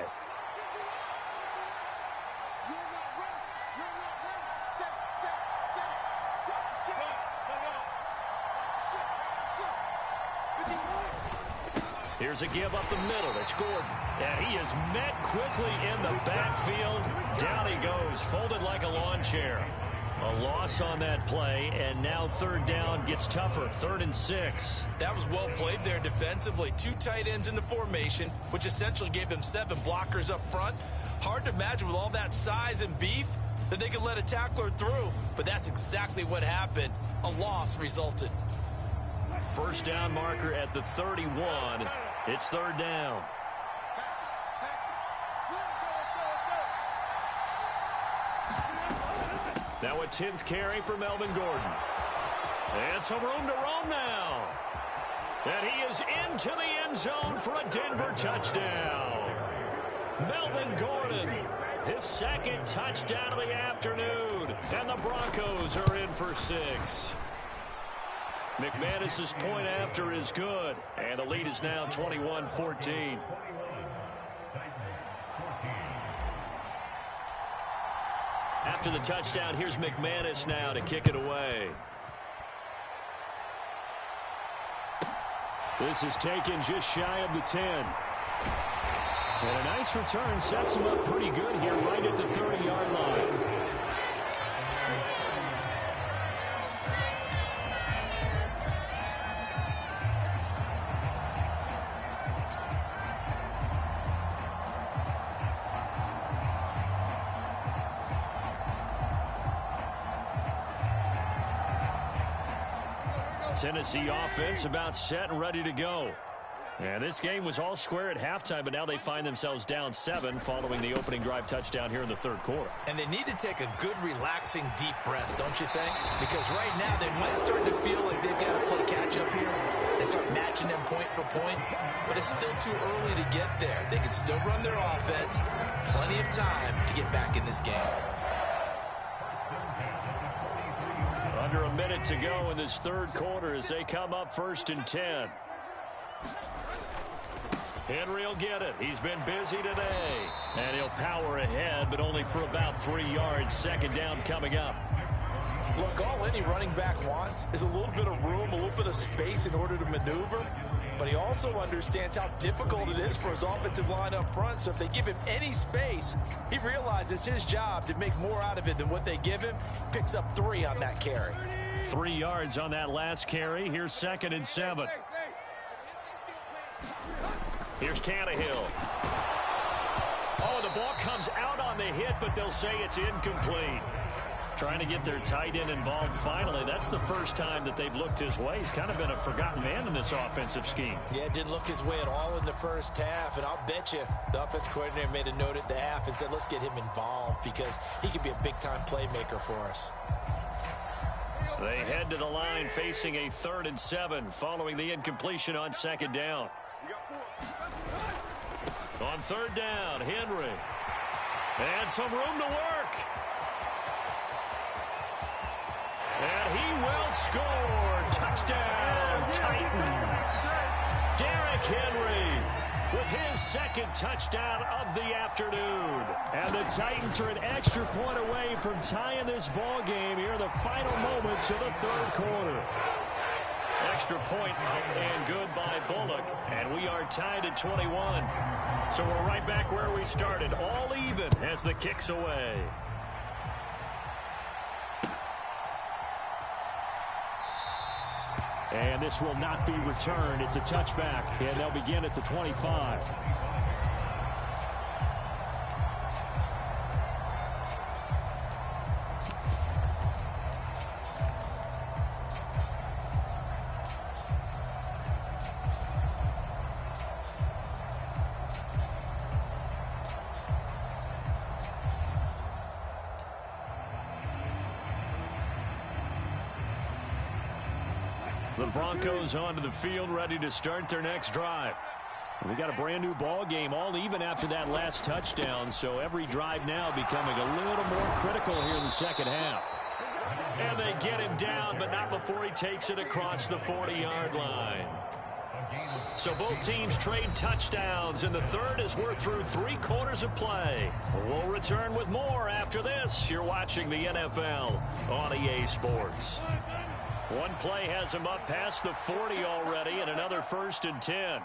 Speaker 5: Here's a give up the middle. It's Gordon. And he is met quickly in the backfield. Down he goes, folded like a lawn chair. A loss on that play, and now third down gets tougher. 3rd and 6.
Speaker 4: That was well played there defensively. 2 tight ends in the formation, which essentially gave them 7 blockers up front. Hard to imagine with all that size and beef that they could let a tackler through, but that's exactly what happened. A loss resulted.
Speaker 5: First down marker at the 31. It's 3rd down. Now a 10th carry for Melvin Gordon. And some room to roam now. And he is into the end zone for a Denver touchdown. Melvin Gordon, his 2nd touchdown of the afternoon. And the Broncos are in for 6. McManus's point after is good. And the lead is now 21-14. After the touchdown, here's McManus now to kick it away.
Speaker 11: This is taken just shy of the 10.
Speaker 5: And a nice return sets him up pretty good here right at the 30-yard line. Tennessee offense about set and ready to go. And this game was all square at halftime, but now they find themselves down 7 following the opening drive touchdown here in the third quarter.
Speaker 4: And they need to take a good, relaxing, deep breath, don't you think? Because right now they might start to feel like they've got to play catch-up here and start matching them point for point. But it's still too early to get there. They can still run their offense. Plenty of time to get back in this game.
Speaker 5: Under a minute to go in this third quarter as they come up 1st and 10. Henry will get it. He's been busy today. And he'll power ahead, but only for about 3 yards. Second down coming up.
Speaker 4: Look, all any running back wants is a little bit of room, a little bit of space in order to maneuver. But he also understands how difficult it is for his offensive line up front. So if they give him any space, he realizes his job to make more out of it than what they give him. Picks up 3 on that carry.
Speaker 5: 3 yards on that last carry. Here's 2nd and 7. Here's Tannehill. Oh, the ball comes out on the hit, but they'll say it's incomplete. Trying to get their tight end involved finally. That's the first time that they've looked his way. He's kind of been a forgotten man in this offensive scheme.
Speaker 4: Yeah, didn't look his way at all in the first half. And I'll bet you the offense coordinator made a note at the half and said, let's get him involved because he could be a big-time playmaker for us.
Speaker 5: They head to the line facing a 3rd and 7 following the incompletion on 2nd down. On 3rd down, Henry. And some room to work. And he will score. Touchdown, Titans. Derrick Henry with his 2nd touchdown of the afternoon. And the Titans are an extra point away from tying this ball game here in the final moments of the third quarter. Extra point and good by Bullock. And we are tied at 21. So we're right back where we started. All even as the kick's away. And this will not be returned. It's a touchback. And they'll begin at the 25. The Broncos onto the field, ready to start their next drive. We got a brand new ball game, all even after that last touchdown, so every drive now becoming a little more critical here in the second half. And they get him down, but not before he takes it across the 40-yard line. So both teams trade touchdowns, and the third as we're through 3 quarters of play. We'll return with more after this. You're watching the NFL on EA Sports. One play has him up past the 40 already, and another 1st and 10.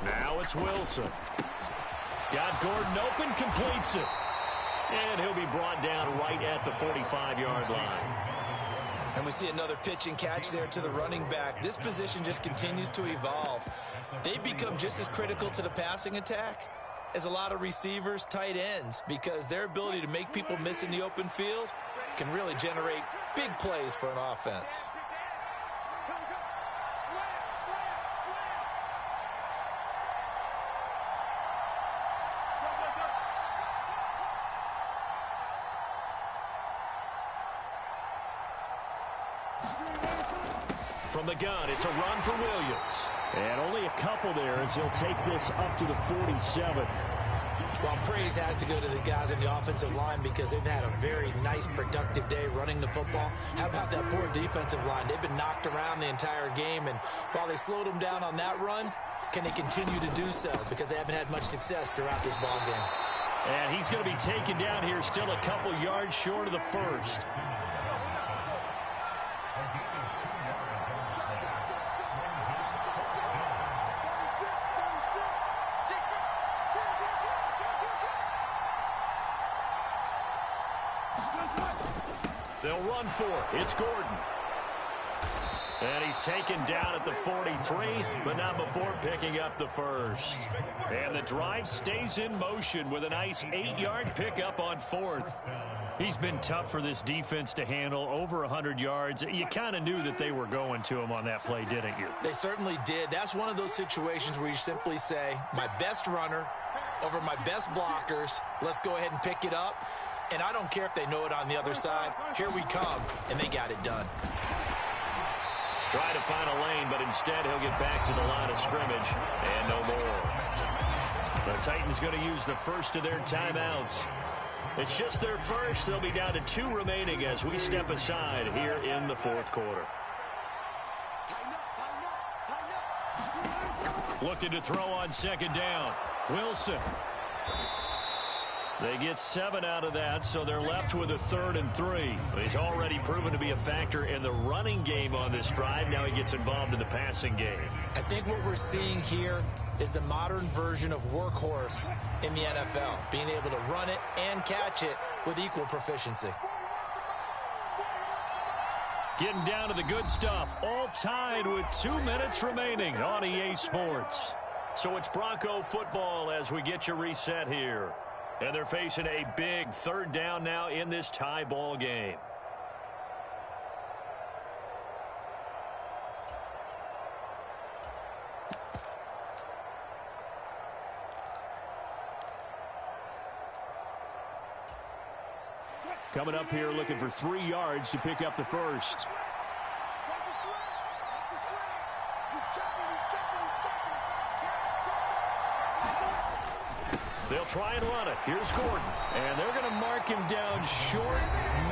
Speaker 5: Now it's Wilson. Got Gordon open, completes it. And he'll be brought down right at the 45-yard line.
Speaker 4: And we see another pitch and catch there to the running back. This position just continues to evolve. They become just as critical to the passing attack as a lot of receivers, tight ends, because their ability to make people miss in the open field can really generate big plays for an offense.
Speaker 5: From the gun, it's a run for Williams. And only a couple there as he'll take this up to the 47.
Speaker 4: Well, praise has to go to the guys in the offensive line because they've had a very nice, productive day running the football. How about that poor defensive line? They've been knocked around the entire game, and while they slowed them down on that run, can they continue to do so? Because they haven't had much success throughout this ball game.
Speaker 5: And he's going to be taken down here still a couple yards short of the first. They'll run for it. It's Gordon. And he's taken down at the 43, but not before picking up the first. And the drive stays in motion with a nice 8-yard pickup on 4th. He's been tough for this defense to handle, over 100 yards. You kind of knew that they were going to him on that play, didn't you?
Speaker 4: They certainly did. That's one of those situations where you simply say, my best runner over my best blockers, let's go ahead and pick it up. And I don't care if they know it on the other side. Here we come, and they got it done.
Speaker 5: Try to find a lane, but instead he'll get back to the line of scrimmage and no more. The Titans going to use the first of their timeouts. It's just their first. They'll be down to 2 remaining as we step aside here in the 4th quarter. Looking to throw on 2nd down. Wilson. They get 7 out of that, so they're left with a 3rd and 3. He's already proven to be a factor in the running game on this drive. Now he gets involved in the passing game.
Speaker 4: I think what we're seeing here is the modern version of workhorse in the NFL, being able to run it and catch it with equal proficiency.
Speaker 5: Getting down to the good stuff, all tied with 2 minutes remaining on EA Sports. So it's Bronco football as we get you reset here. And they're facing a big 3rd down now in this tie ball game. Coming up here looking for 3 yards to pick up the first. They'll try and run it. Here's Gordon. And they're going to mark him down short,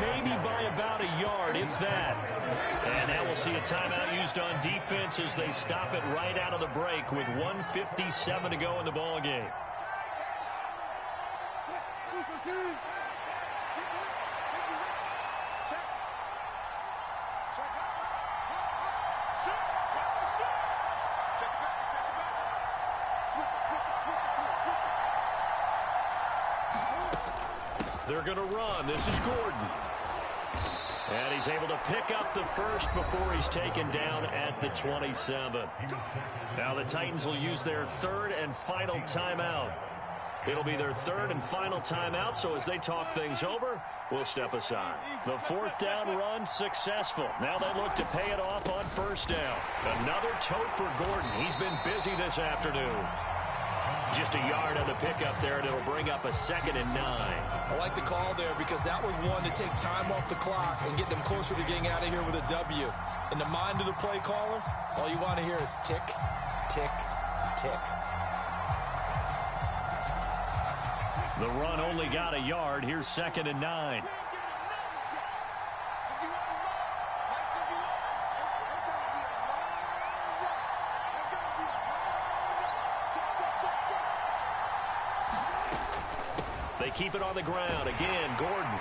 Speaker 5: maybe by about a yard, if that. And now we'll see a timeout used on defense as they stop it right out of the break with 1:57 to go in the ball game. They're going to run. This is Gordon. And he's able to pick up the first before he's taken down at the 27. Now the Titans will use their 3rd and final timeout. It'll be their 3rd and final timeout, so as they talk things over, we'll step aside. The 4th down run successful. Now they look to pay it off on 1st down. Another tote for Gordon. He's been busy this afternoon. Just a yard on the pickup there, and it'll bring up a 2nd and 9.
Speaker 4: I like the call there because that was one to take time off the clock and get them closer to getting out of here with a W. In the mind of the play caller, all you want to hear is tick, tick, tick.
Speaker 5: The run only got a yard. Here's 2nd and 9. They keep it on the ground. Again, Gordon.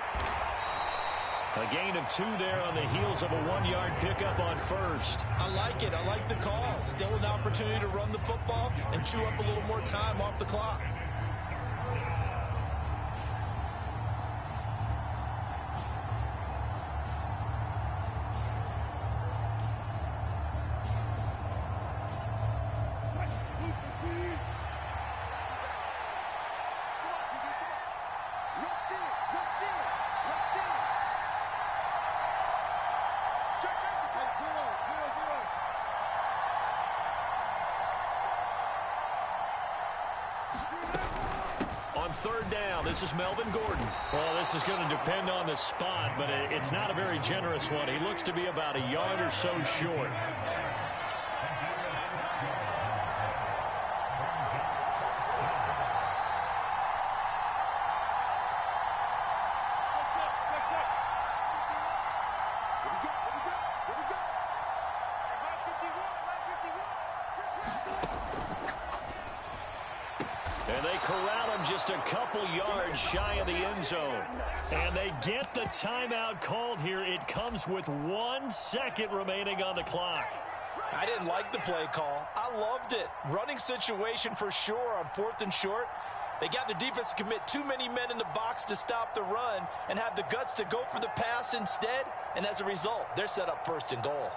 Speaker 5: A gain of 2 there on the heels of a 1-yard pickup on 1st.
Speaker 4: I like it. I like the call. Still an opportunity to run the football and chew up a little more time off the clock.
Speaker 5: On 3rd down, this is Melvin Gordon. Well, this is going to depend on the spot, but it's not a very generous one. He looks to be about a yard or so short. And they corral him just a couple yards shy of the end zone. And they get the timeout called here. It comes with 1 second remaining on the clock.
Speaker 4: I didn't like the play call. I loved it. Running situation for sure on 4th and short. They got the defense to commit too many men in the box to stop the run and have the guts to go for the pass instead. And as a result, they're set up first and goal.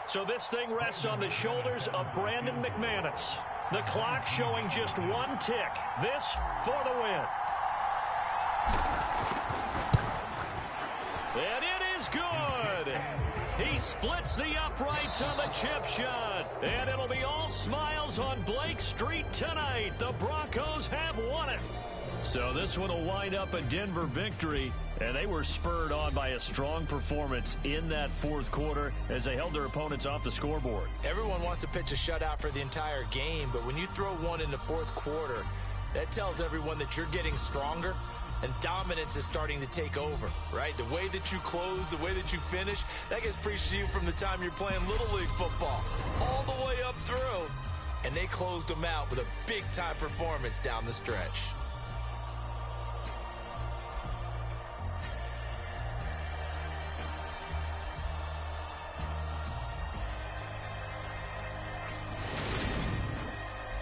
Speaker 5: So this thing rests on the shoulders of Brandon McManus. The clock showing just one tick. This for the win. And it is good. He splits the uprights on the chip shot. And it'll be all smiles on Blake Street tonight. The Broncos have won it. So this one will wind up a Denver victory. And they were spurred on by a strong performance in that fourth quarter as they held their opponents off the scoreboard.
Speaker 4: Everyone wants to pitch a shutout for the entire game, but when you throw one in the fourth quarter, that tells everyone that you're getting stronger and dominance is starting to take over, right? The way that you close, the way that you finish, that gets preached to you from the time you're playing Little League football all the way up through. And they closed them out with a big-time performance down the stretch.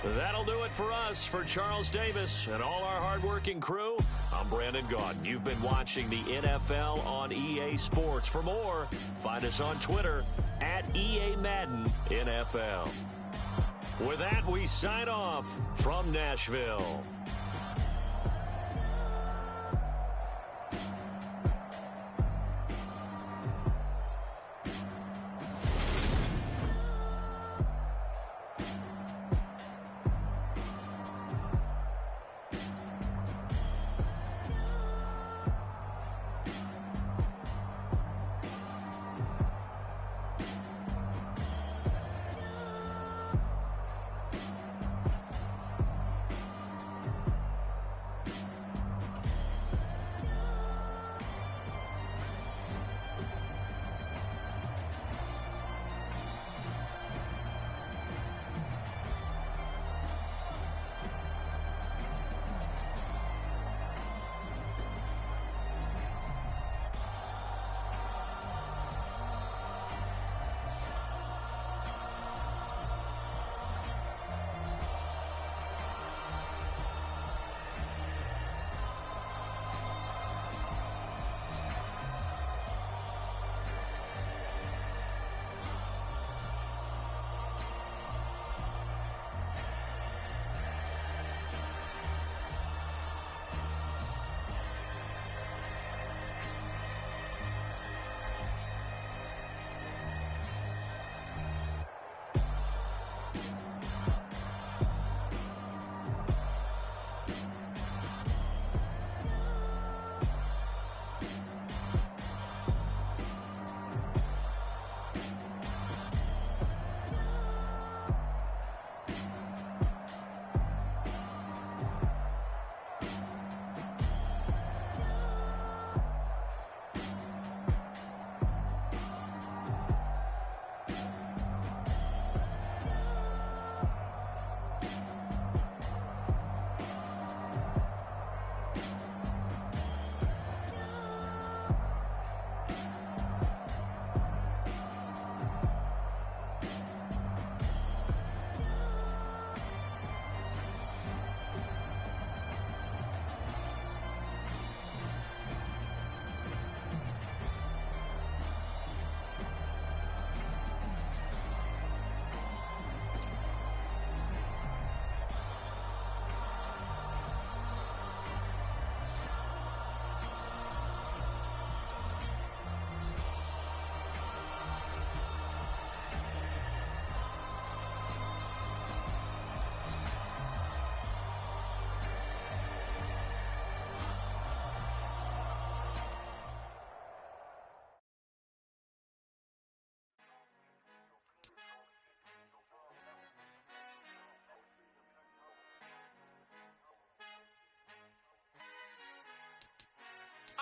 Speaker 5: That'll do it for us. For Charles Davis and all our hardworking crew, I'm Brandon Gaudin. You've been watching the NFL on EA Sports. For more, find us on Twitter at EA Madden NFL. With that, we sign off from Nashville.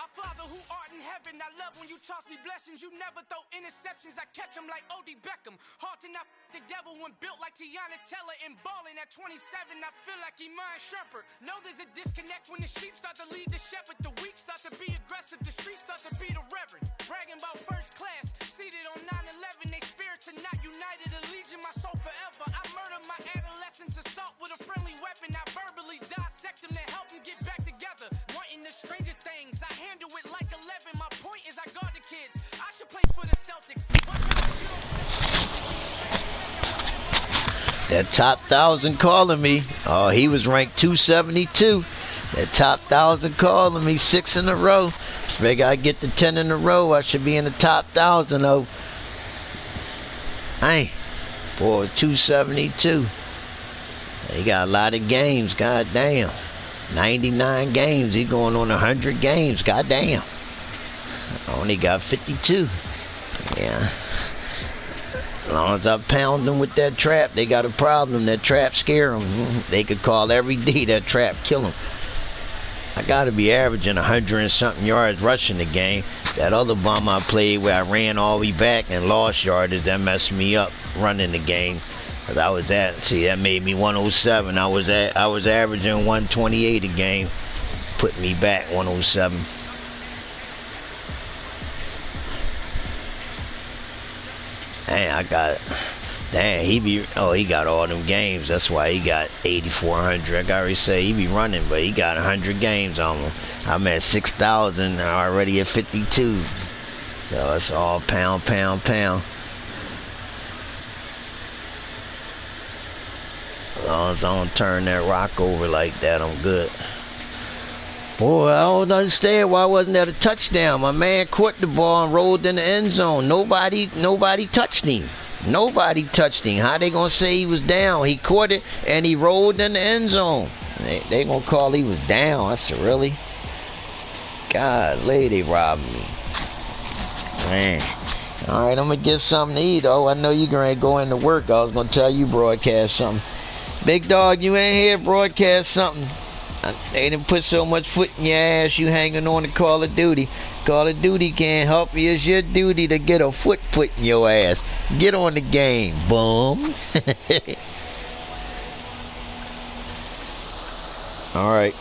Speaker 13: Our Father who art in heaven, I love when you toss me blessings. You never throw interceptions, I catch them like O.D. Beckham. Hard to knock the devil when built like Tiana Teller. And balling at 27, I feel like Iman Shumpert. Know there's a disconnect when the sheep start to lead the shepherd. The weak start to be aggressive, the streets start to be the reverend. Bragging about first class, seated on 9/11. They spirits are not united, a legion, my soul forever. I murdered my adolescence, assault with a friendly
Speaker 10: That top 1,000 calling me. Oh, he was ranked 272. That top 1,000 calling me 6 in a row. Figure I get to 10 in a row, I should be in the top 1,000 though. Hey, boy, it's 272. He got a lot of games, goddamn. 99 games, he going on 100 games, goddamn. Only got 52. Yeah. As long as I pound them with that trap, they got a problem. That trap scare them. They could call every day, that trap kill them. I got to be averaging 100 and something yards rushing the game. That other bum I played where I ran all the way back and lost yardage, that messed me up running the game. Cause I was at, see, that made me 107. I was averaging 128 a game, put me back 107. Dang, I got it. Damn, he got all them games. That's why he got 8,400. I already say he be running, but he got 100 games on him. I'm at 6,000, already at 52. So it's all pound, pound, pound. As long as I don't turn that rock over like that, I'm good. Boy, I don't understand why wasn't that a touchdown. My man caught the ball and rolled in the end zone. Nobody touched him. Nobody touched him. How they gonna say he was down? He caught it and he rolled in the end zone. They gonna call he was down. I said, really? Golly, they robbed me. Man. All right, I'm gonna get something to eat. Oh, I know you gonna go into work. I was gonna tell you broadcast something. Big dog, you ain't here. Broadcast something. They didn't put so much foot in your ass, you hanging on to Call of Duty. Call of Duty can't help you. It's your duty to get a foot put in your ass. Get on the game, bum. Alright.